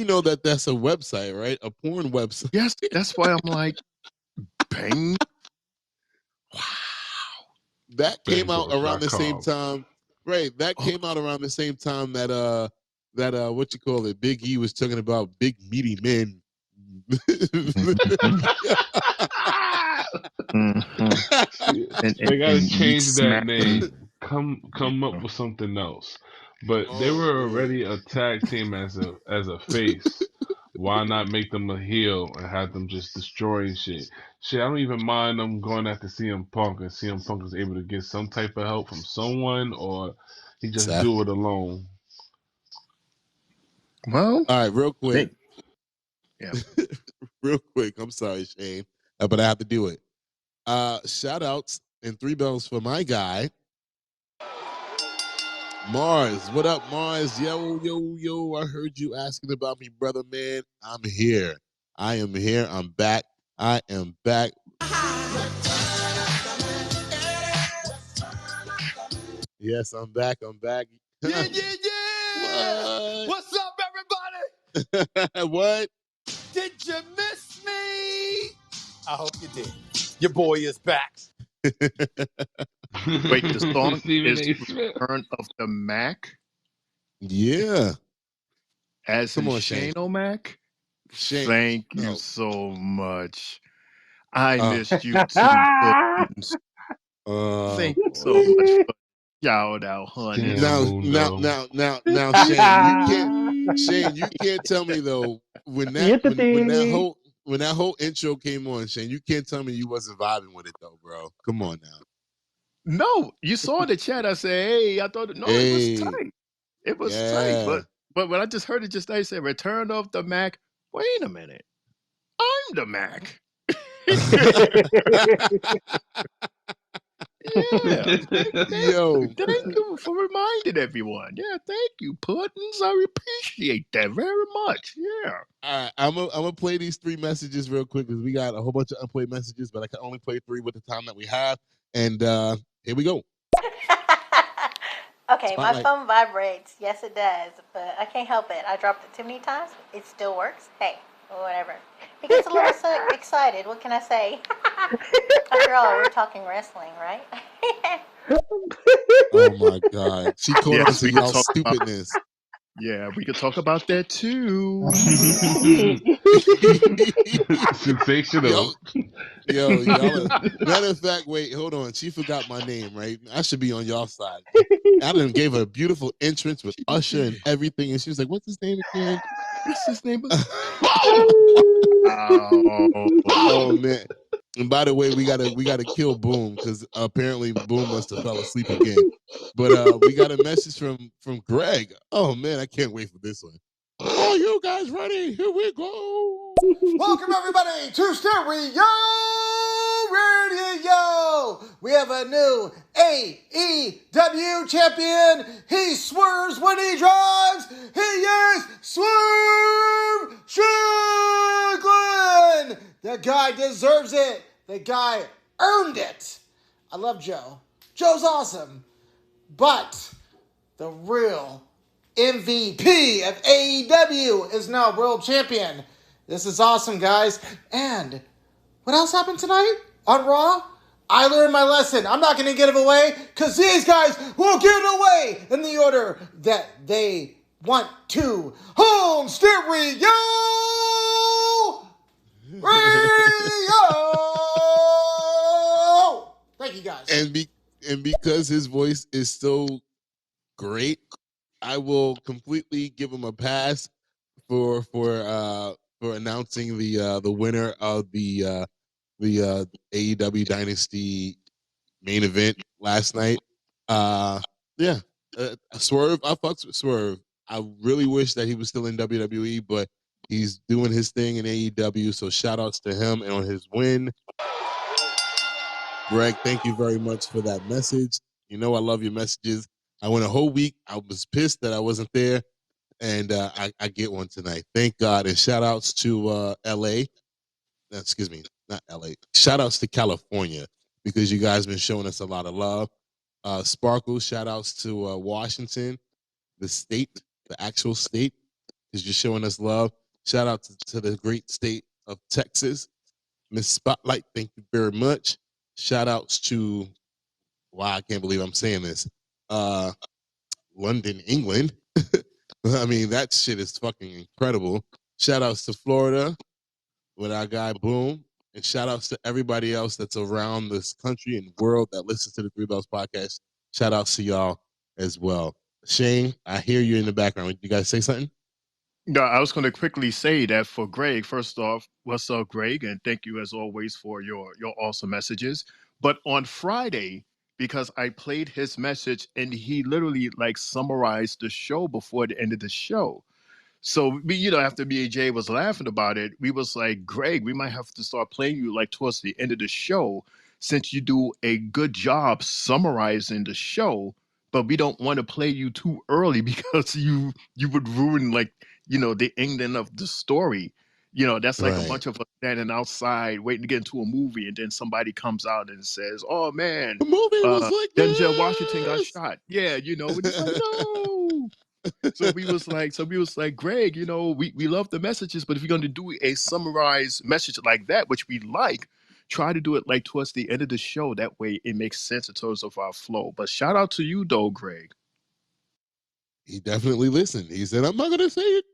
know that's a website, right? A porn website. Yes, that's why I'm like, Bang. That came out around the same Bangbros.com. time. Right. That Oh, came out around the same time that what you call it, Big E was talking about big meaty men. mhm. See, And they gotta meat change that smacking. name. Come up with something else. But they Oh were man. already a tag team as a face. Why not make them a heel and have them just destroying shit? Shit, I don't even mind them going after CM Punk, and CM Punk is able to get some type of help from someone, or he just do Exactly. it alone. Well, All right, real quick. they, yeah. Real quick. I'm sorry, Shane. But I have to do it. Shout outs and 3 bells for my guy. Mars, what up, Mars? Yo. I heard you asking about me, brother, man. I'm here. I am here. I'm back. I am back. Yes, I'm back. I'm back. Yeah. What? What's up, everybody? What? Did you miss me? I hope you did. Your boy is back. Wait, the song Stephen is A. Smith. Return of the Mac, Yeah. as Come in on, Shane. Shane O'Mac. Shane. Thank you No. so much. I Uh, missed you too, Bones. Thank you so much for the shout out, honey. Damn, Mundo. now, Shane, you can't tell me though when that Yippee. when that whole intro came on, Shane, you can't tell me you wasn't vibing with it though, bro. Come on now. No, you saw the chat. I said, hey, I thought no, it was Hey, tight. It was tight. yeah. But when I just heard it just now, you said return of the Mac. Wait a minute. I'm the Mac. Yeah. Yo, Thank you for reminding everyone. Yeah, thank you, Puddins. I appreciate that very much. Yeah. all right, I'm gonna play these 3 messages real quick because we got a whole bunch of unplayed messages, but I can only play 3 with the time that we have. And here we go. Okay, my Spotlight. phone vibrates. Yes, it does, but I can't help it. I dropped it too many times. It still works. Hey, whatever. He gets a little so excited. What can I say? After all, we're talking wrestling, right? Oh my God, she caught on Yes, to we could y'all talk about. stupidness. Yeah, we could talk about that too. Sensational. Y'all. Matter of fact, wait, hold on. She forgot my name, right? I should be on y'all side. Adam gave her a beautiful entrance with Usher and everything, and she was like, "What's his name again? What's his name? Oh man! And by the way, we gotta kill Boom because apparently Boom must have fell asleep again. But we got a message from Greg. Oh man, I can't wait for this one. Oh, you guys ready? Here we go. Welcome everybody to Stereo Radio. We have a new AEW champion. He swerves when he drives. He is Swerve Strickland. The guy deserves it. The guy earned it. I love Joe. Joe's awesome. But the real MVP of AEW is now world champion. This is awesome, guys. And what else happened tonight on Raw? I learned my lesson. I'm not going to give it away because these guys will give it away in the order that they want to. Home Stereo Radio! Thank you, guys. And because his voice is so great, I will completely give him a pass for announcing the winner of the AEW Dynasty main event last night. Yeah, Swerve. I fucks with Swerve. I really wish that he was still in WWE, but he's doing his thing in AEW. So shout outs to him and on his win. Greg, thank you very much for that message. You know I love your messages. I went a whole week. I was pissed that I wasn't there, and I get one tonight. Thank God. And shout outs to LA. Excuse me, not LA. Shout outs to California because you guys been showing us a lot of love. Sparkle, shout outs to Washington, the state, the actual state, is just showing us love. Shout out to the great state of Texas. Miss Spotlight, thank you very much. Shout outs to, wow, I can't believe I'm saying this. London, England. I mean, that shit is fucking incredible. Shout outs to Florida with our guy Boom. And shout outs to everybody else that's around this country and world that listens to the Three Bells podcast. Shout outs to y'all as well. Shane, I hear you in the background. You guys say something? No, I was going to quickly say that for Greg. First off, what's up, Greg? And thank you as always for your awesome messages. But on Friday, because I played his message and he literally like summarized the show before the end of the show. So we, after me and Jay was laughing about it, we was like, Greg, we might have to start playing you like towards the end of the show, since you do a good job summarizing the show, but we don't want to play you too early because you would ruin like, the ending of the story. That's like a Right. bunch of us standing outside waiting to get into a movie, and then somebody comes out and says, "Oh man, The movie was like Denzel Washington got this. shot." Yeah, and it's like, no. So we was like, Greg, we love the messages, but if you're going to do a summarized message like that, which we like, try to do it like towards the end of the show. That way it makes sense in terms of our flow. But shout out to you though, Greg. He definitely listened. He said, I'm not going to say it.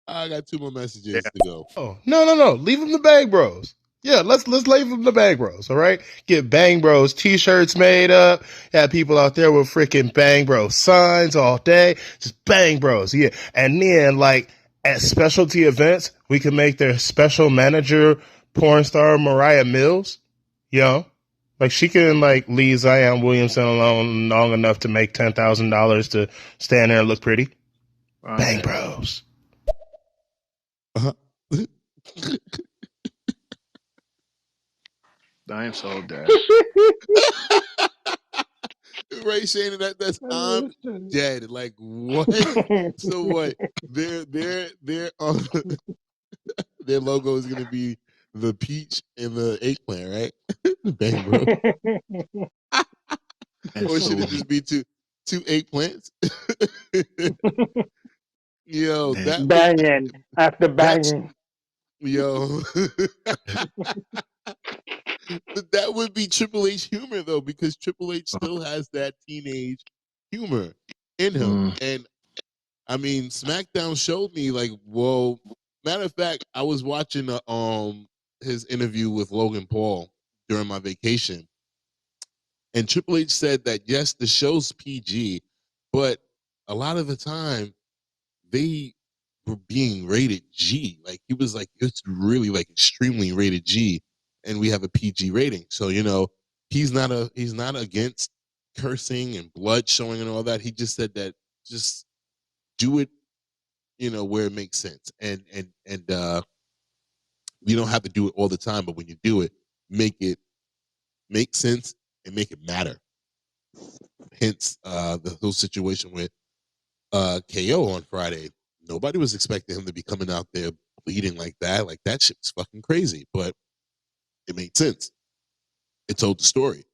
I got 2 more messages to go. Oh, no. Leave them the Bang Bros. Yeah, let's leave them the Bang Bros, all right? Get Bang Bros t-shirts made up. Have people out there with freaking Bang Bros signs all day. Just Bang Bros, yeah. And then, like, at specialty events, we can make their special manager porn star Mariah Mills. You know, like she can like leave Zion Williamson alone long enough to make $10,000 to stand there and look pretty. Bang Bros. I am so dead. Right, Shane, that's I'm dead. Like what? So what? Their their logo is gonna be the peach and the eggplant, right? Bang, bro. Or should it just be two eggplants? Yo, banging after that's banging. yo. But that would be Triple H humor though, because Triple H still has that teenage humor in him. And I mean, SmackDown showed me like, well, matter of fact, I was watching his interview with Logan Paul during my vacation, and Triple H said that yes, the show's PG, but a lot of the time they were being rated G. Like he was like, it's really like extremely rated G, and we have a PG rating. So he's not against cursing and blood showing and all that. He just said that just do it, where it makes sense, and you don't have to do it all the time, but when you do it, make it make sense and make it matter. Hence, the whole situation with KO on Friday. Nobody was expecting him to be coming out there bleeding like that. Like that shit was fucking crazy, but it made sense. It told the story,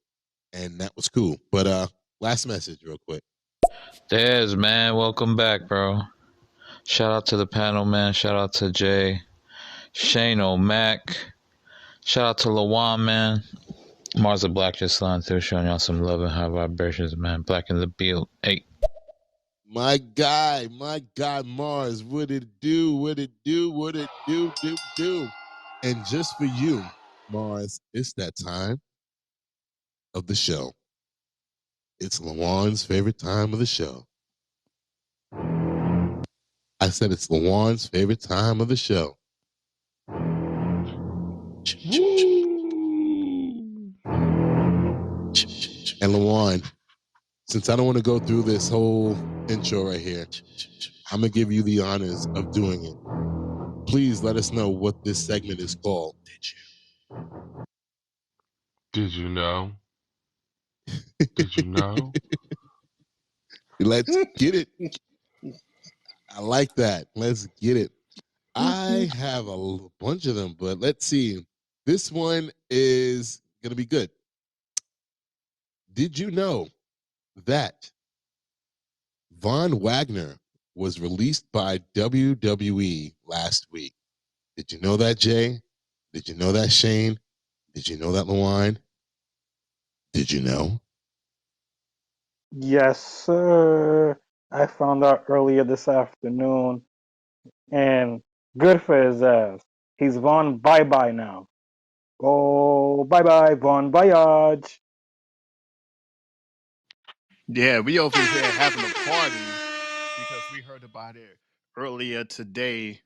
and that was cool. But last message, real quick. Dez, man, welcome back, bro. Shout out to the panel, man. Shout out to Jay, Shane O'Mac. Shout out to Lawan, man. Mars of Black just signed through, showing y'all some love and high vibrations, man. Black in the build. Hey. My guy, Mars. What it do? What it do? What it do? And just for you, Mars, it's that time of the show. It's Lawan's favorite time of the show. I said it's Lawan's favorite time of the show. And Lawan, since I don't want to go through this whole intro right here, I'm going to give you the honors of doing it. Please let us know what this segment is called. Did you know? Did you know? Let's get it. I like that. Let's get it. I have a bunch of them, but let's see. This one is going to be good. Did you know that Von Wagner was released by WWE last week? Did you know that, Jay? Did you know that, Shane? Did you know that, LaWine? Did you know? Yes, sir. I found out earlier this afternoon, and good for his ass. He's Von Bye Bye now. Oh, bye bye, Von Voyage. Yeah, we over here having a party because we heard about it earlier today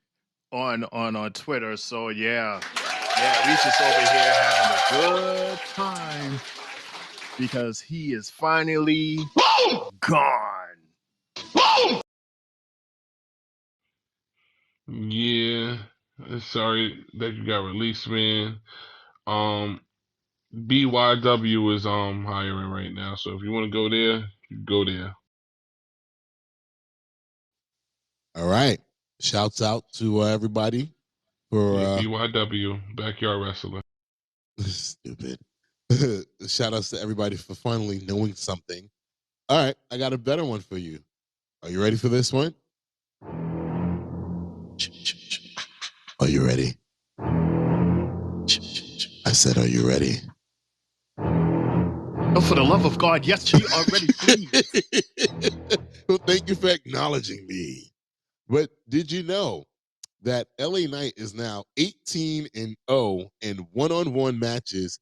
on Twitter. So yeah, we just over here having a good time because he is finally gone. Yeah. Sorry that you got released, man. BYW is hiring right now, so if you want to go there, you go there. All right. Shouts out to everybody for BYW, Backyard Wrestler. Stupid. Shout outs to everybody for finally knowing something. All right, I got a better one for you. Are you ready for this one? Are you ready? I said, are you ready? Oh, for the love of God, yes, we are ready, please. Well, thank you for acknowledging me. But did you know that LA Knight is now 18-0 in one-on-one matches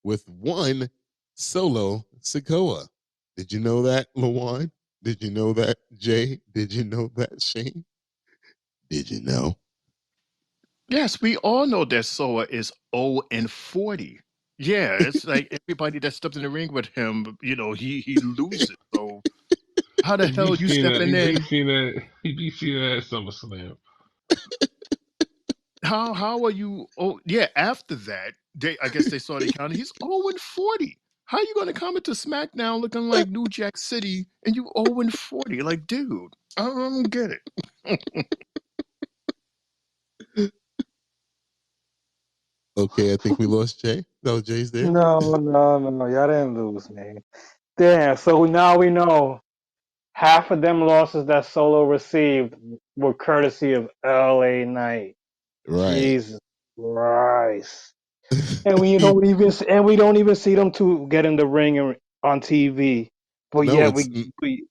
with one solo Sikoa? Did you know that, LaWan? Did you know that, Jay? Did you know that, Shane? Did you know? Yes, we all know that Soa is 0-40. Yeah, it's like everybody that stepped in the ring with him, he loses. So how the He be hell you seeing step that. in He there? be seeing that. He be seeing that at SummerSlam. How are you? Oh yeah. After that, I guess they saw the counter. He's 0-40. How you going to come into SmackDown looking like New Jack City and you 0-40? Like, dude, I don't get it. Okay, I think we lost Jay. No, Jay's there. No, y'all didn't lose me. Damn. So now we know half of them losses that Solo received were courtesy of LA Knight. Right. Jesus Christ. And we don't even see them two get in the ring on TV. But No, yet the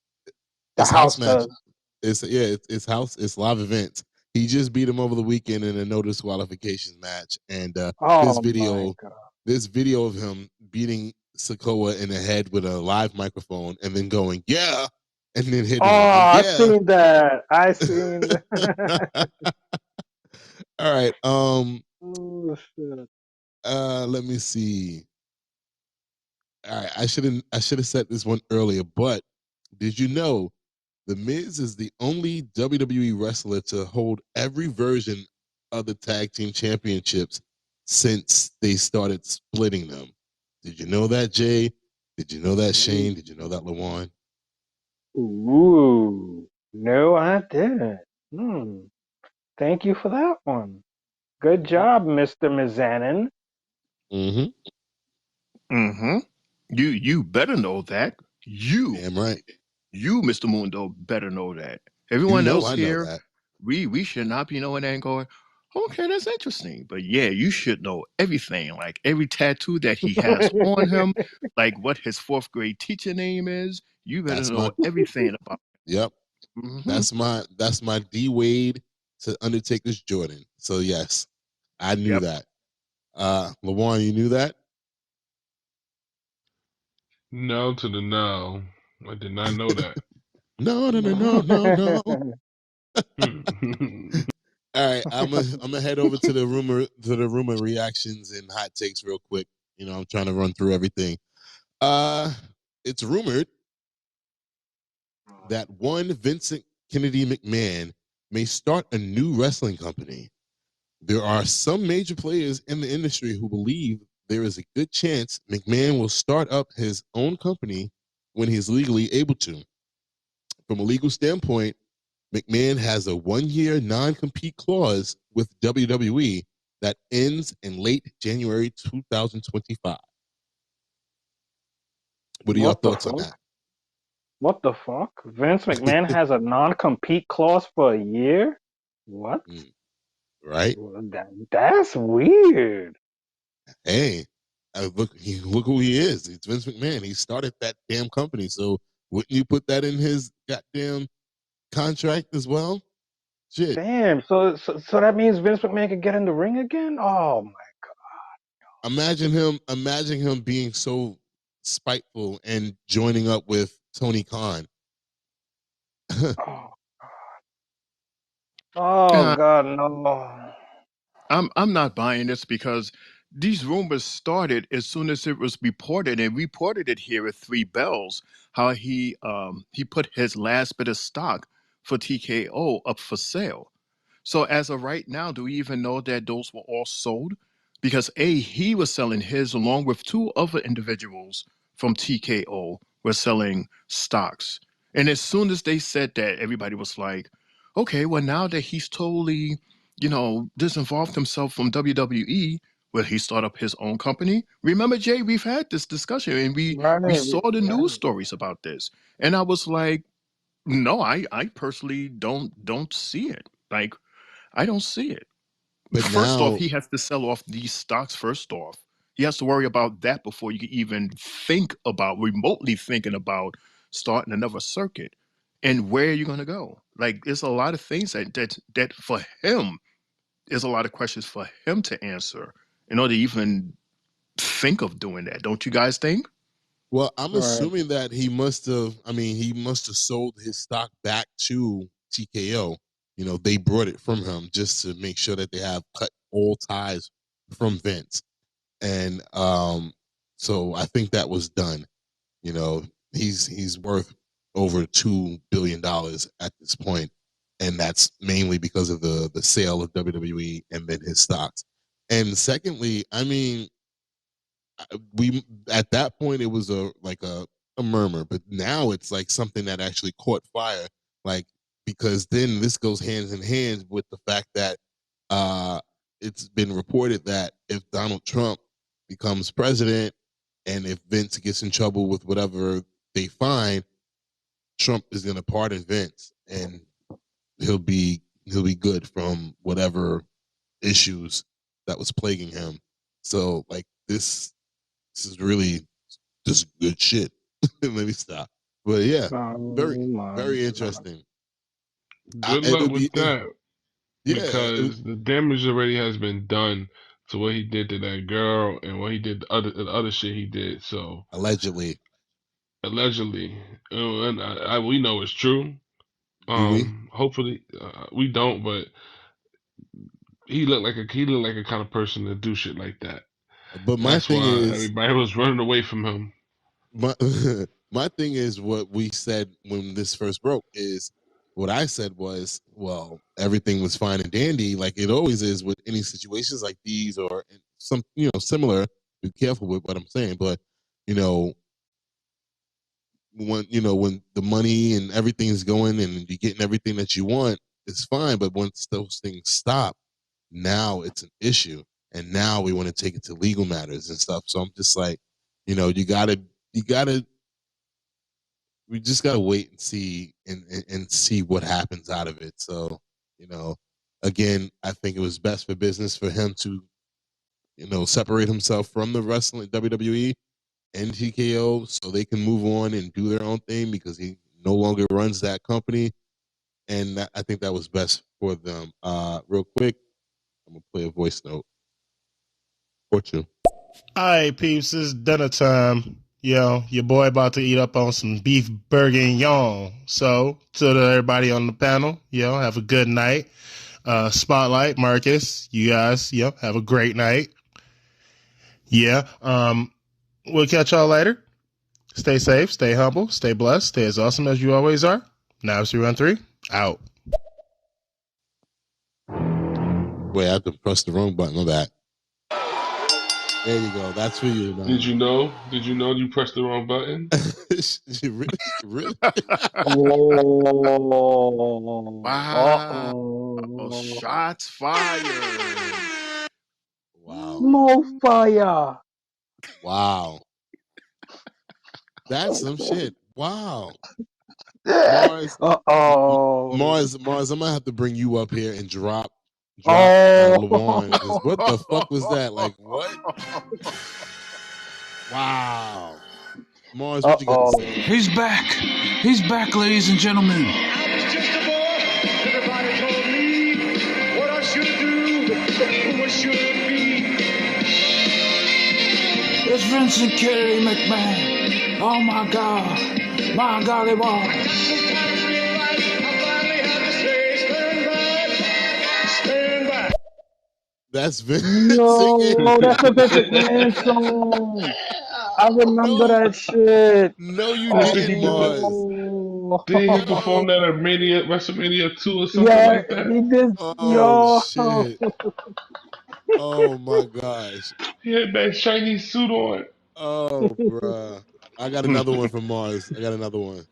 it's house house match. does. It's house. It's live events. He just beat him over the weekend in a no disqualification match, and Oh my god. this video of him beating Sokoa in the head with a live microphone, and then going yeah, and then Oh, hitting him with I yeah. seen that. I seen that. All right. Oh shit. Let me see. All right. I should have said this one earlier, but did you know The Miz is the only WWE wrestler to hold every version of the tag team championships since they started splitting them? Did you know that, Jay? Did you know that, Shane? Did you know that, Lawan? Ooh. No, I didn't. Thank you for that one. Good job, Mr. Mizanin. Mm-hmm. Mm-hmm. You better know that. You, Damn right. you, Mr. Mundo, better know that. You Everyone know else I know here, that. we should not be knowing that and going, okay, that's interesting. But yeah, you should know everything, like every tattoo that he has on him, like what his fourth grade teacher name is. You better That's know my everything about. yep. Mm-hmm. That's my D Wade to Undertaker's Jordan. So yes, I knew Yep. that. Lawan, you knew that? No to the no. I did not know that. No, no, no, no, no, no. Hmm. All right, I'm gonna head over to the rumor reactions and hot takes real quick. I'm trying to run through everything. It's rumored that one Vincent Kennedy McMahon may start a new wrestling company. There are some major players in the industry who believe there is a good chance McMahon will start up his own company when he's legally able to. From a legal standpoint, McMahon has a 1-year non-compete clause with WWE that ends in late January 2025. What are your What the thoughts on fuck? that? What the fuck? Vince McMahon has a non-compete clause for a year? What? Right? That's weird. Hey, look who he is. It's Vince McMahon. He started that damn company. So wouldn't you put that in his goddamn contract as well? Shit. Damn. So that means Vince McMahon could get in the ring again? Oh my Imagine him being so spiteful and joining up with Tony Khan. god. Oh god, no. I'm not buying this because these rumors started as soon as it was reported, and reported it here at Three Bells. How he put his last bit of stock for TKO up for sale. So as of right now, do we even know that those were all sold? Because he was selling his along with two other individuals from TKO were selling stocks. And as soon as they said that, everybody was like, okay, well now that he's totally, disinvolved himself from WWE, will he start up his own company? Remember, Jay, we've had this discussion and we Right, saw the news stories about this. And I was like, no, I personally don't see it. Like I don't see it. But First off, now, he has to sell off these stocks first off. He has to worry about that before you can even think about remotely thinking about starting another circuit. And where are you going to go? Like, there's a lot of things that for him, there's a lot of questions for him to answer in order to even think of doing that. Don't you guys think? well, I'm right. assuming that he must have sold his stock back to TKO they brought it from him just to make sure that they have cut all ties from Vince. And so I think that was done. He's worth over $2 billion at this point, and that's mainly because of the sale of WWE and then his stocks. And secondly, I mean, we at that point it was a murmur, but now it's like something that actually caught fire, like, because then this goes hands in hand with the fact that it's been reported that if Donald Trump becomes president and if Vince gets in trouble with whatever they find, Trump is going to pardon Vince and he'll be good from whatever issues that was plaguing him. So like this is really just good shit. Let me stop. But yeah, very interesting. Good luck with Yeah, that. Because the damage already has been done to what he did to that girl and what he did the other shit he did. So allegedly, and we know it's true. Do we? Hopefully, we don't. But he looked like a kind of person to do shit like that. But my That's thing why is, everybody was running away from him. my thing is what we said when this first broke is what I said was, well, everything was fine and dandy, like it always is with any situations like these or some similar. Be careful with what I'm saying, but when the money and everything is going and you're getting everything that you want, it's fine. But once those things stop, now it's an issue, and now we want to take it to legal matters and stuff. So I'm just like, you we just gotta wait and see and see what happens out of it. So, again, I think it was best for business for him to, separate himself from the wrestling WWE and TKO so they can move on and do their own thing because he no longer runs that company. And I think that was best for them. Real quick, I'm gonna play a voice note. Fortune. All right, peeps, it's dinner time. Your boy about to eat up on some beef bourguignon. So, to everybody on the panel, have a good night. Spotlight, Marcus, you guys, have a great night. Yeah, we'll catch y'all later. Stay safe, stay humble, stay blessed, stay as awesome as you always are. Now it's 3-on-3, out. Wait, I have to press the wrong button. My bad. There you go. That's for you, man. Did you know? Did you know you pressed the wrong button? Really? Wow. Shots fired. Wow. More fire. Wow. That's some shit. Wow. Mars. Mars, I'm gonna have to bring you up here and drop Lawan, because what the fuck was that? Like, what? Wow. Mars, what you got to say? He's back, ladies and gentlemen. I was just a boy. Everybody told me what I should do, who I should be. It's Vincent Kennedy McMahon. Oh my God. My golly boy. Sometimes realize I finally have to say, stand back. That's Vince. No, that's a Vince McMahon song. I remember that shit. No, you didn't, Mars. Did he perform that at WrestleMania 2 or something Yeah, like that? he did. Oh, shit. Oh, my gosh. He had that shiny suit on. Oh, bruh. I got another one from Mars. I got another one.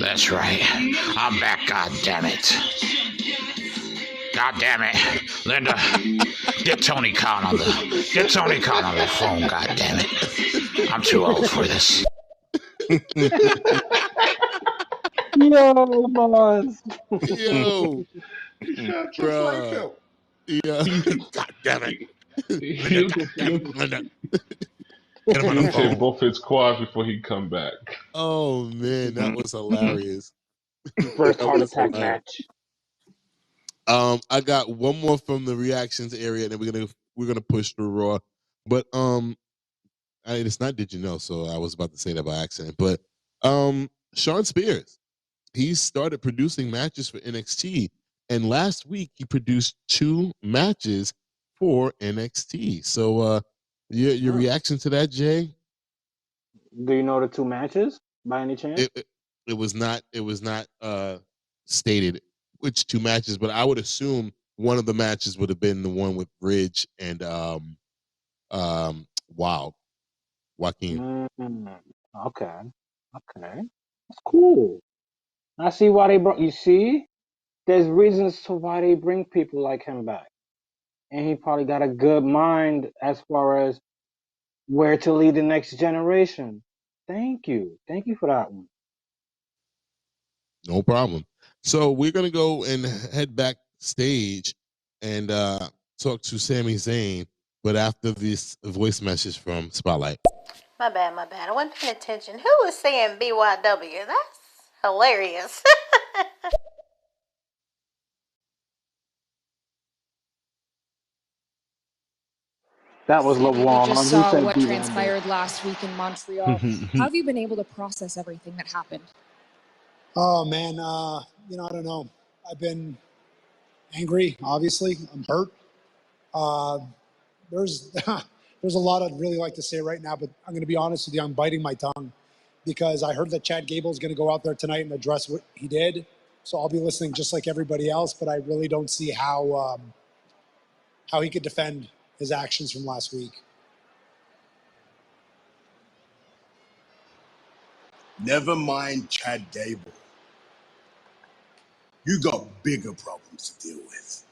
That's right. I'm back, God damn it. God damn it. Linda, get Tony Khan on the phone, God damn it. I'm too old for this. Yo, Mars. Yo. He sounds just Bruh. like him. Yeah. God damn it. Linda. Get him on the He phone. hit both his quads before he come back. Oh, man, that was hilarious. First heart attack match. I got one more from the reactions area, and then we're gonna push through Raw. But it's not Did You Know? So I was about to say that by accident. But Sean Spears he's started producing matches for NXT, and last week he produced 2 matches for NXT. So, your reaction to that, Jay? Do you know the 2 matches by any chance? It was not stated which 2 matches, but I would assume one of the matches would have been the one with Ridge and wow, Joaquin. Okay. That's cool. I see why they brought. You see, there's reasons to why they bring people like him back, and he probably got a good mind as far as where to lead the next generation. Thank you for that one. No problem. So we're gonna go and head backstage and talk to Sami Zayn, but after this voice message from Spotlight. My bad. I wasn't paying attention. Who was saying BYW? That's hilarious. That was Sammy, we just LeBron. He saw said what BYW. transpired last week in Montreal. How have you been able to process everything that happened? Oh man, I don't know. I've been angry. Obviously, I'm hurt. There's there's a lot I'd really like to say right now, but I'm going to be honest with you. I'm biting my tongue because I heard that Chad Gable is going to go out there tonight and address what he did. So I'll be listening just like everybody else. But I really don't see how he could defend his actions from last week. Never mind Chad Gable. You got bigger problems to deal with.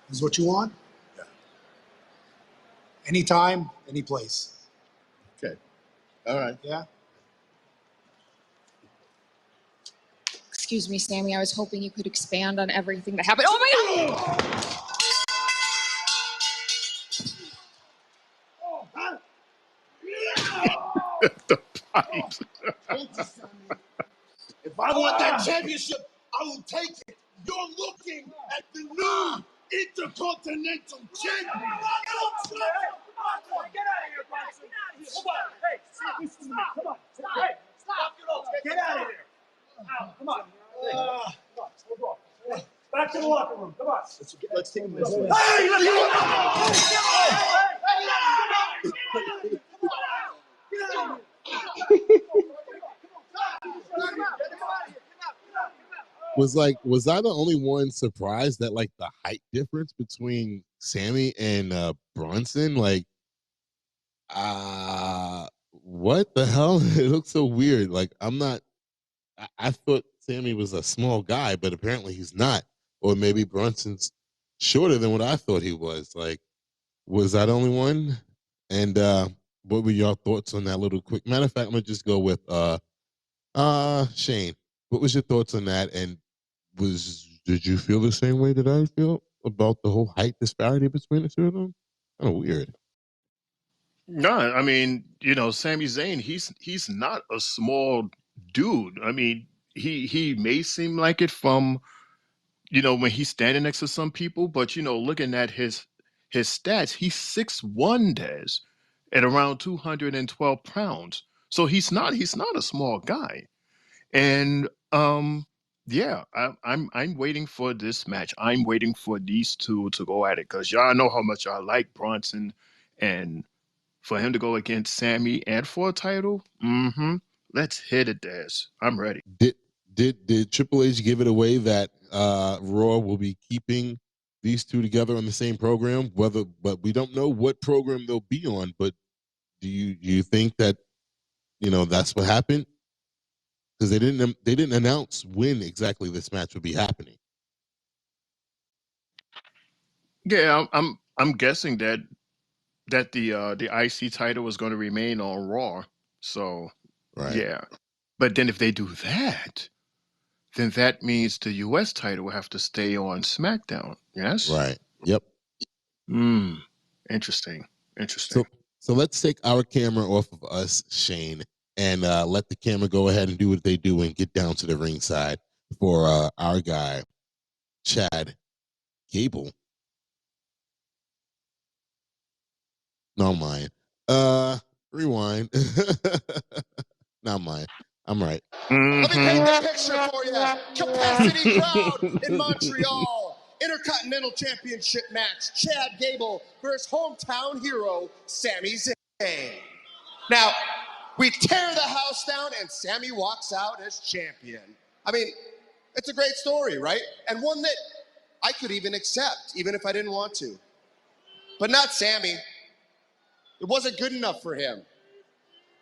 This is what you want? Yeah. Anytime, any place. Okay. All right. Yeah. Excuse me, Sammy. I was hoping you could expand on everything that happened. Oh my God! The pipes. If I want that championship, I will take it. You're looking at the new Intercontinental Champion. Get out of here, Bronson. Come on. Hey, listen to me. Come on. Hey, stop. Get out of here. Come on. Back to the locker room. Come on. Let's take him this way. Hey, let's go. Was I the only one surprised that like the height difference between Sammy and Bronson? Like, what the hell? It looks so weird. Like, I thought Sammy was a small guy, but apparently he's not. Or maybe Bronson's shorter than what I thought he was. Like, was I the only one? And what were your thoughts on that little quick? Matter of fact, I'm gonna just go with Shane. What was your thoughts on that? And did you feel the same way that I feel about the whole height disparity between the two of them? Kind of weird. No, I mean, Sami Zayn, he's not a small dude. I mean, he may seem like it from, when he's standing next to some people, but looking at his stats, he's 6'1", Des, at around 212 pounds. So he's not a small guy. And yeah, I'm waiting for this match. I'm waiting for these two to go at it because y'all know how much I like Bronson, and for him to go against Sammy and for a title, let's hit it, Des. I'm ready. Did Triple H give it away that Raw will be keeping these two together on the same program? But we don't know what program they'll be on. But do you think that that's what happened? Because they didn't announce when exactly this match would be happening. Yeah, I'm guessing that the IC title is going to remain on Raw. So Right. yeah, but then if they do that, then that means the US title will have to stay on SmackDown. Yes. Right. Yep. Interesting. So let's take our camera off of us, Shane, and let the camera go ahead and do what they do and get down to the ringside for our guy, Chad Gable. No, I'm lying. Rewind. No, I'm lying. I'm right. Let me paint the picture for you. Capacity crowd in Montreal. Intercontinental Championship match. Chad Gable versus hometown hero Sami Zayn. Now, we tear the house down and Sami walks out as champion. I mean, it's a great story, right? And one that I could even accept, even if I didn't want to. But not Sami. It wasn't good enough for him.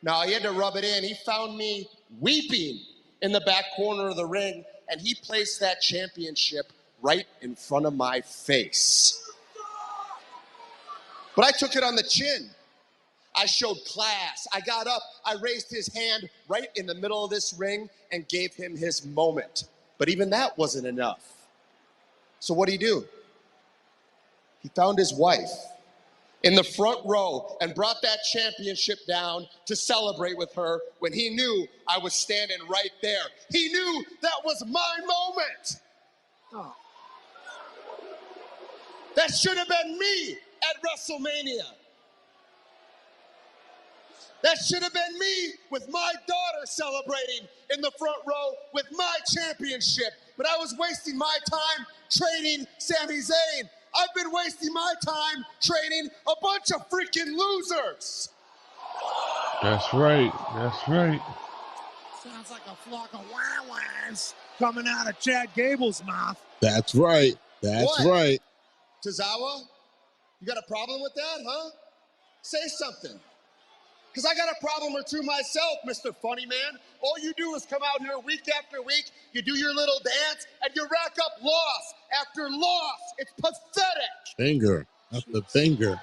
Now, he had to rub it in. He found me weeping in the back corner of the ring, and he placed that championship right in front of my face. But I took it on the chin. I showed class. I got up. I raised his hand right in the middle of this ring and gave him his moment. But even that wasn't enough. So what did he do? He found his wife in the front row and brought that championship down to celebrate with her when he knew I was standing right there. He knew that was my moment. Oh. That should have been me at WrestleMania. That should have been me with my daughter celebrating in the front row with my championship. But I was wasting my time training Sami Zayn. I've been wasting my time training a bunch of freaking losers. That's right. That's right. Sounds like a flock of wow-wows coming out of Chad Gable's mouth. That's right. That's right. Tozawa, you got a problem with that, huh? Say something. Because I got a problem or two myself, Mr. Funny Man. All you do is come out here week after week, you do your little dance, and you rack up loss after loss. It's pathetic. Finger. Not the finger.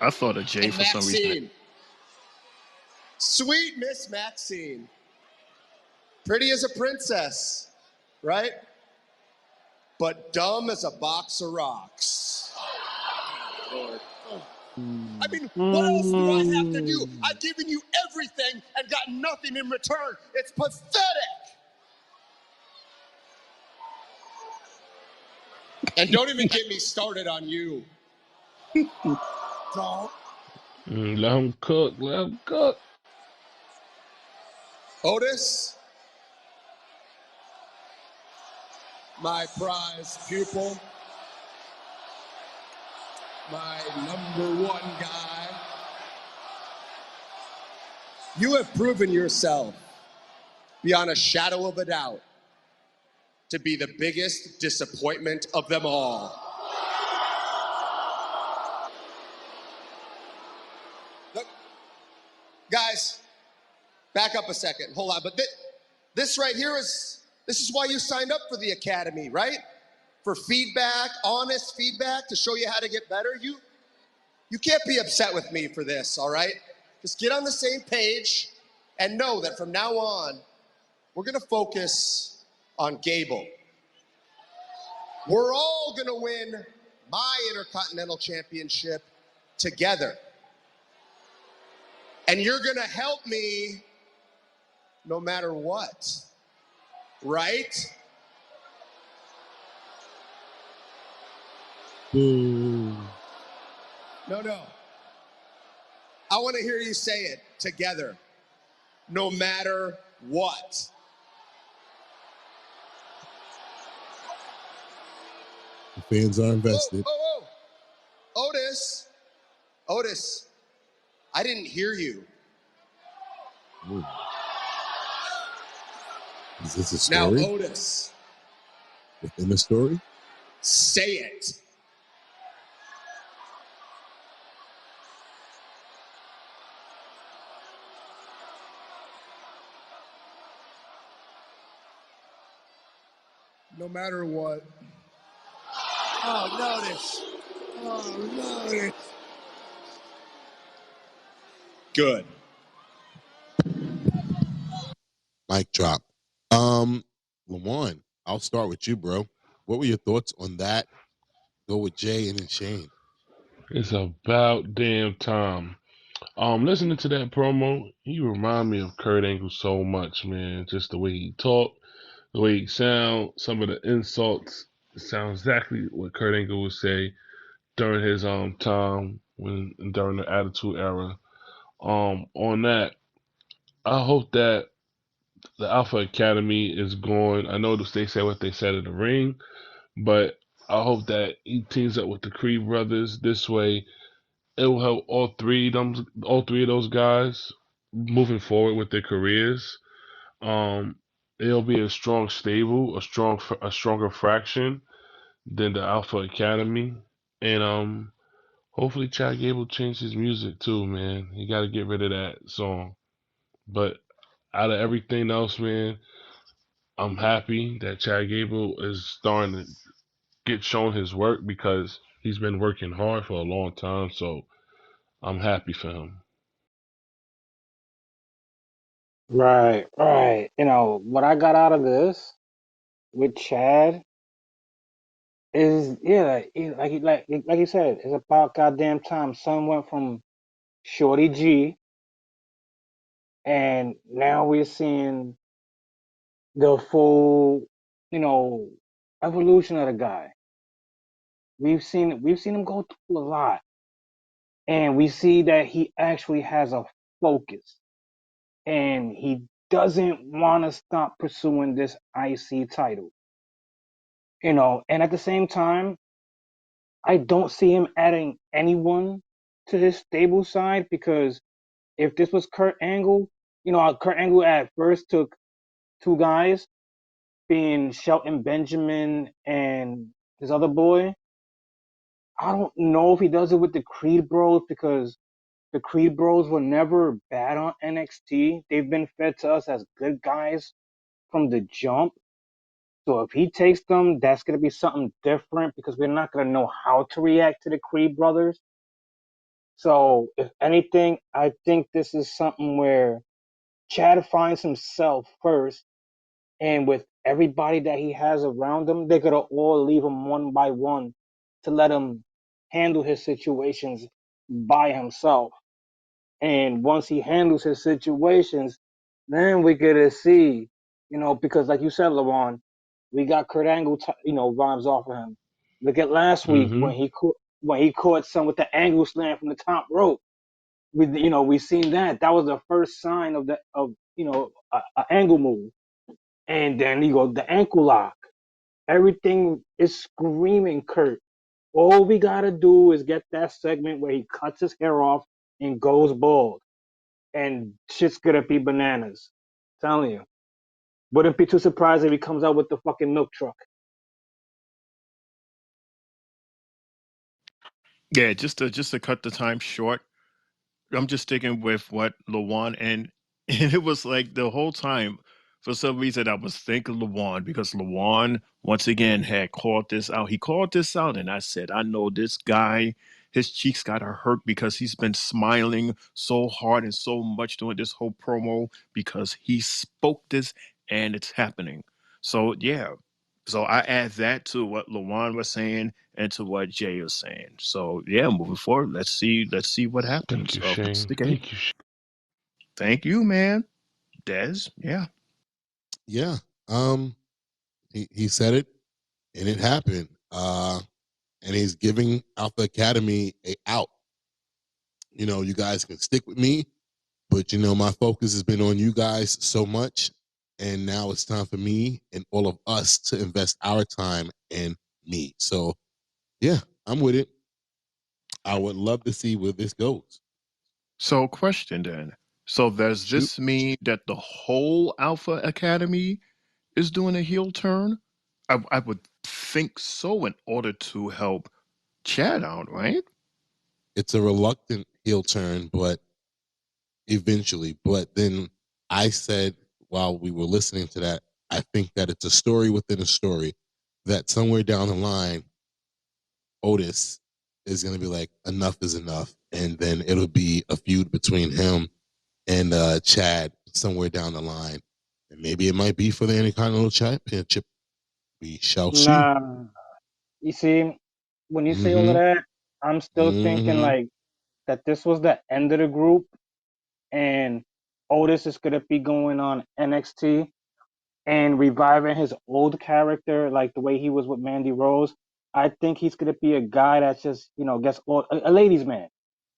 I thought of Jay And for some reason. Sweet Miss Maxine. Pretty as a princess, right? But dumb as a box of rocks. Lord. I mean, what else do I have to do? I've given you everything and got nothing in return. It's pathetic. And don't even get me started on you. Don't. Let him cook. Let him cook. Otis, my prize pupil, my number one guy. You have proven yourself, beyond a shadow of a doubt, to be the biggest disappointment of them all. Look, guys, back up a second. Hold on. But this right here this is why you signed up for the Academy, right? For feedback, honest feedback, to show you how to get better. You can't be upset with me for this, all right? Just get on the same page and know that from now on, we're going to focus on Gable. We're all going to win my Intercontinental Championship together. And you're going to help me no matter what, right? Boo. No. I want to hear you say it together. No matter what. The fans are invested. Whoa. Otis, I didn't hear you. Ooh. Is this a story? Now, Otis. Within the story? Say it. No matter what. Oh, notice. Good. Mic drop. Lawan, I'll start with you, bro. What were your thoughts on that? Go with Jay and then Shane. It's about damn time. Listening to that promo, he remind me of Kurt Angle so much, man. Just the way he talk, the way he sound, some of the insults sound exactly what Kurt Angle would say during his time during the Attitude Era. On that, I hope that the Alpha Academy is going. I know they said what they said in the ring, but I hope that he teams up with the Creed brothers. This way, it will help all three of those guys moving forward with their careers. Um, it'll be a strong stable, a stronger fraction than the Alpha Academy, and hopefully Chad Gable changed his music too, man. He got to get rid of that song. But out of everything else, man, I'm happy that Chad Gable is starting to get shown his work because he's been working hard for a long time. So I'm happy for him. Right, right. You know, what I got out of this with Chad is, yeah, like you said, it's about goddamn time. Son went from Shorty G, and now we're seeing the full, you know, evolution of the guy. We've seen him go through a lot, and we see that he actually has a focus, and he doesn't want to stop pursuing this IC title. You know, and at the same time, I don't see him adding anyone to his stable side because if this was Kurt Angle, you know, Kurt Angle at first took two guys, being Shelton Benjamin and his other boy. I don't know if he does it with the Creed Bros because the Creed Bros were never bad on NXT. They've been fed to us as good guys from the jump. So if he takes them, that's going to be something different because we're not going to know how to react to the Creed brothers. So if anything, I think this is something where Chad finds himself first, and with everybody that he has around him, they're going to all leave him one by one to let him handle his situations by himself. And once he handles his situations, then we get to see, you know, because like you said, LeBron, we got Kurt Angle, you know, vibes off of him. Look at last week Mm-hmm. when he caught some with the angle slam from the top rope. We seen that. That was the first sign of a angle move, and then you go the ankle lock. Everything is screaming Kurt. All we gotta do is get that segment where he cuts his hair off and goes bald and shit's gonna be bananas. I'm telling you. Wouldn't be too surprised if he comes out with the fucking milk truck. Yeah, just to cut the time short, I'm just sticking with what Lawan and it was like the whole time for some reason I was thinking Lawan because Lawan once again had called this out. He called this out and I said, I know this guy, his cheeks got to hurt because he's been smiling so hard and so much during this whole promo because he spoke this and it's happening. So yeah. So I add that to what Lawan was saying and to what Jay is saying. So yeah, moving forward, let's see what Thank happens. you, What's Shane. the game? Thank you. Thank you, man. Des, yeah. Yeah. He said it and it happened. And he's giving Alpha Academy a out. You know, you guys can stick with me, but you know, my focus has been on you guys so much. And now it's time for me and all of us to invest our time in me. So yeah, I'm with it. I would love to see where this goes. So question then. So does Shoot. this mean that the whole Alpha Academy is doing a heel turn? I would think so in order to help Chad out, right? It's a reluctant heel turn, but eventually. But then I said while we were listening to that, I think that it's a story within a story that somewhere down the line, Otis is going to be like, enough is enough. And then it'll be a feud between him and Chad somewhere down the line. And maybe it might be for the Intercontinental Championship. We shall see. Nah. You see, when you say all of Mm-hmm. that, I'm still thinking Mm-hmm. like that this was the end of the group and Otis is gonna be going on NXT and reviving his old character, like the way he was with Mandy Rose. I think he's gonna be a guy that's just, gets all, a ladies' man.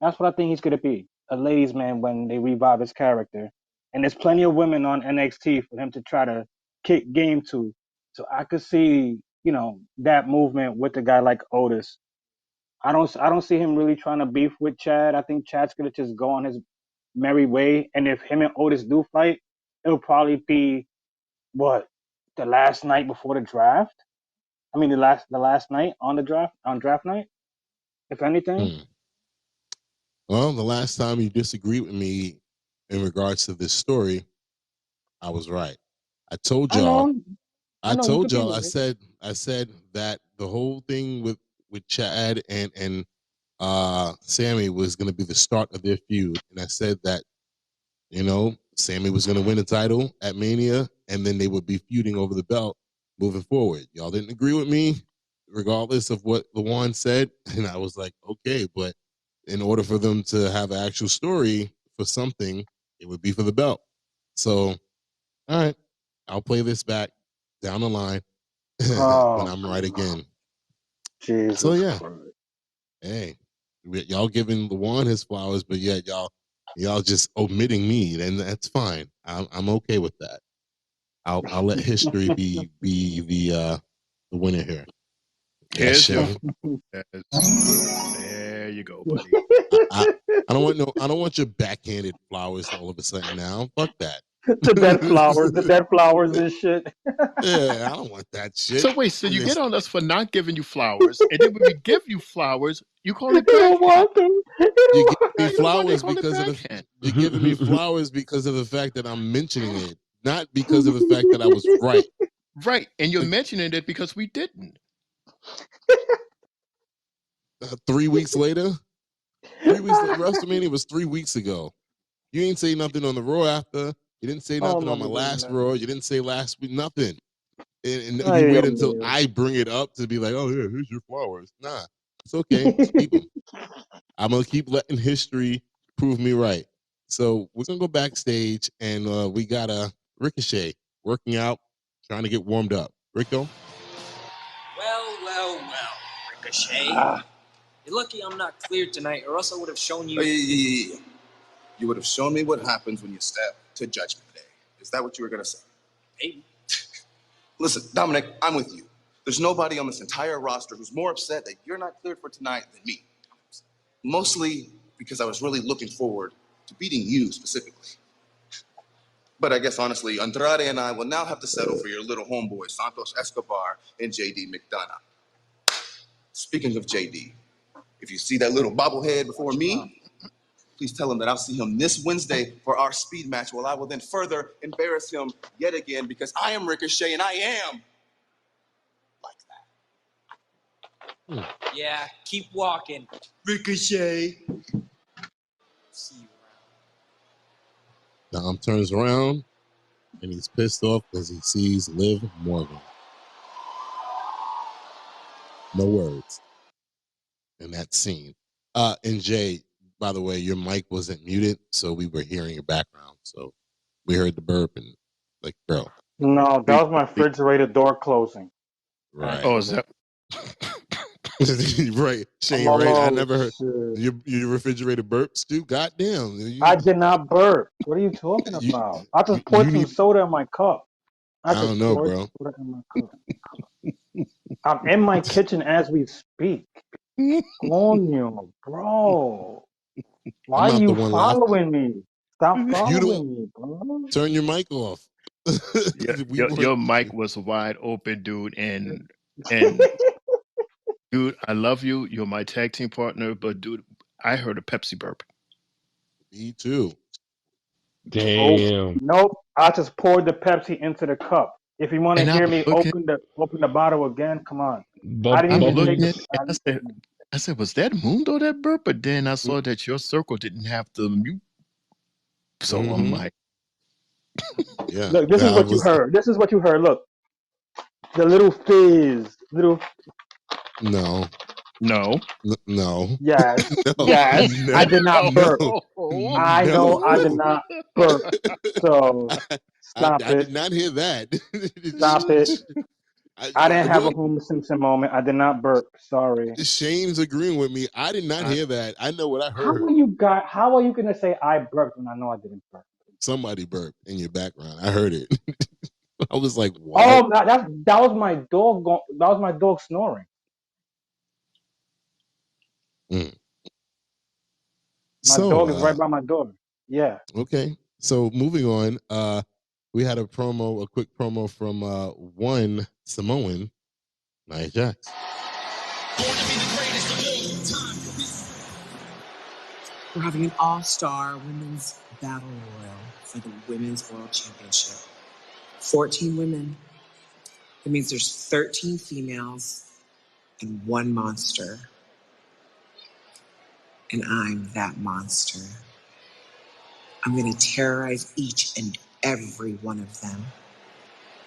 That's what I think he's gonna be, a ladies' man when they revive his character. and there's plenty of women on NXT for him to try to kick game to. So I could see, that movement with a guy like Otis. I don't see him really trying to beef with Chad. I think Chad's gonna just go on his merry way. And if him and Otis do fight, it'll probably be what, the last night before the draft. I mean, the last night on draft night, if anything. Well, the last time you disagreed with me in regards to this story, I was right. I told I y'all. know. I know you could be I right. said that the whole thing with Chad and Sammy was going to be the start of their feud, and I said that Sammy was going to win the title at Mania, and then they would be feuding over the belt moving forward. Y'all didn't agree with me, regardless of what Lawan said, and I was like, okay, but in order for them to have an actual story for something, it would be for the belt. So, all right, I'll play this back down the line when I'm right again. Jesus So yeah, Christ. hey, y'all giving Lawan his flowers, but yet y'all just omitting me, and that's fine. I'm okay with that. I'll let history be the winner here. Here's your Shane. There you go, buddy. I don't want your backhanded flowers all of a sudden now. Fuck that. the dead flowers and shit. Yeah, I don't want that shit. So wait, so you get on us for not giving you flowers, and then when we give you flowers, you call it You don't backhand. want them. You give me Now you know why they flowers call it because of backhand. you're giving me flowers because of the fact that I'm mentioning it, not because of the fact that I was right. Right, and you're mentioning it because we didn't. 3 weeks later, WrestleMania was 3 weeks ago. You ain't say nothing on the Raw after. You didn't say nothing on my last Raw. You didn't say last week nothing. And you wait until I bring it up to be like, oh yeah, here's your flowers. Nah, it's okay. Just keep them. I'm gonna keep letting history prove me right. So we're gonna go backstage, and we got a Ricochet working out, trying to get warmed up. Rico. Well, Ricochet. You're lucky I'm not cleared tonight, or else I would have shown you. Oh, yeah. You would have shown me what happens when you step to Judgment Day. Is that what you were gonna say? Maybe. Listen, Dominic, I'm with you. There's nobody on this entire roster who's more upset that you're not cleared for tonight than me. Mostly because I was really looking forward to beating you specifically. But I guess, honestly, Andrade and I will now have to settle for your little homeboy, Santos Escobar and JD McDonough. Speaking of JD, if you see that little bobblehead before me, please tell him that I'll see him this Wednesday for our speed match, while I will then further embarrass him yet again, because I am Ricochet and I am like that. Yeah, keep walking. Ricochet. See you Dom turns around, and he's pissed off because he sees Liv Morgan. No words in that scene. And Jay, by the way, your mic wasn't muted, so we were hearing your background. So we heard the burp and like, bro. No, that was my refrigerator door closing. Right. Oh, is that right, Shane? Right? I never heard your refrigerator burps too. Goddamn! I did not burp. What are you talking about? I just poured some soda in my cup. I don't know, bro. Soda in my cup. I'm in my kitchen as we speak. Coño, bro. Why are you following me? Stop following me, bro. Turn your mic off. Your mic was wide open, dude, and dude, I love you. You're my tag team partner, but dude, I heard a Pepsi burp. Me too. Damn. Nope. I just poured the Pepsi into the cup. If you want to hear me open the bottle again, come on. I didn't even looking take at it, I said, was that Mundo that burp? But then I saw that your circle didn't have the mute. So I'm like, yeah. Look, this is what you heard. This is what you heard. Look. The little fizz. No. Yes. No. Yes. No. I did not burp. No. I know I did not burp. So stop it. I did not hear that. Stop it. I didn't have a Homer Simpson moment. I did not burp. Sorry. Shane's agreeing with me. I did not hear that. I know what I heard. How are you gonna say I burped when I know I didn't burp? Somebody burped in your background. I heard it. I was like, what? Oh, that was my dog. That was my dog snoring. Mm. My dog is right by my door. Yeah. Okay. So moving on, we had a quick promo from one Samoan, Nia Jax. We're having an all-star women's battle royal for the Women's World Championship. 14 women. That means there's 13 females and one monster. And I'm that monster. I'm going to terrorize each and every one of them.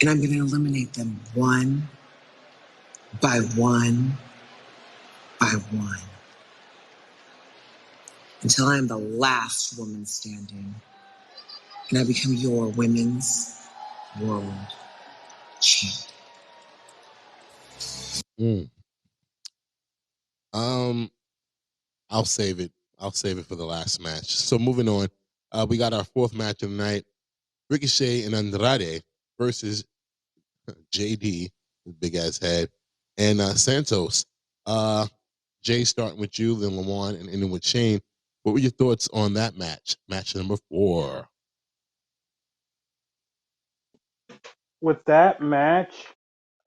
And I'm going to eliminate them one by one by one. Until I'm the last woman standing. And I become your Women's World Champ. I'll save it. I'll save it for the last match. So moving on, we got our fourth match of the night: Ricochet and Andrade versus JD, big ass head, and Santos. Jay, starting with you, then Lawan, and ending with Shane. What were your thoughts on that match? Match number 4. With that match,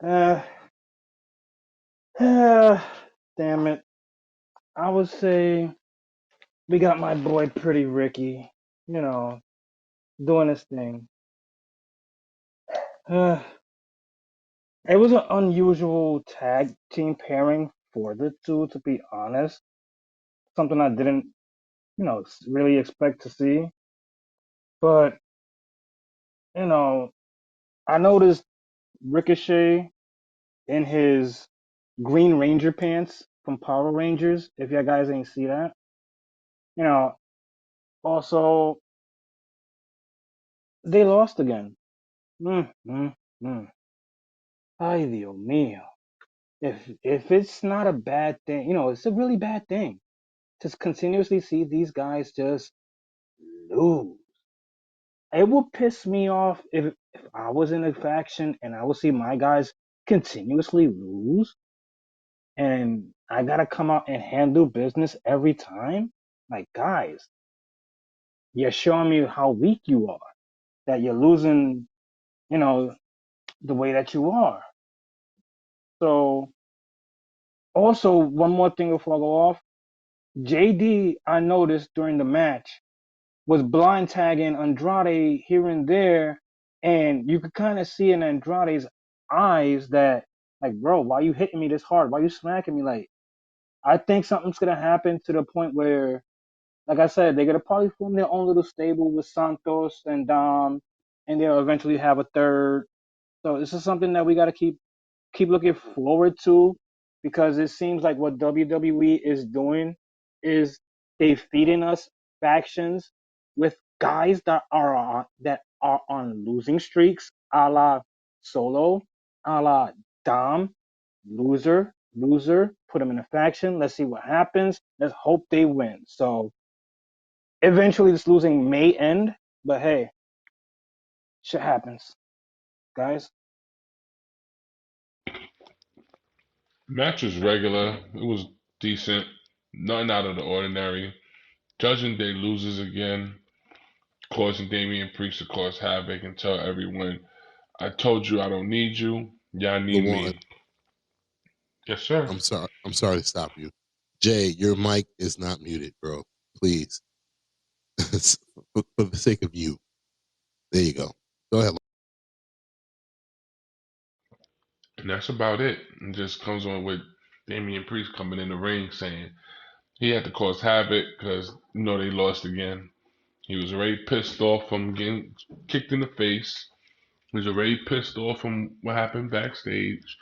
damn it. I would say we got my boy Pretty Ricky, doing his thing. It was an unusual tag team pairing for the two, to be honest. Something I didn't, really expect to see. But, I noticed Ricochet in his Green Ranger pants from Power Rangers, if you guys ain't see that. Also, they lost again. Ay, Dios mío. If it's not a bad thing, it's a really bad thing. Just continuously see these guys just lose. It would piss me off if I was in a faction and I would see my guys continuously lose and I gotta come out and handle business every time. Like, guys, you're showing me how weak you are. That you're losing, the way that you are. So, also, one more thing before I go off. JD, I noticed during the match, was blind tagging Andrade here and there, and you could kind of see in Andrade's eyes that, like, bro, why you hitting me this hard? Why you smacking me? Like, I think something's gonna happen to the point where, like I said, they're gonna probably form their own little stable with Santos and Dom, and they'll eventually have a third. So this is something that we gotta keep looking forward to, because it seems like what WWE is doing is they feeding us factions with guys that are on losing streaks, a la Solo, a la Dom, loser, put them in a faction. Let's see what happens. Let's hope they win. So eventually, this losing may end, but hey, shit happens, guys. Match was regular. It was decent. Nothing out of the ordinary. Judging Day loses again, causing Damian Priest to cause havoc and tell everyone, I told you I don't need you. Y'all need Lawan, me. Yes, sir. I'm sorry to stop you. Jay, your mic is not muted, bro. Please. for the sake of you. There you go. Go ahead. And that's about it. It just comes on with Damian Priest coming in the ring saying he had to cause havoc because they lost again. He was already pissed off from getting kicked in the face. He was already pissed off from what happened backstage.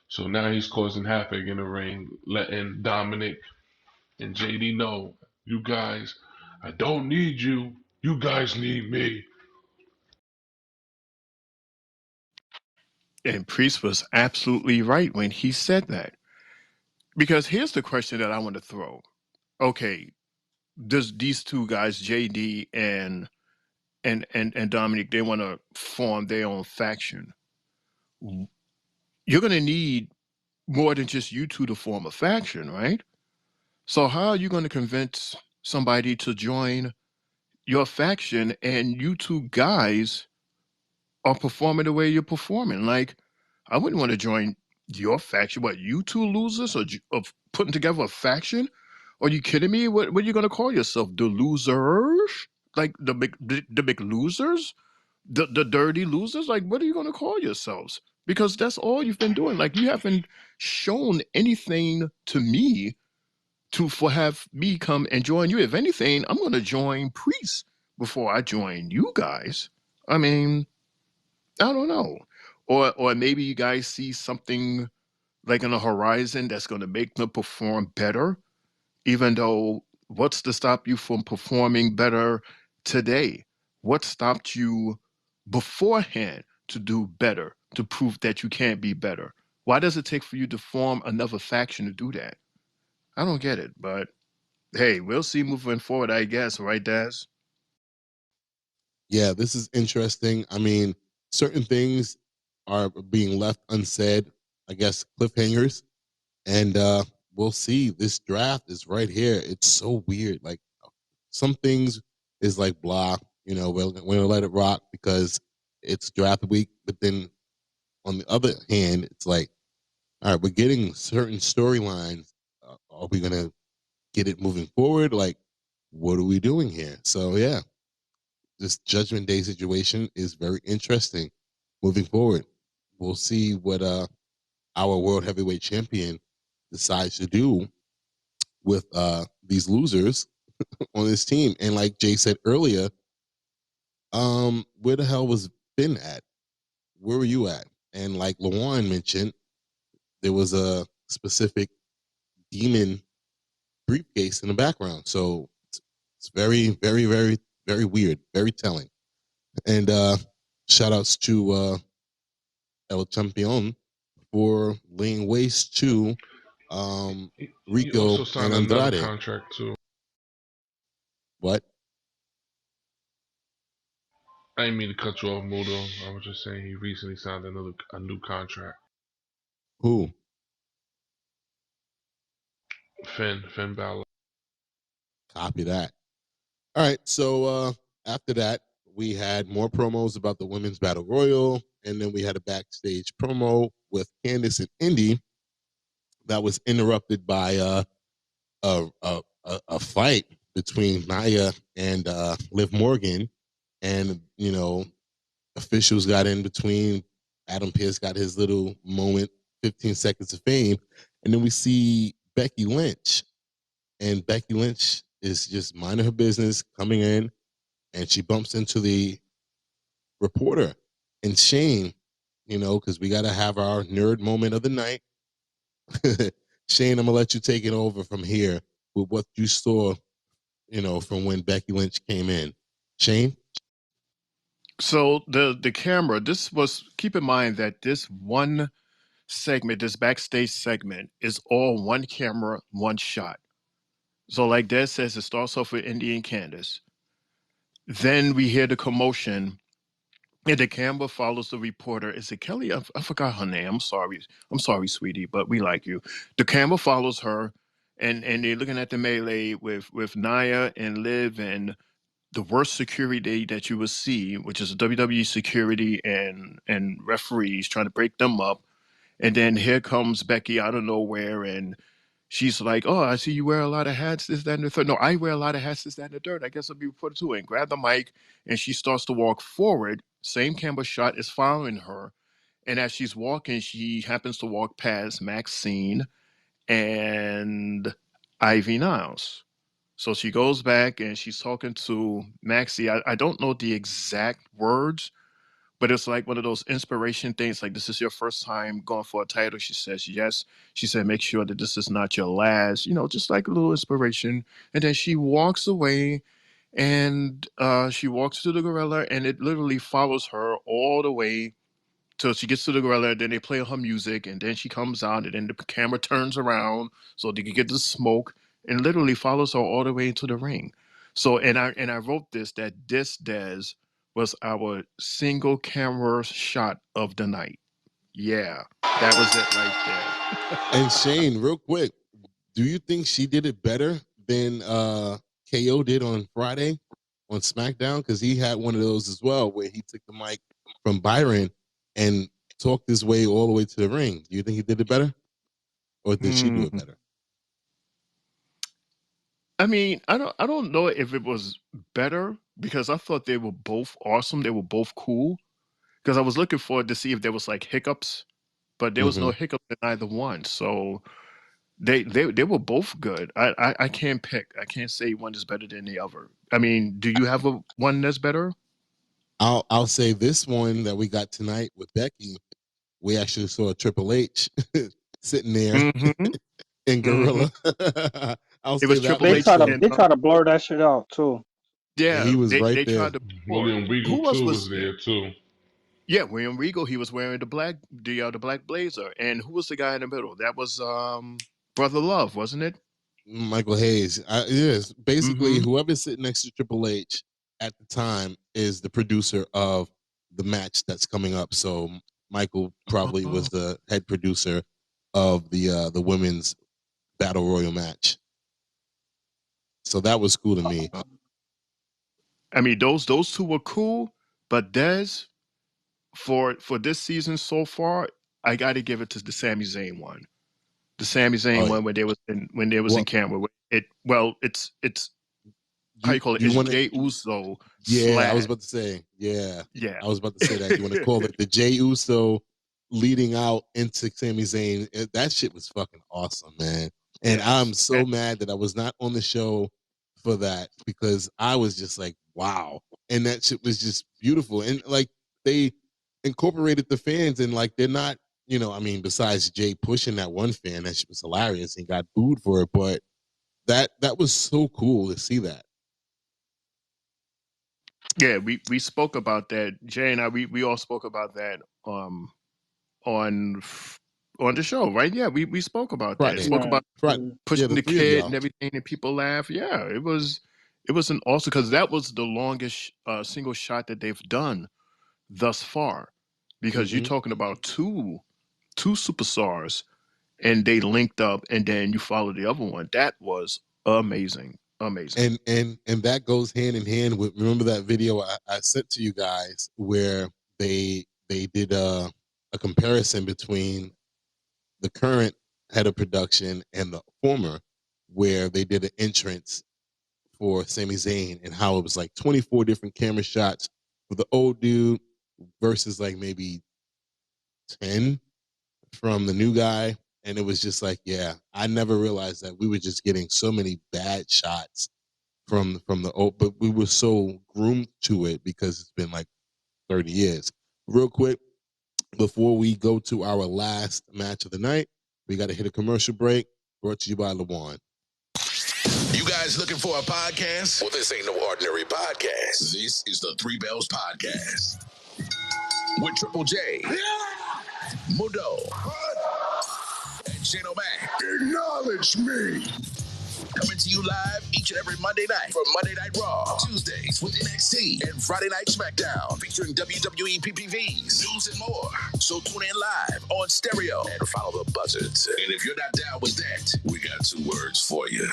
So now he's causing havoc in the ring, letting Dominic and JD know, you guys, I don't need you. You guys need me. And Priest was absolutely right when he said that. Because here's the question that I want to throw. Okay, does these two guys, JD and and Dominic, they want to form their own faction. You're going to need more than just you two to form a faction, right? So how are you going to convince somebody to join your faction and you two guys are performing the way you're performing? Like, I wouldn't want to join your faction. What, you two losers of putting together a faction? Are you kidding me? What are you going to call yourself? The losers? Like the big losers? The dirty losers? Like, what are you going to call yourselves? Because that's all you've been doing. Like, you haven't shown anything to me for have me come and join you. If anything, I'm going to join Priest before I join you guys. I mean, I don't know. Or maybe you guys see something like on the horizon that's going to make them perform better, even though what's to stop you from performing better today? What stopped you beforehand to do better, to prove that you can't be better? Why does it take for you to form another faction to do that? I don't get it, but hey, we'll see moving forward, I guess, right, Daz? Yeah, this is interesting. I mean, certain things are being left unsaid, I guess cliffhangers, and we'll see. This draft is right here. It's so weird. Like some things is like blah, we're gonna let it rock because it's draft week. But then on the other hand, it's like, all right, we're getting certain storylines. Are we gonna get it moving forward? Like, what are we doing here? So yeah, this Judgment Day situation is very interesting moving forward. We'll see what our world heavyweight champion decides to do with these losers on this team. And like Jay said earlier, where the hell was Finn at? Where were you at? And like Lawan mentioned, there was a specific demon briefcase in the background. So it's very, very, very, very weird, very telling. And shout outs to El Champion for laying waste to He also Rico and signed another Andrade. contract too. What? I didn't mean to cut you off, Mudo. I was just saying he recently signed a new contract. Who? Finn Balor. Copy that. All right. So after that, we had more promos about the women's battle royal, and then we had a backstage promo with Candice and Indy that was interrupted by a fight between Nia and Liv Morgan, and officials got in between. Adam Pearce got his little moment, 15 seconds of fame, and then we see Becky Lynch, and Becky Lynch is just minding her business, coming in, and she bumps into the reporter and Shane, because we got to have our nerd moment of the night. Shane, I'm gonna let you take it over from here with what you saw, from when Becky Lynch came in. Shane? So the camera, this was, keep in mind that this one segment, this backstage segment, is all one camera, one shot. So like Des says, it starts off with Indy and Candace. Then we hear the commotion, and the camera follows the reporter. Is it Kelly? I forgot her name. I'm sorry. I'm sorry, sweetie, but we like you. The camera follows her, and they're looking at the melee with Nia and Liv and the worst security that you will see, which is WWE security and referees trying to break them up. And then here comes Becky out of nowhere, and she's like, "Oh, I see you wear a lot of hats, this, that, and the third." No, I wear a lot of hats, this, that, and the third. I guess I'll be reported too. And grab the mic, and she starts to walk forward. Same camera shot is following her. And as she's walking, she happens to walk past Maxine and Ivy Niles. So she goes back and she's talking to Maxie. I don't know the exact words, but it's like one of those inspiration things. Like, this is your first time going for a title. She says yes. She said, make sure that this is not your last, just like a little inspiration. And then she walks away, and she walks to the gorilla, and it literally follows her all the way till she gets to the gorilla. Then they play her music, and then she comes out, and then the camera turns around so they can get the smoke, and literally follows her all the way into the ring. So, and I wrote this, that this Des was our single camera shot of the night. Yeah, that was it right there. And Shane, real quick, do you think she did it better than KO did on Friday on SmackDown? Because he had one of those as well, where he took the mic from Byron and talked his way all the way to the ring. Do you think he did it better, or did she do it better? I mean, I don't know if it was better because I thought they were both awesome. They were both cool. Because I was looking forward to see if there was like hiccups, but there was no Mhm. hiccups in either one. So they were both good. I can't pick. I can't say one is better than the other. I mean, do you have a one that's better? I'll say this one that we got tonight with Becky. We actually saw Triple H sitting there Mm-hmm. in Mm-hmm. Gorilla. I'll It say was that Triple They was H try to cool. and they try to blur that shit out too. Yeah, yeah, he was right they there. tried to before. William Regal Who else too was was there too. yeah, William Regal, he was wearing the black blazer. And who was the guy in the middle? That was Brother Love, wasn't it? Michael Hayes. Yes, basically, Mm-hmm. whoever's sitting next to Triple H at the time is the producer of the match that's coming up. So Michael probably was Oh. the head producer of the women's battle royal match. So that was cool to me. I mean, those two were cool, but Dez for this season so far, I got to give it to the Sami Zayn one. The Sami Zayn Oh, one when they was in well, camera. It's how you you call it? you It's want to? Jay Uso Yeah, I was slash about to say. Yeah, yeah. I was about to say that. You want to call it the Jey Uso leading out into Sami Zayn? That shit was fucking awesome, man. And I'm Yes. so mad that I was not on the show for that because I was just like, wow. And that shit was just beautiful. And like they incorporated the fans and like they're not, I mean, besides Jay pushing that one fan, that shit was hilarious and got booed for it. But that was so cool to see that. Yeah, we spoke about that. Jay and I we all spoke about that on on the show, right? Yeah, we spoke about that. Friday. Spoke Right. about Friday. Yeah, pushing the the three of kid and y'all. everything, and people laugh. Yeah, it was an awesome because that was the longest single shot that they've done thus far. Because you're Hmm. talking about two superstars, and they linked up, and then you follow the other one. That was amazing, amazing. And that goes hand in hand with, remember that video I sent to you guys where they did a comparison between the current head of production and the former, where they did an entrance for Sami Zayn and how it was like 24 different camera shots for the old dude versus like maybe 10 from the new guy. And it was just like, yeah, I never realized that we were just getting so many bad shots from the old, but we were so groomed to it because it's been like 30 years. Real quick, before we go to our last match of the night, we got to hit a commercial break brought to you by Lawan. You guys looking for a podcast? Well, this ain't no ordinary podcast. This is the Three Bells Podcast with Triple J, Mundo, and Shane O'Mac. Acknowledge me. Coming to you live each and every Monday night for Monday Night Raw, Tuesdays with NXT, and Friday Night SmackDown featuring WWE PPVs, news, and more. So tune in live on stereo and follow the buzzards. And if you're not down with that, we got 2 words for you.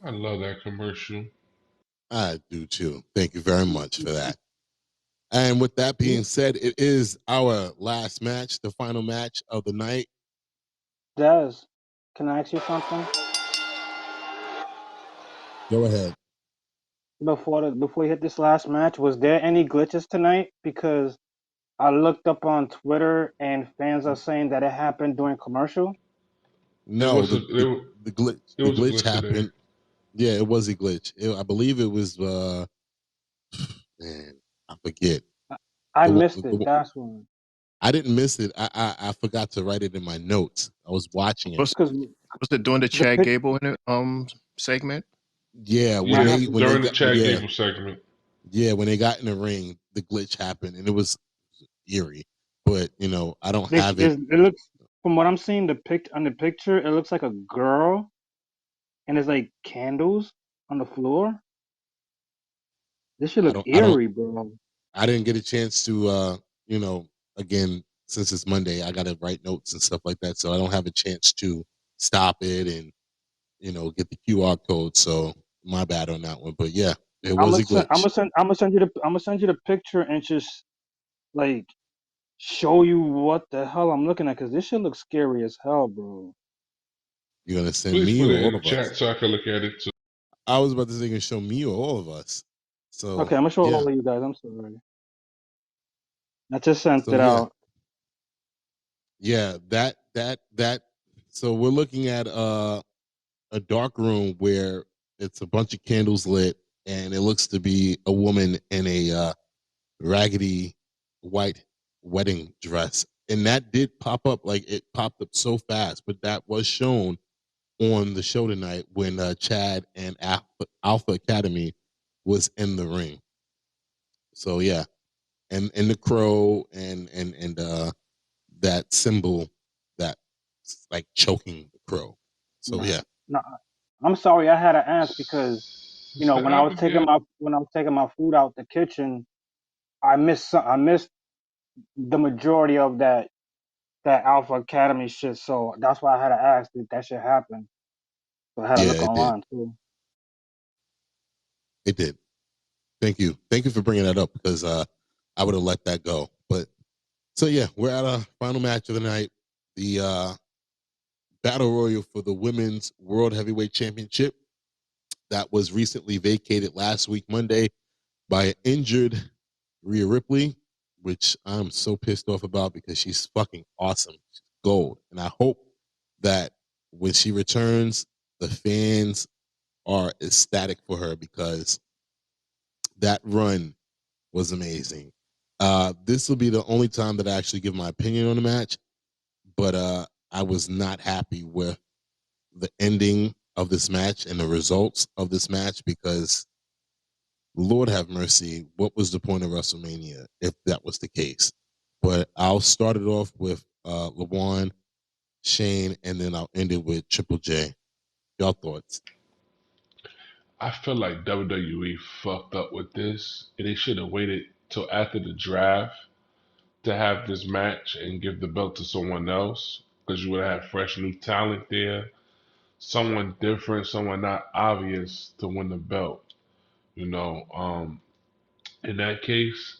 I love that commercial. I do too. Thank you very much for that. And with that being said, it is our last match, the final match of the night. Dez, can I ask you something? Go ahead. Before we hit this last match, was there any glitches tonight? Because I looked up on Twitter and fans are saying that it happened during commercial. There No, was a the glitch there the was a glitch glitch today. happened. Yeah, it was a glitch. I believe it was man, I forget. I The, missed it. That's one. I didn't miss it. I forgot to write it in my notes. I was watching it. Was Because was it during the the Chad pic, Gable in it, segment? Yeah, I Yeah, have to. when they during the got Chad Gable segment. when they got in the ring, the glitch happened and it was eerie. But I don't They, have it. it looks from what I'm seeing on the picture, it looks like a girl, and there's like candles on the floor. This shit I look don't. eerie, bro. I didn't get a chance to, again, since it's Monday, I got to write notes and stuff like that. So I don't have a chance to stop it and, get the QR code. So my bad on that one. But yeah, it I'm was gonna a send. I'm glitch. gonna send. I'm gonna send you the. I'm gonna send you the picture and just like show you what the hell I'm looking at because this shit looks scary as hell, bro. You're going to send Please me put or it in all the of us? chat so I can look at it too. I was about to say, you can show me or all of us. So, Okay, I'm gonna show yeah. all of you guys. I'm sorry. I just sent So, it yeah. out. Yeah. That. So we're looking at a dark room where it's a bunch of candles lit and it looks to be a woman in a raggedy white wedding dress. And that did pop up, like it popped up so fast, but that was shown on the show tonight when Chad and Alpha Academy was in the ring. So yeah, and the crow and that symbol that's like choking the crow. So No, yeah, no, I'm sorry. I had to ask because Sister when I was taking Abigail. my food out the kitchen, I missed the majority of that Alpha Academy shit. So that's why I had to ask if that shit happened. So I had to yeah, look it did. online too. It did. Thank you for bringing that up because I would have let that go. But so yeah, we're at a final match of the night, the battle royal for the women's world heavyweight championship that was recently vacated last week Monday by an injured Rhea Ripley, which I'm so pissed off about because she's fucking awesome. She's gold. And I hope that when she returns, the fans are ecstatic for her because that run was amazing. This will be the only time that I actually give my opinion on the match, but I was not happy with the ending of this match and the results of this match because Lord have mercy, what was the point of WrestleMania if that was the case? But I'll start it off with LaJuan, Shane, and then I'll end it with Triple J. Y'all thoughts? I feel like WWE fucked up with this, and they should have waited till after the draft to have this match and give the belt to someone else because you would have had fresh new talent there, someone different, someone not obvious to win the belt. In that case,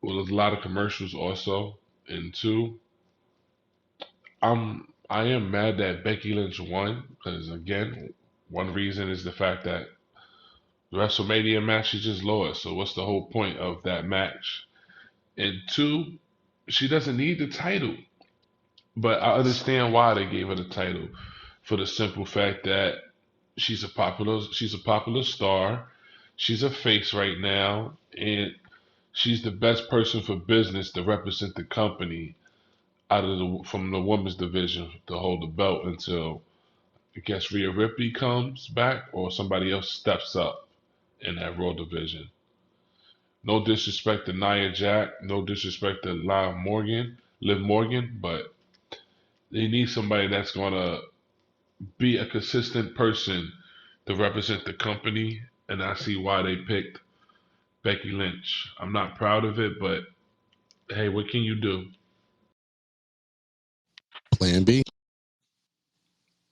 well, there's a lot of commercials also, and two, I am mad that Becky Lynch won because again, one reason is the fact that the WrestleMania match she just lost. So what's the whole point of that match? And two, she doesn't need the title. But I understand why they gave her the title for the simple fact that she's a popular star. She's a face right now, and she's the best person for business to represent the company from the women's division to hold the belt until I guess Rhea Ripley comes back or somebody else steps up in that Raw division. No disrespect to Nia Jack, no disrespect to Liv Morgan, but they need somebody that's gonna be a consistent person to represent the company, and I see why they picked Becky Lynch. I'm not proud of it, but hey, what can you do? Plan B.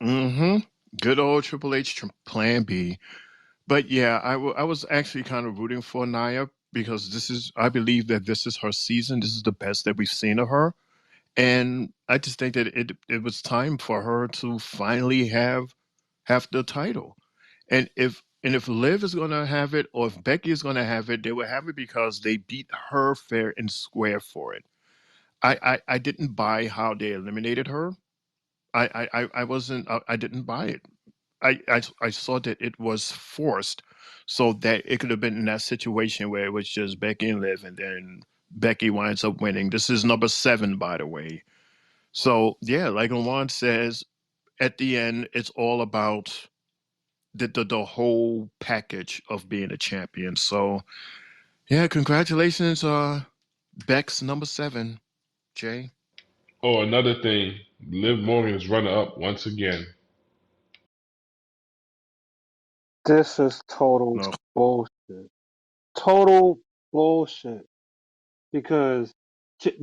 Mm-hmm. Good old Triple H Plan B. But yeah, I was actually kind of rooting for Nia because I believe that this is her season. This is the best that we've seen of her. And I just think that it was time for her to finally have the title. And if Liv is gonna have it or if Becky is gonna have it, they will have it because they beat her fair and square for it. I didn't buy how they eliminated her. I wasn't I didn't buy it. I saw that it was forced so that it could have been in that situation where it was just Becky and Liv and then Becky winds up winning. This is number 7, by the way. So yeah, like Lawan says, at the end, it's all about the whole package of being a champion. So yeah, congratulations, Beck's number 7, Jay. Oh, another thing, Liv Morgan is runner up once again. This is total No. bullshit. total bullshit. Because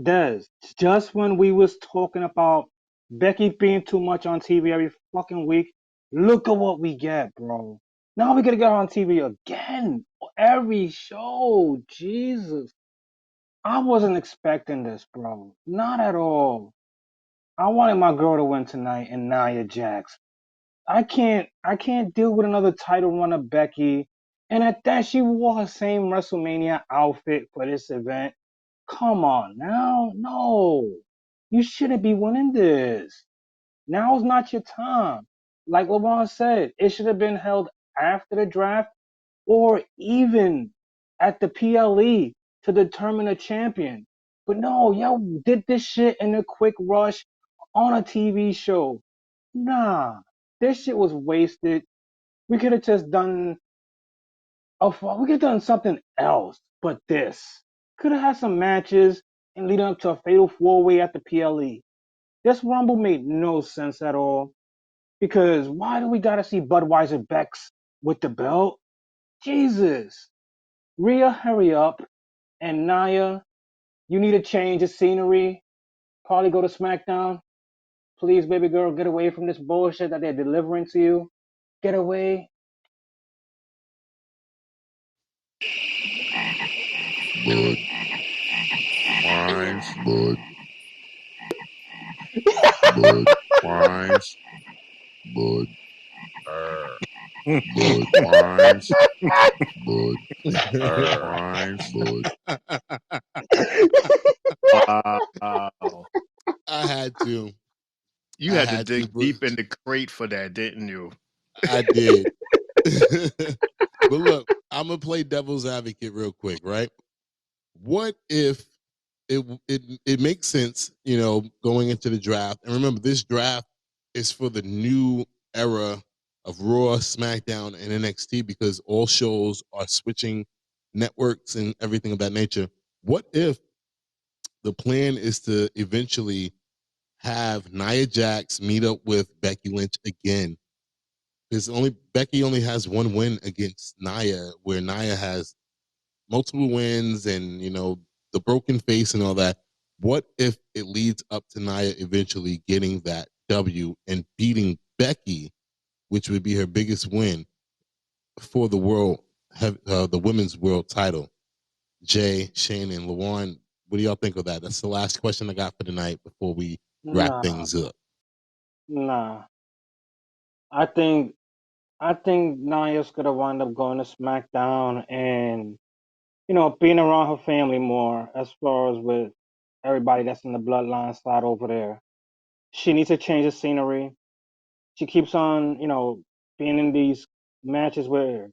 Des, just when we was talking about Becky being too much on TV every fucking week, look at what we get, bro. Now we gotta get her on TV again every show. Jesus, I wasn't expecting this, bro. Not at all. I wanted my girl to win tonight and Nia Jax. I can't deal with another title run of Becky. And at that, she wore her same WrestleMania outfit for this event. Come on now. No. You shouldn't be winning this. Now's not your time. Like LeBron said, it should have been held after the draft or even at the PLE to determine a champion. But no, y'all did this shit in a quick rush on a TV show. Nah, this shit was wasted. We could have just done we could have done something else, but this could have had some matches and leading up to a fatal four-way at the PLE. This Rumble made no sense at all because why do we gotta see Budweiser Bex with the belt? Jesus, Rhea, hurry up, and Nia, you need to change the scenery. Probably go to SmackDown. Please, baby girl, get away from this bullshit that they're delivering to you. Get away. Bud. Wines. Bud. Bud. Wines. Bud. Bud. Wines. Bud. Wines. Bud. Wow. I had to. You I had to had to, dig bro. deep in the crate for that, didn't you? I did. But look, I'm gonna play devil's advocate real quick, right? What if it makes sense, going into the draft? And remember, this draft is for the new era of Raw, SmackDown, and NXT because all shows are switching networks and everything of that nature. What if the plan is to eventually have Nia Jax meet up with Becky Lynch again? Because Becky only has one win against Nia, where Nia has multiple wins and the broken face and all that. What if it leads up to Nia eventually getting that W and beating Becky, which would be her biggest win for the women's world title? Jay, Shane, and Lawan, what do y'all think of that? That's the last question I got for tonight before we wrap Nah, things up. nah. I think I think Nia's gonna wind up going to SmackDown and being around her family more as far as with everybody that's in the bloodline side over there. She needs to change the scenery. She keeps on, being in these matches where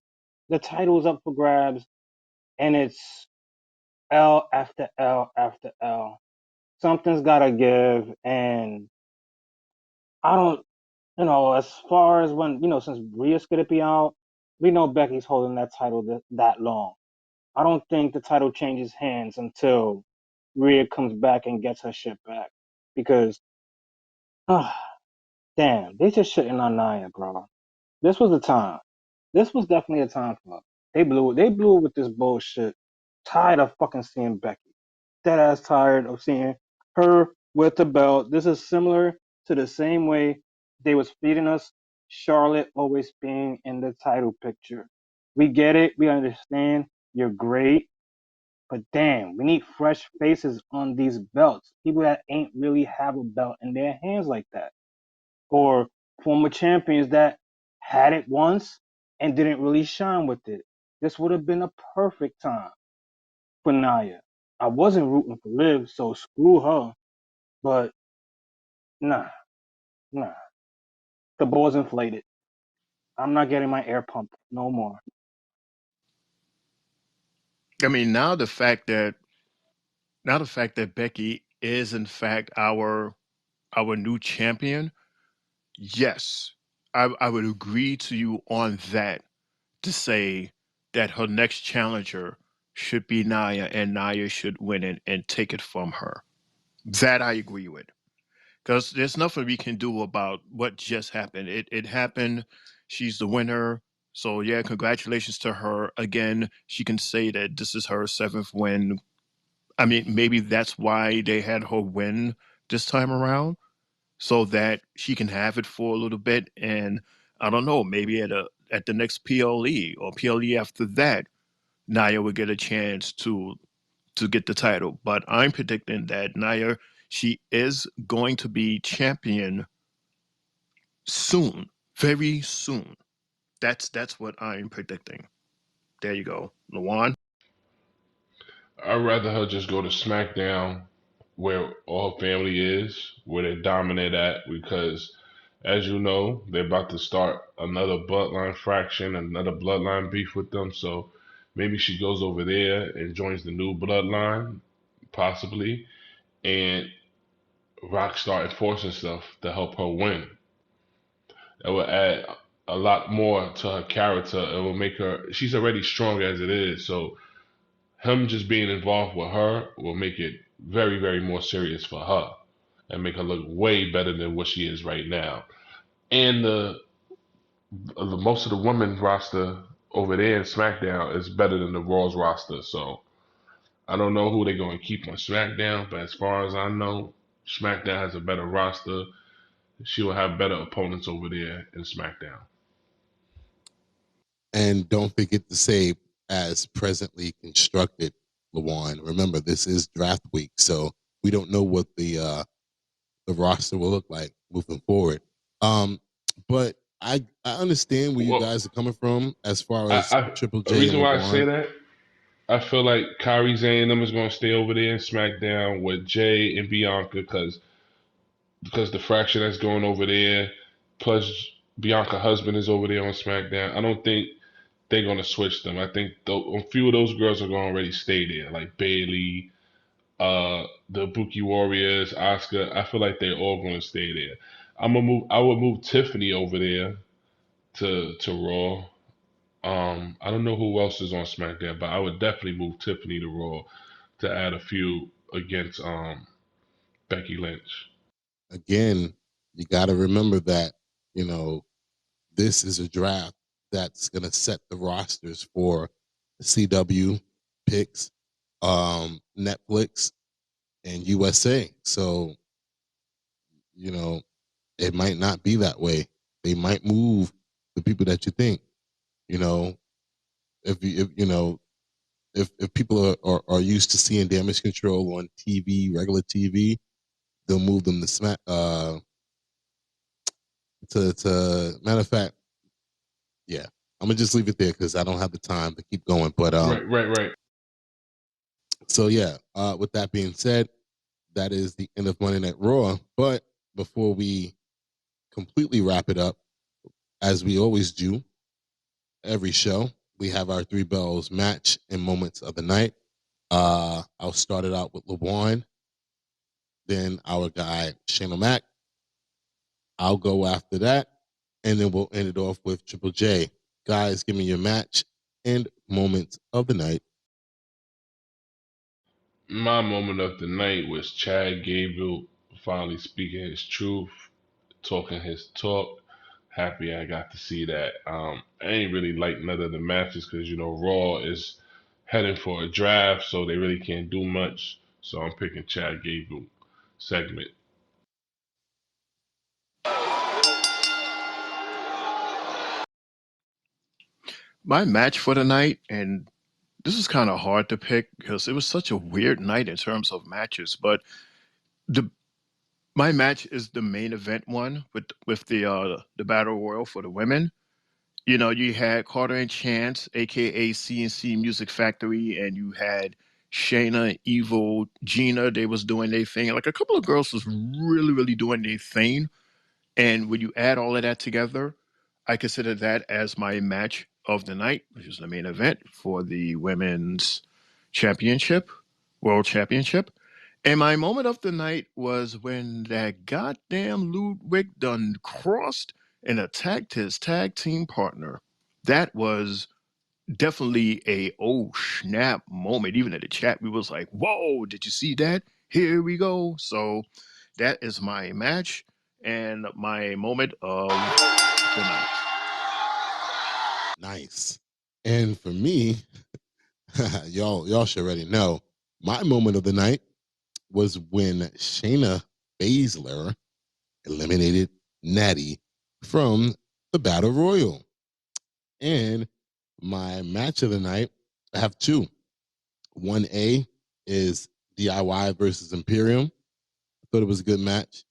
the title is up for grabs and it's L after L after L. Something's gotta give, and I don't, as far as when, since Rhea's gonna be out, we know Becky's holding that title that long. I don't think the title changes hands until Rhea comes back and gets her shit back. Because, damn, they just shitting on Nia, bro. This was the time. This was definitely a time for her. They blew it. They blew it with this bullshit. Tired of fucking seeing Becky. Dead ass tired of seeing her with the belt. This is similar to the same way they was feeding us Charlotte always being in the title picture. We get it. We understand. You're great. But damn, we need fresh faces on these belts. People that ain't really have a belt in their hands like that. Or former champions that had it once and didn't really shine with it. This would have been a perfect time for Nia. I wasn't rooting for Liv, so screw her. But nah, nah. The ball's inflated. I'm not getting my air pumped no more. I mean, now the fact that Becky is in fact our new champion, yes, I would agree to you on that to say that her next challenger should be Nia and Nia should win it and take it from her. That I agree with. Because there's nothing we can do about what just happened. It happened. She's the winner. So yeah, congratulations to her again. She can say that this is her 7th win. I mean, maybe that's why they had her win this time around, so that she can have it for a little bit. And I don't know, maybe at the next PLE or PLE after that, Naya will get a chance to get the title. But I'm predicting that Naya, she is going to be champion soon, very soon. That's what I'm predicting. There you go, Lawan. I'd rather her just go to SmackDown where all her family is, where they're dominant at, because as you know, they're about to start another bloodline fraction, another bloodline beef with them. So maybe she goes over there and joins the new bloodline, possibly, and Rock start enforcing stuff to help her win. It will add a lot more to her character. It will make her. She's already strong as it is, so him just being involved with her will make it very, very more serious for her and make her look way better than what she is right now. And the most of the women's roster over there in SmackDown is better than the Raw's roster. So I don't know who they're going to keep on SmackDown, but as far as I know, SmackDown has a better roster. She will have better opponents over there in SmackDown. And don't forget to say, as presently constructed, Lawan. Remember, this is draft week, so we don't know what the roster will look like moving forward. But I understand where you Well, guys are coming from as far as I Triple the J and reason why I say LeBron. that, I feel like Kyrie Zane and them is going to stay over there in SmackDown with Jay and Bianca because the fraction that's going over there, plus Bianca's husband is over there on SmackDown. I don't think they're going to switch them. I think a few of those girls are going to already stay there, like Bailey, the Buki Warriors, Asuka. I feel like they're all going to stay there. I'm gonna move. I would move Tiffany over there to Raw. I don't know who else is on SmackDown, but I would definitely move Tiffany to Raw to add a few against Becky Lynch. Again, you got to remember that you know this is a draft that's going to set the rosters for CW, Pix, Netflix, and USA. So it might not be that way. They might move the people that you think. You know, if people are used to seeing Damage Control on TV, regular TV, they'll move them to Smack. To matter of fact, yeah, I'm gonna just leave it there because I don't have the time to keep going. But Right. so yeah. With that being said, that is the end of Monday Night Raw. But before we completely wrap it up, as we always do, every show we have our Three Bells match and moments of the night. I'll start it out with LeBron, then our guy Shane O'Mac. I'll go after that, and then we'll end it off with Triple J. Guys, give me your match and moments of the night. My moment of the night was Chad Gable finally speaking his truth, talking his talk. Happy I got to see that. I ain't really like none of the matches because Raw is heading for a draft, so they really can't do much. So I'm picking Chad Gable segment. My match for the night, and this is kind of hard to pick because it was such a weird night in terms of matches. But the my match is the main event one with the battle royal for the women. You had Carter and Chance, aka CNC Music Factory, and you had Shayna, Evil, Gina. They was doing their thing. Like a couple of girls was really, really doing their thing. And when you add all of that together, I consider that as my match of the night, which is the main event for the women's championship, world championship. And my moment of the night was when that goddamn Ludwig done crossed and attacked his tag team partner. That was definitely a oh snap moment. Even in the chat, we was like, "Whoa, did you see that? Here we go." So that is my match and my moment of the night. Nice. And for me, y'all should already know, my moment of the night was when Shayna Baszler eliminated Natty from the Battle Royal. And my match of the night, I have two. 1A is DIY versus Imperium. I thought it was a good match.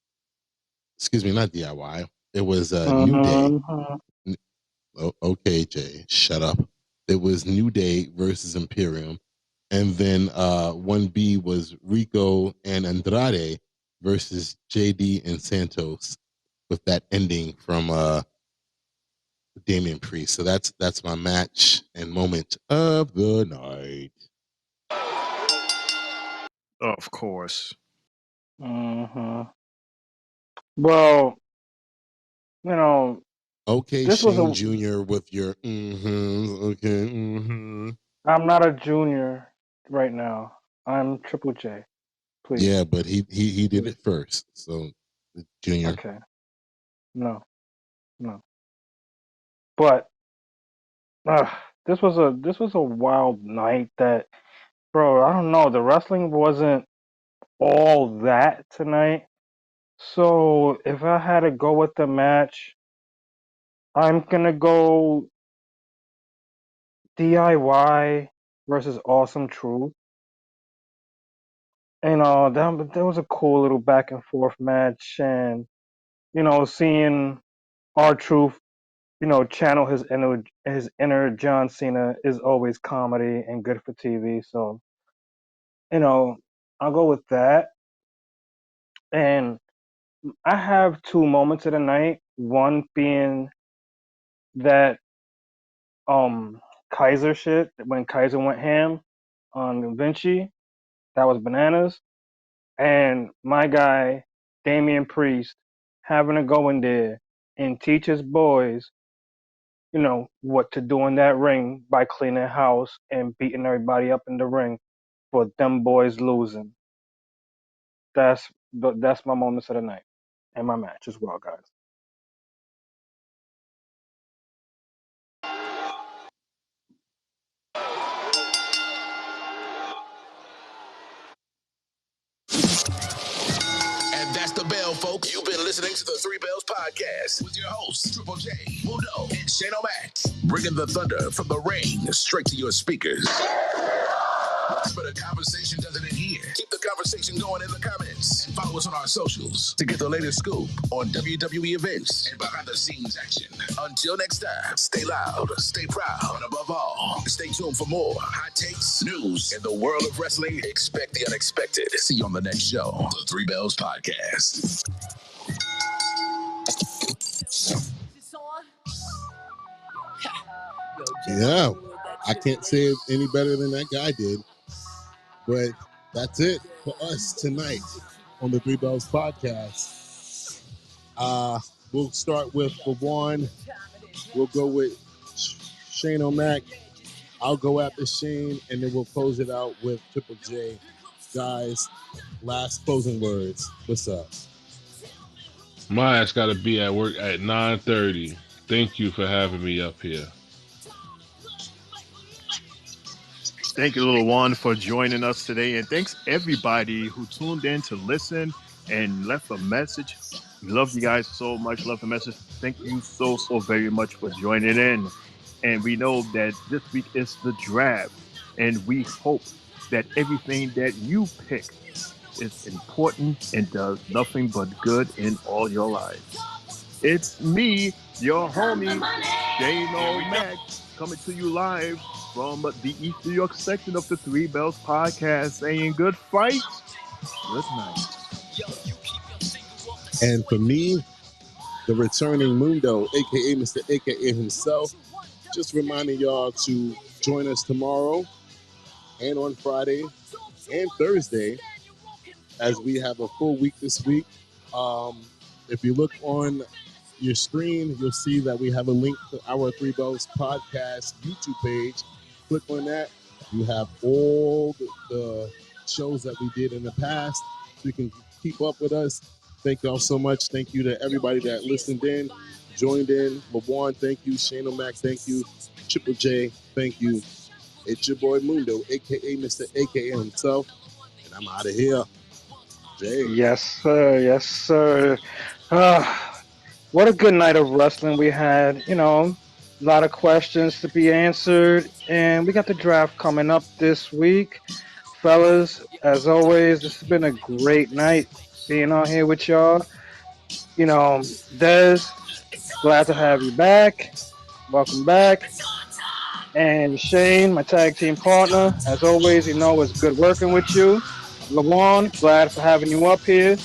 Excuse me, not DIY. It was New Day. Okay, Jay, shut up. It was New Day versus Imperium. And then 1B was Rico and Andrade versus JD and Santos, with that ending from Damian Priest. So that's my match and moment of the night. Of course. Well, you know, Okay, this was Shane a. Jr. with your okay. I'm not a junior right now. I'm Triple J. Please. Yeah, but he did it first. So Junior. Okay. No. But this was a wild night. That, bro, I don't know. The wrestling wasn't all that tonight. So if I had to go with the match, I'm gonna go DIY versus Awesome Truth. That was a cool little back and forth match, and seeing R-Truth, channel his inner John Cena is always comedy and good for TV. So, I'll go with that. And I have two moments of the night. One being that Kaiser shit, when Kaiser went ham on Vinci, that was bananas. And my guy Damian Priest having to go in there and teach his boys, what to do in that ring by cleaning house and beating everybody up in the ring for them boys losing. That's my moments of the night and my match as well, guys. And that's the bell, folks. You've been listening to the Three Bells Podcast with your hosts, Triple J, Mundo, and Shane O'Mac. Bringing the thunder from the ring straight to your speakers. But a conversation doesn't end here. Keep the conversation going in the comments and follow us on our socials to get the latest scoop on WWE events and behind the scenes action. Until next time, stay loud, stay proud, and above all, stay tuned for more hot takes, news, in the world of wrestling. Expect the unexpected. See you on the next show, the Three Bells Podcast. Yeah, I can't say it any better than that guy did. But that's it for us tonight on the Three Bells Podcast. We'll start with Lawan. We'll go with Shane O'Mac. I'll go after Shane, and then we'll close it out with Triple J. Guys, last closing words. What's up? My ass got to be at work at 9:30. Thank you for having me up here. Thank you, little one, for joining us today. And thanks everybody who tuned in to listen and left a message. We love you guys so much. Love the message. Thank you so very much for joining in. And we know that this week is the draft. And we hope that everything that you pick is important and does nothing but good in all your lives. It's me, your homie, Shane O'Mac, coming to you live from the East New York section of the Three Bells Podcast, saying good fight, good night. And for me, the returning Mundo, a.k.a. Mr. A.k.a. himself, just reminding y'all to join us tomorrow and on Friday and Thursday, as we have a full week this week. If you look on your screen, you'll see that we have a link to our Three Bells Podcast YouTube page. Click on that. You have all the shows that we did in the past, so you can keep up with us. Thank y'all so much. Thank you to everybody that listened in, joined in. LeBron, thank you. Shane O'Mac, thank you. Triple J, thank you. It's your boy Mundo, aka Mr. AKA himself, and I'm out of here. Jay. Yes, sir. Yes, sir. What a good night of wrestling we had. A lot of questions to be answered, and we got the draft coming up this week. Fellas, as always, this has been a great night being on here with y'all. Des, glad to have you back. Welcome back. And Shane, my tag team partner, as always, it's good working with you. Lawan, glad for having you up here.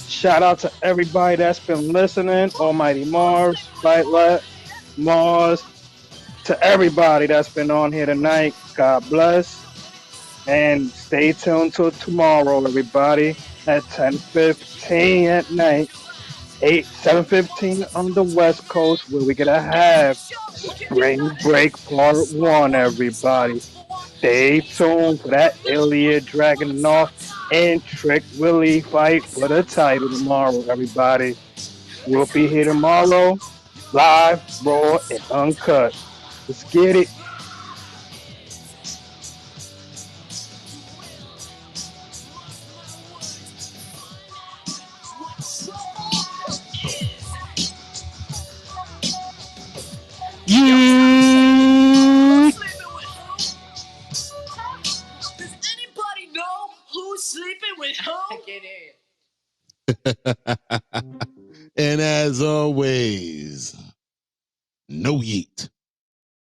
Shout out to everybody that's been listening. Almighty Mars, Fightlet, Mars, to everybody that's been on here tonight. God bless. And stay tuned till tomorrow, everybody, at 10:15 at night. 7:15 on the West Coast, where we're gonna have Spring Break Part 1, everybody. Stay tuned for that Ilya Dragunov and Trick Willie fight for the title tomorrow, everybody. We'll be here tomorrow, live, raw, and uncut. Let's get it. Yeet. Does anybody know who's sleeping with who? I can't hear you. And as always, no yeet.